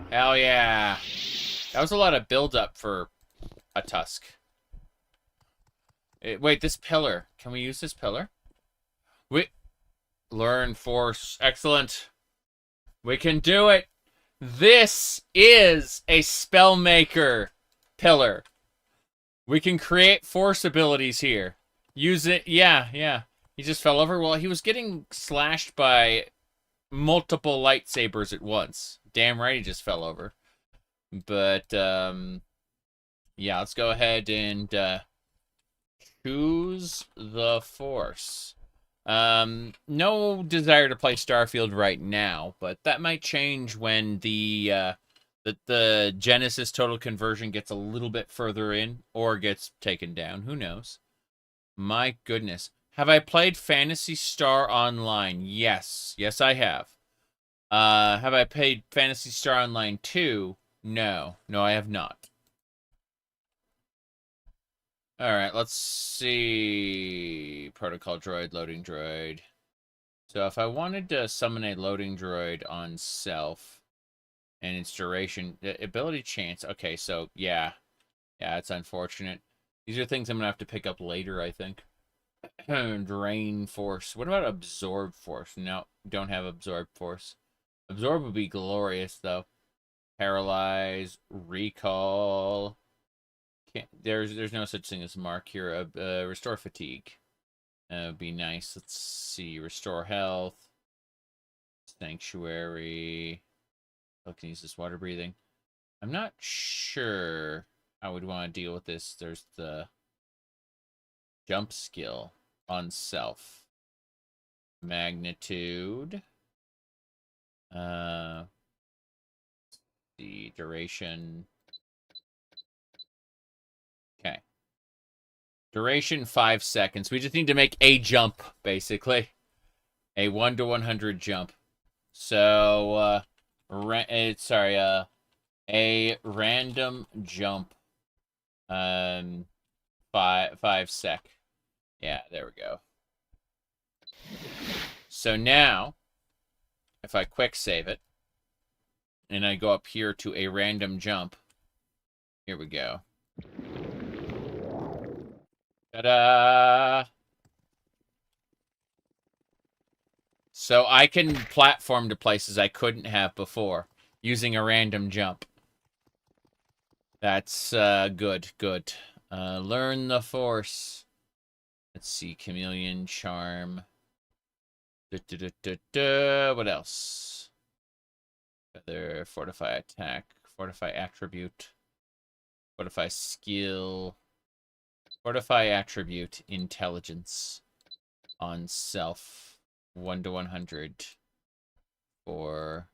Hell yeah! That was a lot of build-up for a Tusk. Wait, this pillar. Can we use this pillar? Learn Force. Excellent. We can do it. This is a Spellmaker pillar. We can create Force abilities here. Use it. Yeah. He just fell over. Well, he was getting slashed by multiple lightsabers at once. Damn right he just fell over. But, yeah, let's go ahead and choose the Force. No desire to play Starfield right now, but that might change when the Genesis total conversion gets a little bit further in or gets taken down. Who knows? My goodness. Have I played Phantasy Star Online? Yes. Yes, I have. Have I played Phantasy Star Online 2? No. No, I have not. Alright, let's see. Protocol droid, loading droid. So if I wanted to summon a loading droid on self and its duration, ability chance. Okay, so yeah. Yeah, it's unfortunate. These are things I'm going to have to pick up later, I think. Drain force. What about absorb force? No, don't have absorb force. Absorb would be glorious, though. Paralyze, recall. There's no such thing as mark here. Restore fatigue. Would be nice. Let's see. Restore health. Sanctuary. Telekinesis, water breathing. I'm not sure how we'd want to deal with this. There's the jump skill on self. Magnitude. The duration. Okay. Duration 5 seconds. We just need to make a jump, basically. A 1 to 100 jump. So, a random jump. 5 sec. Yeah, there we go. So now, if I quick save it, and I go up here to a random jump, here we go. Ta-da! So I can platform to places I couldn't have before using a random jump. That's good. Learn the Force. Let's see, Chameleon, Charm. What else? Feather, Fortify Attack, Fortify Attribute, Fortify Skill, Fortify Attribute, Intelligence on self, 1 to 100 for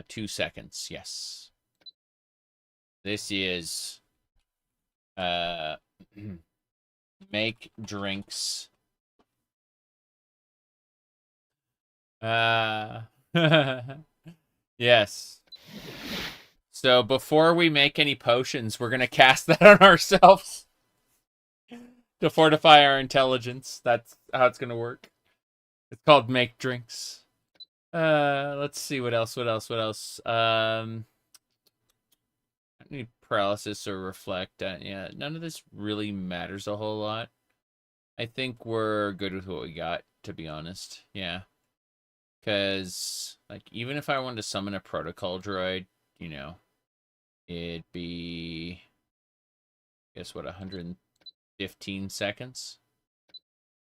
2 seconds, yes. This is make drinks. Yes. So before we make any potions, we're going to cast that on ourselves to fortify our intelligence. That's how it's going to work. It's called make drinks. Let's see what else. I need paralysis or reflect. Yeah, none of this really matters a whole lot. I think we're good with what we got, to be honest. Yeah. Because, like, even if I wanted to summon a protocol droid, you know, it'd be, I guess, what, 115 seconds?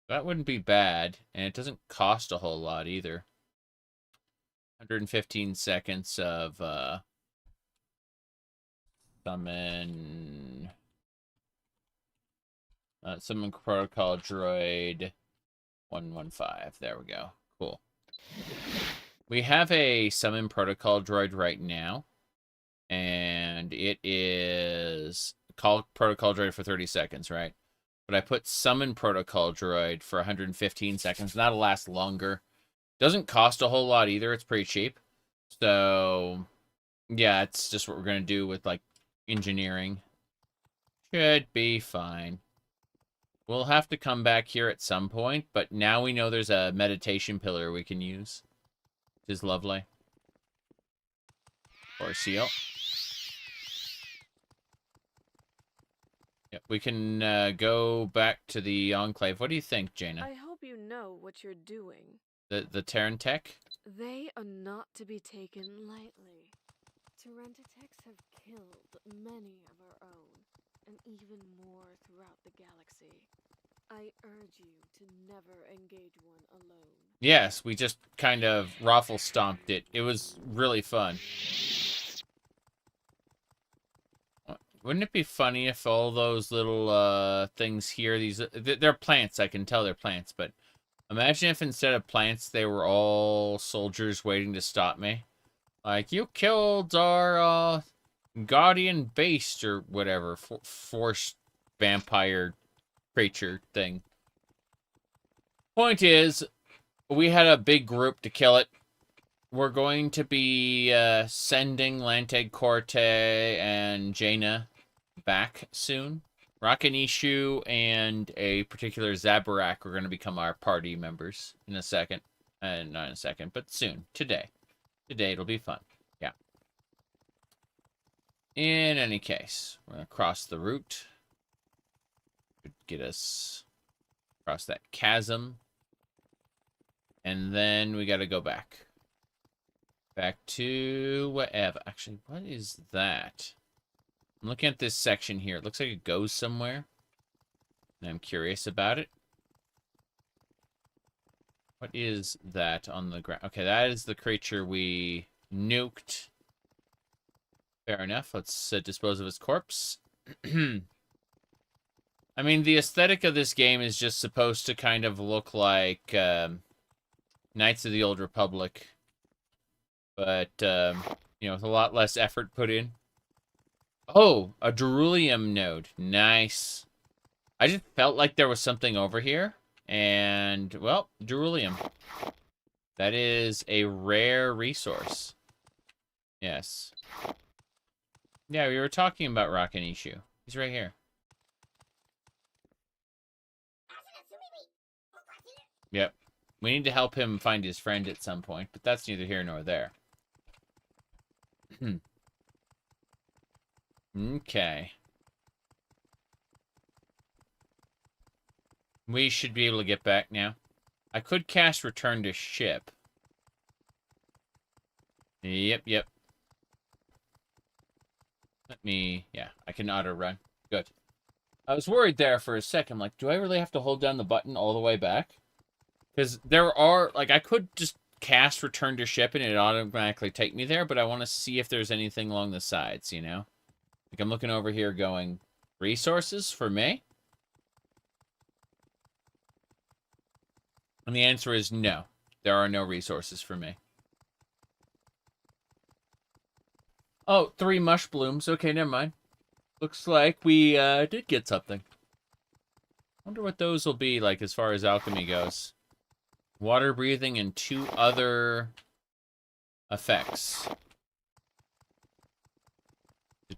That wouldn't be bad, and it doesn't cost a whole lot either. 115 seconds of, summon protocol droid 115. There we go. Cool. We have a summon protocol droid right now, and it is call protocol droid for 30 seconds, right? But I put summon protocol droid for 115 seconds. That'll last longer. Doesn't cost a whole lot either. It's pretty cheap. So, yeah, it's just what we're going to do with, like, engineering. Should be fine. We'll have to come back here at some point, but now we know there's a meditation pillar we can use, which is lovely. Or seal. Yep, we can go back to the Enclave. What do you think, Jaina? I hope you know what you're doing. The Terran tech? They are not to be taken lightly. Terrantitechs have killed many of our own, and even more throughout the galaxy. I urge you to never engage one alone. Yes, we just kind of raffle stomped it. It was really fun. Wouldn't it be funny if all those little things here, they're plants, I can tell they're plants, but imagine if instead of plants, they were all soldiers waiting to stop me. Like, you killed our guardian beast or whatever, force vampire creature thing. Point is, we had a big group to kill it. We're going to be sending Lante Corte and Jaina back soon. Rakanishu and a particular Zabarak are going to become our party members in a second. Not in a second, but soon. Today. Today it'll be fun. Yeah. In any case, we're going to cross the route. Could get us across that chasm. And then we got to go back. Back to whatever. Actually, what is that? I'm looking at this section here. It looks like it goes somewhere. And I'm curious about it. What is that on the ground? Okay, that is the creature we nuked. Fair enough. Let's dispose of his corpse. I mean, the aesthetic of this game is just supposed to kind of look like Knights of the Old Republic. But, you know, with a lot less effort put in. Oh, a Derulium node. Nice. I just felt like there was something over here. And, well, Derulium. That is a rare resource. Yes. Yeah, we were talking about Rakanishu. He's right here. Yep. We need to help him find his friend at some point, but that's neither here nor there. Okay. We should be able to get back now. I could cast Return to Ship. Yep. Let me... Yeah, I can auto-run. Good. I was worried there for a second. Like, do I really have to hold down the button all the way back? Because there are... Like, I could just cast Return to Ship and it automatically take me there, but I want to see if there's anything along the sides, you know? Like, I'm looking over here going, resources for me? And the answer is no. There are no resources for me. Oh, 3 mush blooms. Okay, never mind. Looks like we did get something. Wonder what those will be like as far as alchemy goes. Water breathing and 2 other effects.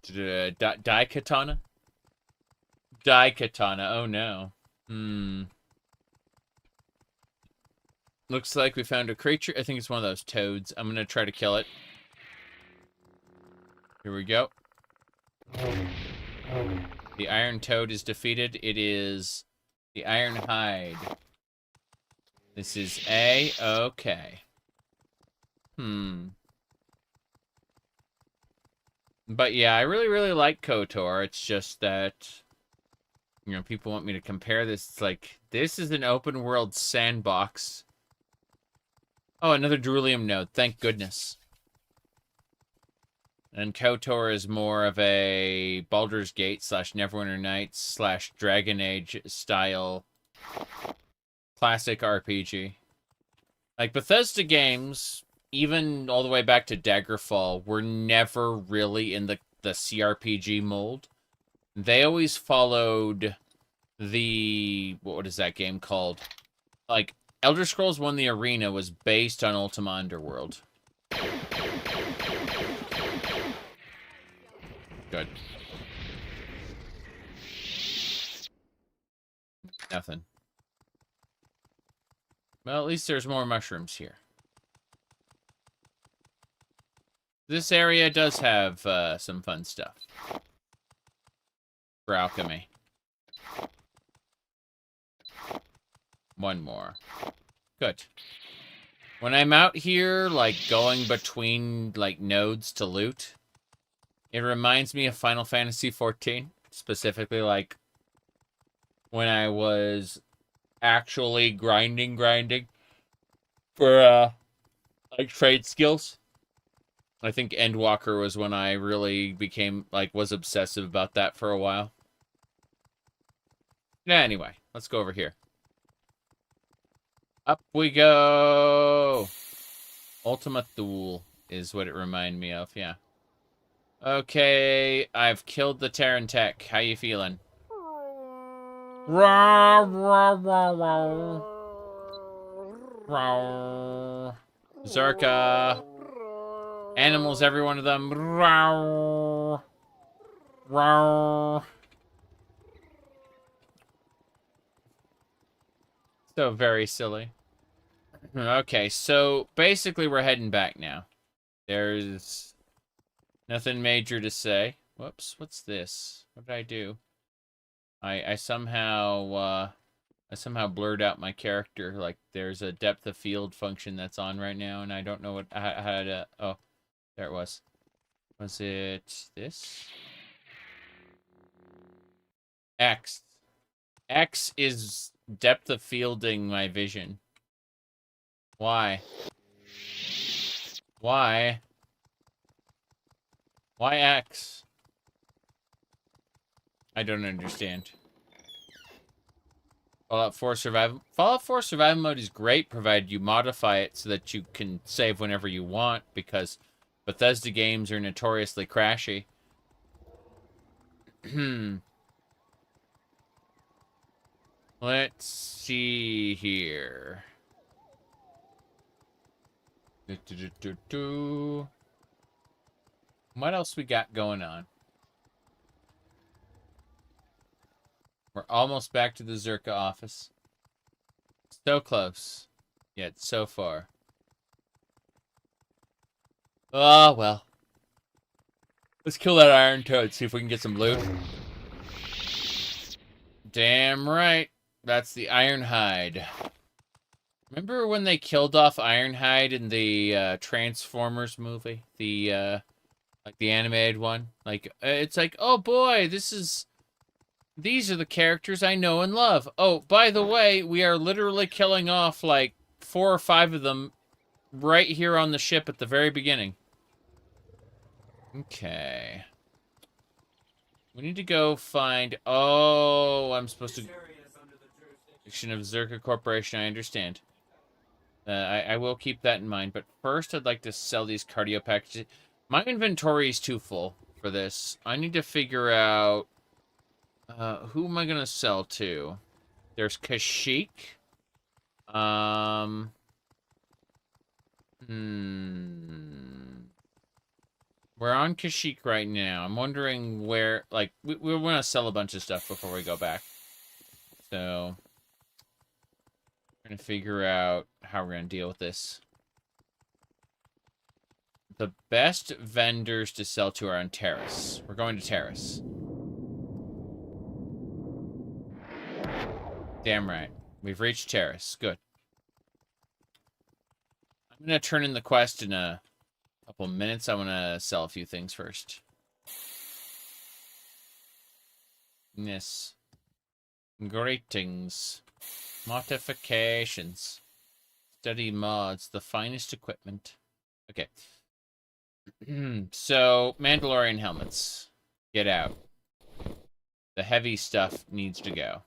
Daikatana? Daikatana. Oh no. Looks like we found a creature. I think it's one of those toads. I'm going to try to kill it. Here we go. The iron toad is defeated. It is the iron hide. This is A-okay. But yeah, I really like KOTOR. It's just that, you know, people want me to compare this. It's like, this is an open world sandbox. Oh, another Derulium node. Thank goodness. And KOTOR is more of a Baldur's Gate / Neverwinter Nights / Dragon Age style classic RPG. Like, Bethesda games, even all the way back to Daggerfall, were never really in the CRPG mold. They always followed the... What is that game called? Like, Elder Scrolls 1: The Arena was based on Ultima Underworld. Good. Nothing. Well, at least there's more mushrooms here. This area does have some fun stuff. For alchemy. One more. Good. When I'm out here, like, going between, like, nodes to loot, it reminds me of Final Fantasy XIV. Specifically, like, when I was actually grinding for like trade skills. I think Endwalker was when I really became was obsessive about that for a while. Yeah, anyway, let's go over here. Up we go. Ultima Thule is what it reminded me of, yeah. Okay, I've killed the Terran Tech. How you feeling? Rah, rah, rah, rah. Rah. Zerka. Animals, every one of them. Rah. Rah. So very silly. Okay, so basically we're heading back now. There's nothing major to say. Whoops, what's this? What did I do? I somehow blurred out my character. Like there's a depth of field function that's on right now, and I don't know how to. Oh, there it was. Was it this? X. X is depth of fielding my vision. Why? Why? Why X? I don't understand. Fallout 4 Survival. Fallout 4 Survival Mode is great, provided you modify it so that you can save whenever you want, because Bethesda games are notoriously crashy. Let's see here. What else we got going on? We're almost back to the Zerka office. So close, yet so far. Oh, well. Let's kill that Iron Toad, see if we can get some loot. Damn right. That's the Ironhide. Remember when they killed off Ironhide in the Transformers movie? The, like the animated one? Like, it's like, oh boy, these are the characters I know and love. Oh, by the way, we are literally killing off like 4 or 5 of them right here on the ship at the very beginning. Okay. We need to go find... Oh, I'm supposed to... Jurisdiction of Zerka Corporation, I understand. I will keep that in mind, but first I'd like to sell these cardio packages. My inventory is too full for this. I need to figure out... who am I gonna sell to? There's Kashyyyk. We're on Kashyyyk right now. I'm wondering where, like, we want to sell a bunch of stuff before we go back. So, we're going to figure out how we're going to deal with this. The best vendors to sell to are on Taris. We're going to Taris. Damn right. We've reached Taris. Good. I'm going to turn in the quest in a couple minutes. I want to sell a few things first. Yes. Greetings. Modifications. Study mods. The finest equipment. Okay. So, Mandalorian helmets. Get out. The heavy stuff needs to go.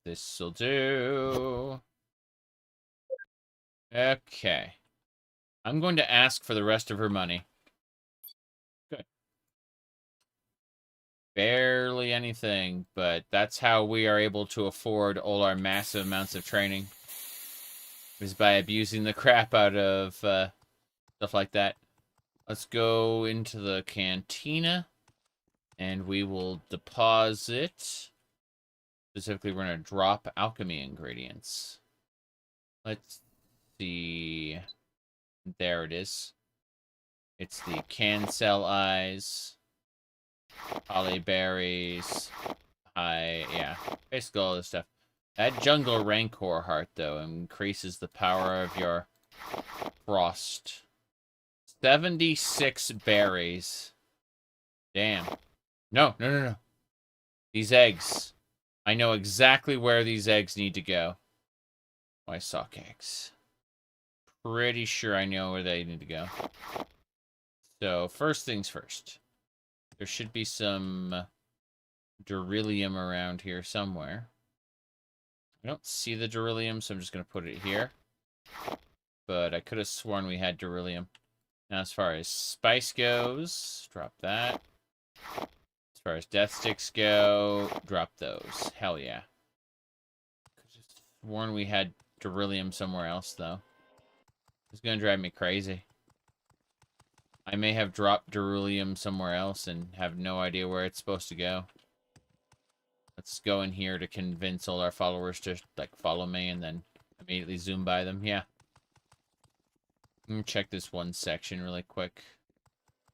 This'll do. Okay. I'm going to ask for the rest of her money. Good. Barely anything, but that's how we are able to afford all our massive amounts of training. Is by abusing the crap out of stuff like that. Let's go into the cantina, and we will deposit. Specifically, we're going to drop alchemy ingredients. Let's see. There it is. It's the cancel eyes, holly berries, yeah, basically all this stuff. That jungle rancor heart, though, increases the power of your frost. 76 berries. Damn. No, no, no, no. These eggs. I know exactly where these eggs need to go. Why sock eggs? Pretty sure I know where they need to go. So, first things first. There should be some beryllium around here somewhere. I don't see the beryllium, so I'm just going to put it here. But I could have sworn we had beryllium. Now, as far as spice goes, drop that. As far as death sticks go, drop those. Hell yeah. Could have sworn we had beryllium somewhere else, though. It's going to drive me crazy. I may have dropped beryllium somewhere else and have no idea where it's supposed to go. Let's go in here to convince all our followers to, like, follow me and then immediately zoom by them. Yeah. Let me check this one section really quick.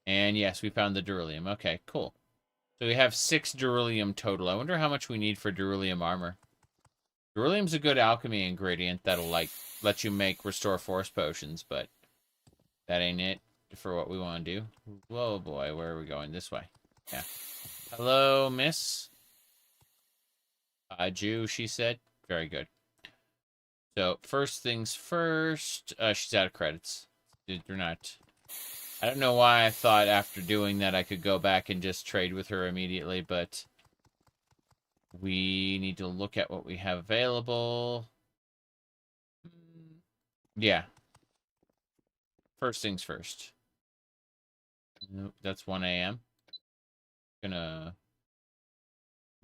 And yes, we found the beryllium. Okay, cool. So we have 6 beryllium total. I wonder how much we need for beryllium armor. Beryllium's a good alchemy ingredient that'll, like, let you make restore force potions, but that ain't it for what we want to do. Whoa, boy, where are we going? This way. Yeah. Hello, miss? Jew, she said. Very good. So, first things first. She's out of credits. They're not... I don't know why I thought after doing that I could go back and just trade with her immediately, but... we need to look at what we have available. Yeah. First things first. Nope, that's 1 a.m. Gonna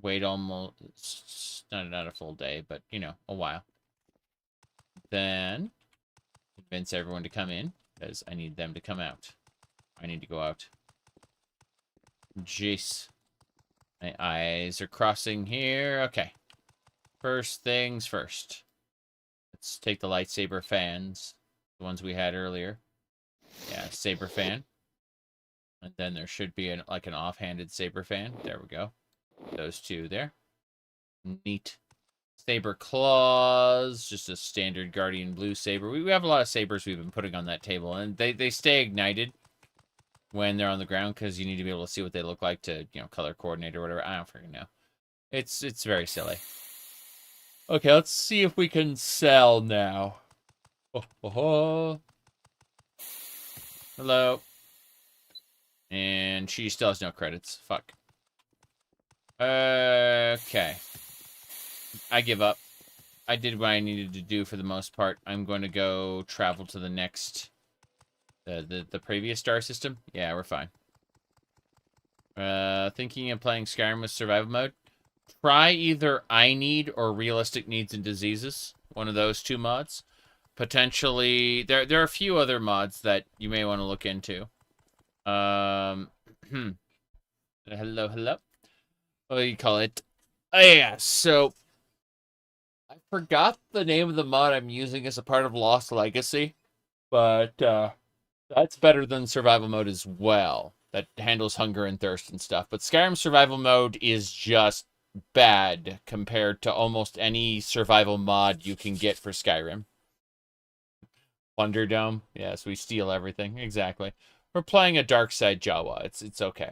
wait almost, not a full day, but, you know, a while. Then, convince everyone to come in, because I need them to come out. I need to go out. Jeez. My eyes are crossing here. Okay. First things first. Let's take the lightsaber fans. The ones we had earlier. Yeah, saber fan. And then there should be an offhanded saber fan. There we go. Those two there. Neat. Saber claws. Just a standard Guardian blue saber. We have a lot of sabers we've been putting on that table. And they stay ignited when they're on the ground because you need to be able to see what they look like to, you know, color coordinate or whatever. I don't freaking know. It's very silly. Okay, let's see if we can sell now. Hello. And she still has no credits. Fuck. Okay. I give up. I did what I needed to do for the most part. I'm going to go travel to the next... The previous star system? Yeah, we're fine. Thinking of playing Skyrim with survival mode? Try either I Need or Realistic Needs and Diseases. One of those 2 mods. Potentially... There are a few other mods that you may want to look into. Hello. What do you call it? Oh, yeah, so... I forgot the name of the mod I'm using as a part of Lost Legacy. But, that's better than survival mode as well. That handles hunger and thirst and stuff. But Skyrim survival mode is just bad compared to almost any survival mod you can get for Skyrim. Thunderdome. Yes, we steal everything. Exactly. We're playing a Dark Side Jawa. It's okay.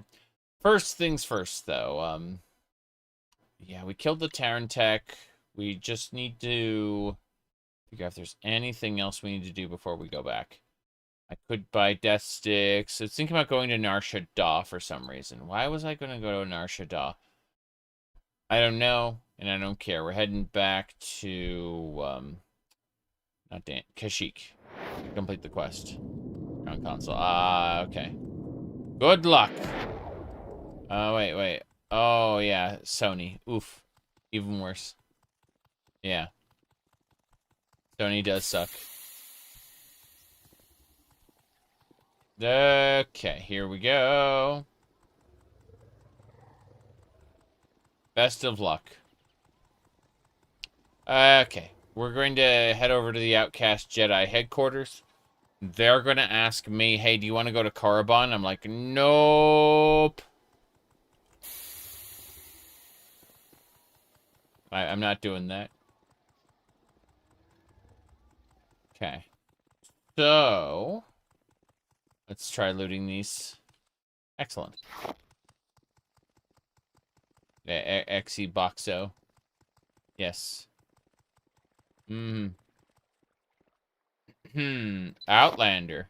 First things first, though. Yeah, we killed the Terran tech. We just need to figure out if there's anything else we need to do before we go back. I could buy death sticks. I was thinking about going to Nar Shaddaa for some reason. Why was I going to go to Nar Shaddaa? I don't know, and I don't care. We're heading back to, Kashyyyk. Complete the quest. Ground console. Okay. Good luck! Wait. Oh, yeah, Sony. Oof. Even worse. Yeah. Sony does suck. Okay, here we go. Best of luck. Okay, we're going to head over to the Outcast Jedi headquarters. They're going to ask me, hey, do you want to go to Korriban? I'm like, nope. I'm not doing that. Okay. So, let's try looting these. Excellent. Exy Boxo. Yes. Outlander.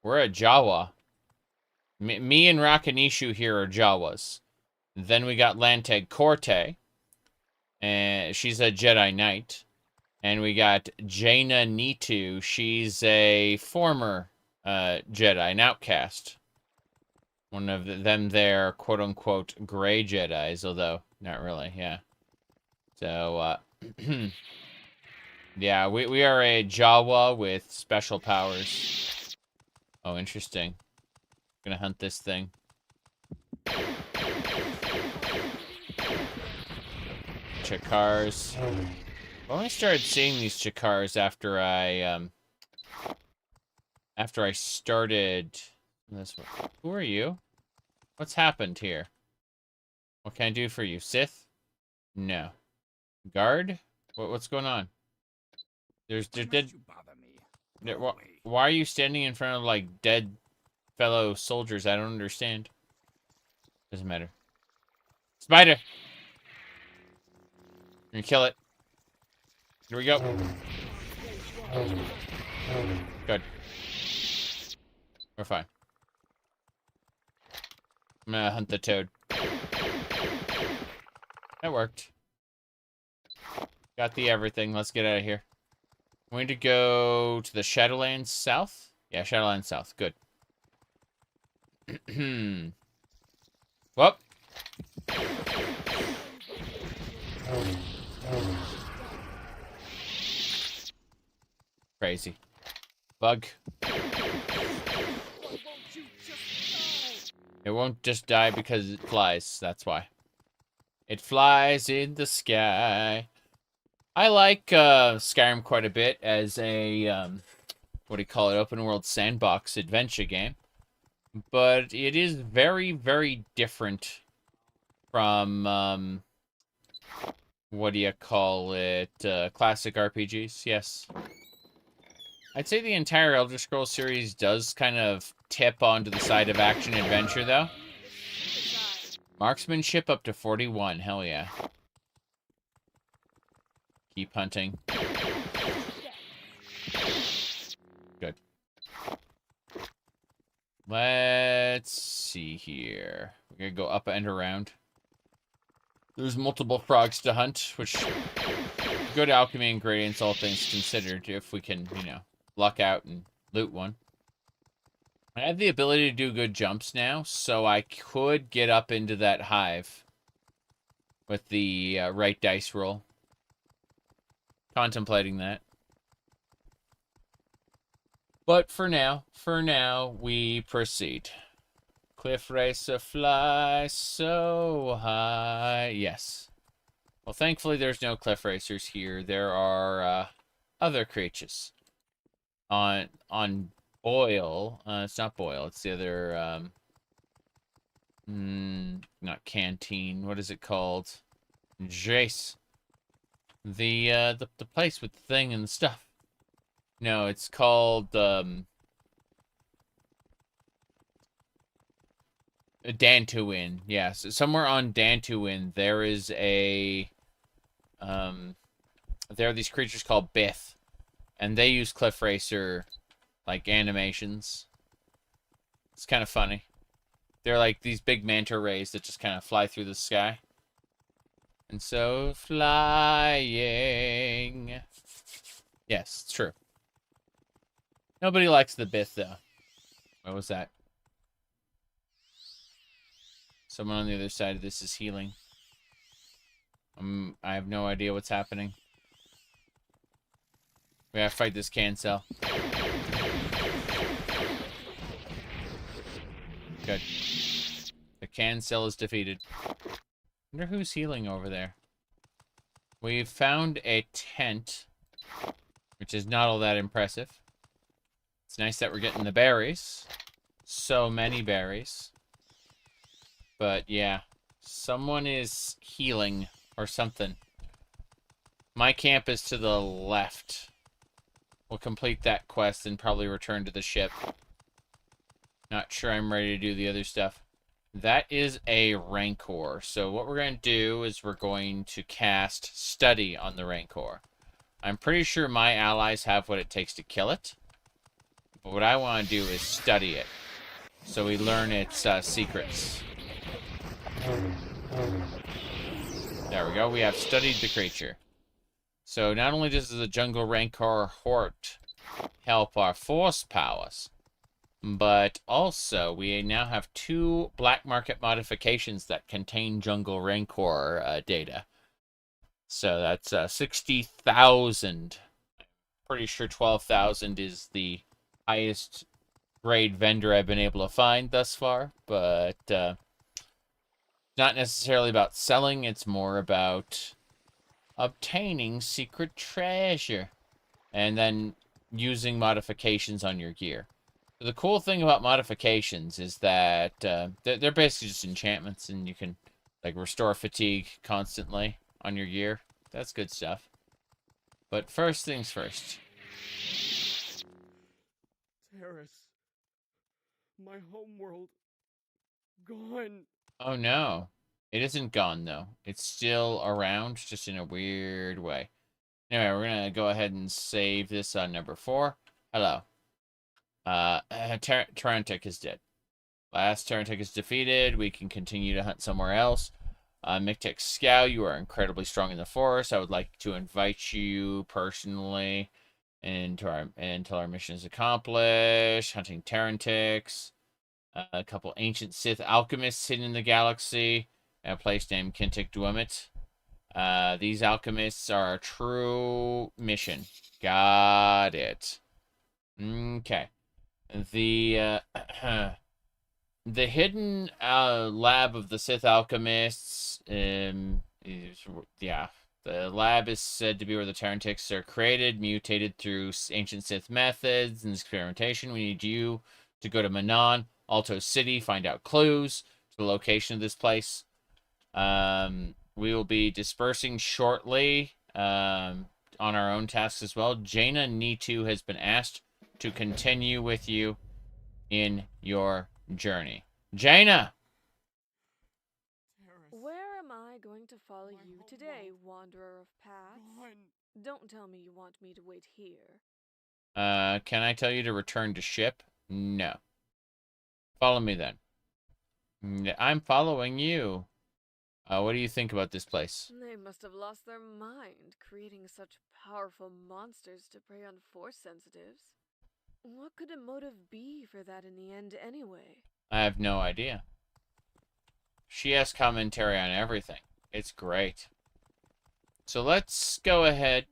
We're a Jawa. Me and Rakanishu here are Jawas. Then we got Lanteg Corte. And she's a Jedi Knight. And we got Jaina Nitu. She's a former Jedi, an outcast. One of them there, quote-unquote, gray Jedis, although not really, yeah. So, yeah, we are a Jawa with special powers. Oh, interesting. Gonna hunt this thing. Chakars. I only started seeing these Chakars after I started this one. Who are you? What's happened here? What can I do for you? Sith? No. Guard? What's going on? There's dead. Why are you standing in front of like dead fellow soldiers? I don't understand. Doesn't matter. Spider! You're gonna kill it. Here we go. Good. We're fine. I'm gonna hunt the toad. That worked. Got the everything. Let's get out of here. I'm going to go to the Shadowlands South. Yeah, Shadowlands South. Good. Whoop. Crazy. Bug. It won't just die because it flies. That's why. It flies in the sky. I like Skyrim quite a bit as a, what do you call it, open world sandbox adventure game. But it is very, very different from, what do you call it, classic RPGs, yes. I'd say the entire Elder Scrolls series does kind of tip onto the side of action-adventure, though. Marksmanship up to 41, hell yeah. Keep hunting. Good. Let's see here. We're gonna go up and around. There's multiple frogs to hunt, which good alchemy ingredients, all things considered, if we can, you know, luck out and loot one. I have the ability to do good jumps now, so I could get up into that hive with the right dice roll. Contemplating that. But for now, we proceed. Cliff racer fly so high. Yes. Well, thankfully there's no cliff racers here. There are other creatures. On Boyle, it's not Boyle, it's the other, not Canteen, what is it called? Jace. The place with the thing and the stuff. No, it's called, Tatooine, yes. Somewhere on Tatooine, there is a, there are these creatures called Bith. And they use Cliff Racer, like, animations. It's kind of funny. They're like these big manta rays that just kind of fly through the sky. And so, flying. Yes, it's true. Nobody likes the Bith, though. What was that? Someone on the other side of this is healing. I have no idea what's happening. We gotta fight this cancel. Good. The cancel is defeated. Wonder who's healing over there. We've found a tent, which is not all that impressive. It's nice that we're getting the berries. So many berries. But yeah, someone is healing or something. My camp is to the left. We'll complete that quest and probably return to the ship. Not sure I'm ready to do the other stuff. That is a Rancor. So what we're going to do is we're going to cast Study on the Rancor. I'm pretty sure my allies have what it takes to kill it. But what I want to do is study it. So we learn its secrets. There we go. We have studied the creature. So not only does the Jungle Rancor Hort help our force powers, but also we now have 2 black market modifications that contain Jungle Rancor data. So that's 60,000. Pretty sure 12,000 is the highest grade vendor I've been able to find thus far, but not necessarily about selling, it's more about obtaining secret treasure and then using modifications on your gear. So the cool thing about modifications is that they're basically just enchantments, and you can like restore fatigue constantly on your gear. That's good stuff. But first things first. Taris. My homeworld. Gone. Oh no. It isn't gone though. It's still around, just in a weird way. Anyway, we're gonna go ahead and save this on number 4. Hello. Tarantic is dead. Last Tarantic is defeated. We can continue to hunt somewhere else. Mictec Scout, you are incredibly strong in the forest. I would like to invite you personally until our mission is accomplished. Hunting Tarantics. A couple ancient Sith alchemists hidden in the galaxy. A place named Kintic Dwemit. These alchemists are our true mission. Got it. Okay. The hidden lab of the Sith alchemists, yeah. The lab is said to be where the Tarantics are created, mutated through ancient Sith methods and experimentation. We need you to go to Manon, Alto City, find out clues to the location of this place. We will be dispersing shortly on our own tasks as well. Jaina Nitu has been asked to continue with you in your journey. Jaina! Where am I going to follow you today, Wanderer of Paths? Don't tell me you want me to wait here. Can I tell you to return to ship? No. Follow me then. I'm following you. What do you think about this place? They must have lost their mind, creating such powerful monsters to prey on Force Sensitives. What could a motive be for that in the end, anyway? I have no idea. She has commentary on everything. It's great. So let's go ahead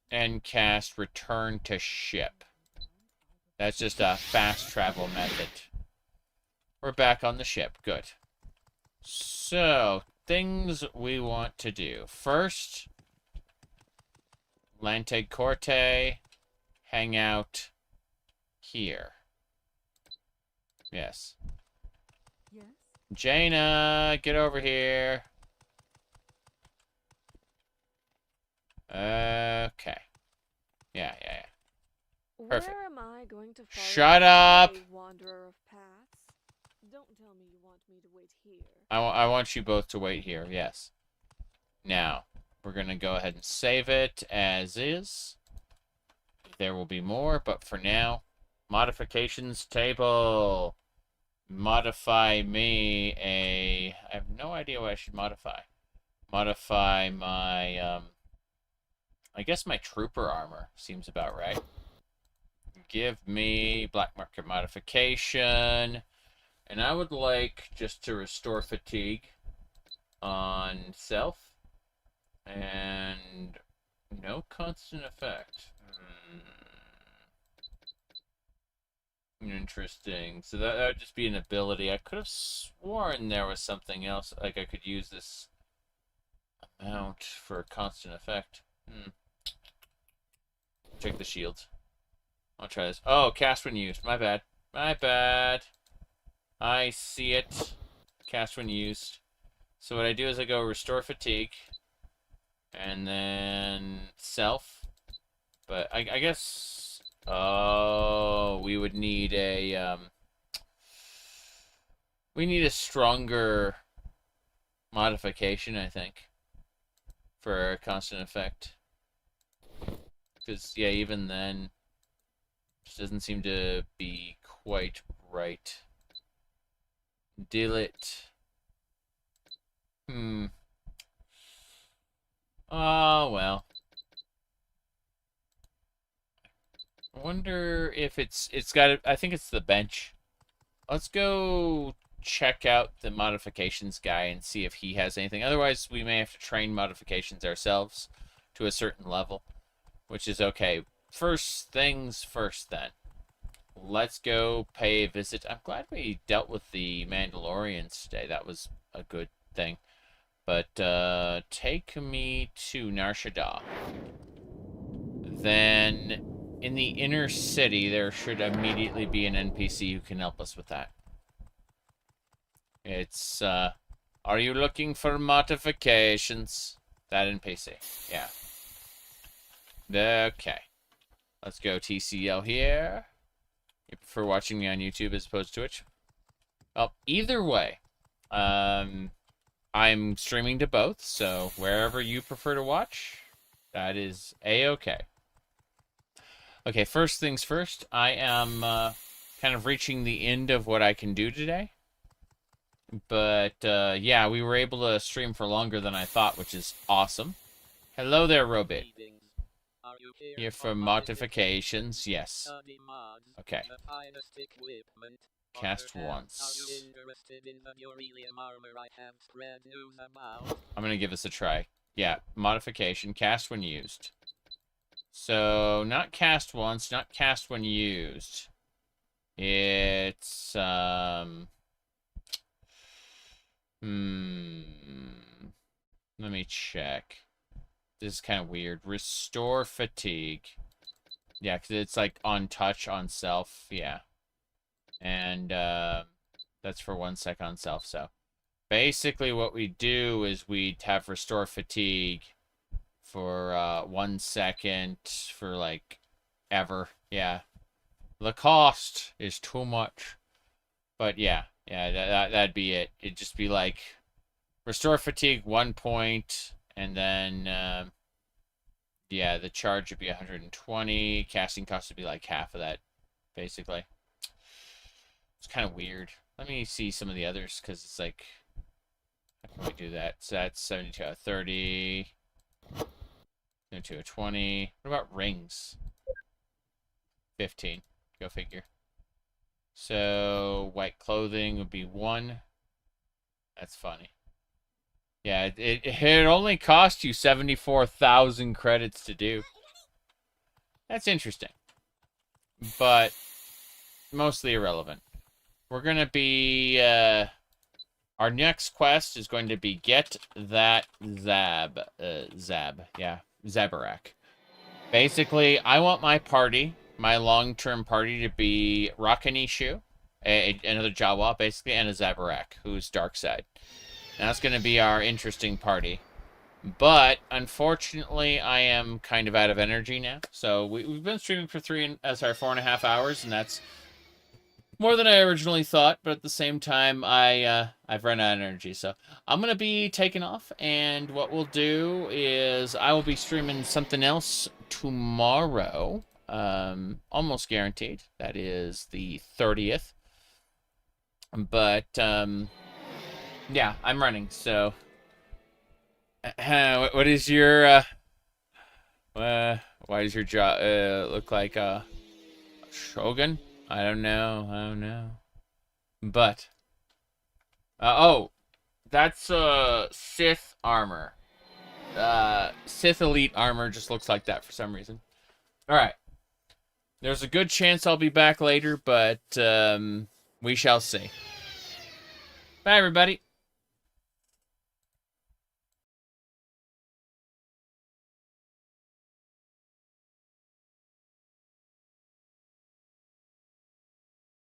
and cast Return to Ship. That's just a fast travel method. We're back on the ship. Good. So, things we want to do. First, Lante Corte, hang out here. Yes. Yes? Jaina, get over here. Okay. Yeah. Perfect. Where am I going to follow Shut you up! today, Wanderer of Paths? Don't tell me you want me to wait here. I want you both to wait here, yes. Now, we're going to go ahead and save it as is. There will be more, but for now, modifications table. Modify me a... I have no idea what I should modify. Modify my, I guess my trooper armor seems about right. Give me black market modification. And I would like just to restore fatigue on self. And no constant effect. Interesting. So that would just be an ability. I could have sworn there was something else. Like I could use this amount for a constant effect. Check the shield. I'll try this. Oh, cast when used. My bad. My bad. I see it. Cast when used. So what I do is I go restore fatigue. And then self. But I guess... Oh, we would need a... We need a stronger modification, I think, for constant effect. Because, yeah, even then, it doesn't seem to be quite right. Delete. Oh, well. I wonder if it's got, I think it's the bench. Let's go check out the modifications guy and see if he has anything. Otherwise, we may have to train modifications ourselves to a certain level, which is okay. First things first, then. Let's go pay a visit. I'm glad we dealt with the Mandalorians today. That was a good thing. But take me to Nar Shaddaa. Then in the inner city, there should immediately be an NPC who can help us with that. It's, are you looking for modifications? That NPC, yeah. Okay. Let's go TCL here. You prefer watching me on YouTube as opposed to Twitch? Well, either way, I'm streaming to both, so wherever you prefer to watch, that is A-okay. Okay, first things first, I am kind of reaching the end of what I can do today. But, yeah, we were able to stream for longer than I thought, which is awesome. Hello there, Robit. Here for modifications, yes. Okay. Cast once. I'm gonna give this a try. Yeah, modification, cast when used. So, not cast once, not cast when used. It's, let me check. This is kind of weird. Restore fatigue. Yeah, because it's like on touch, on self. Yeah. And that's for 1 second on self. So basically what we do is we have restore fatigue for 1 second for like ever. Yeah. The cost is too much. But yeah. Yeah, that'd be it. It'd just be like restore fatigue 1 point. And then, yeah, the charge would be 120. Casting cost would be like half of that, basically. It's kind of weird. Let me see some of the others, because it's like, how can we do that? So that's 72 out of 30. 72 out of 20. What about rings? 15. Go figure. So, white clothing would be 1. That's funny. Yeah, it only cost you 74,000 credits to do. That's interesting. But mostly irrelevant. We're going to be... our next quest is going to be get that Zab. Yeah, Zabarak. Basically, I want my party, my long-term party, to be Rakanishu, another Jawa, basically, and a Zabarak, who's Dark Side. That's going to be our interesting party. But, unfortunately, I am kind of out of energy now. So, we've been streaming for 4.5 hours, and that's more than I originally thought. But at the same time, I've run out of energy. So, I'm going to be taking off, and what we'll do is I will be streaming something else tomorrow. Almost guaranteed. That is the 30th. But, yeah, I'm running, so... what is your, why does your jaw, look like, Shogun? I don't know. But, oh, that's, Sith armor. Sith Elite armor just looks like that for some reason. Alright. There's a good chance I'll be back later, but, we shall see. Bye, everybody.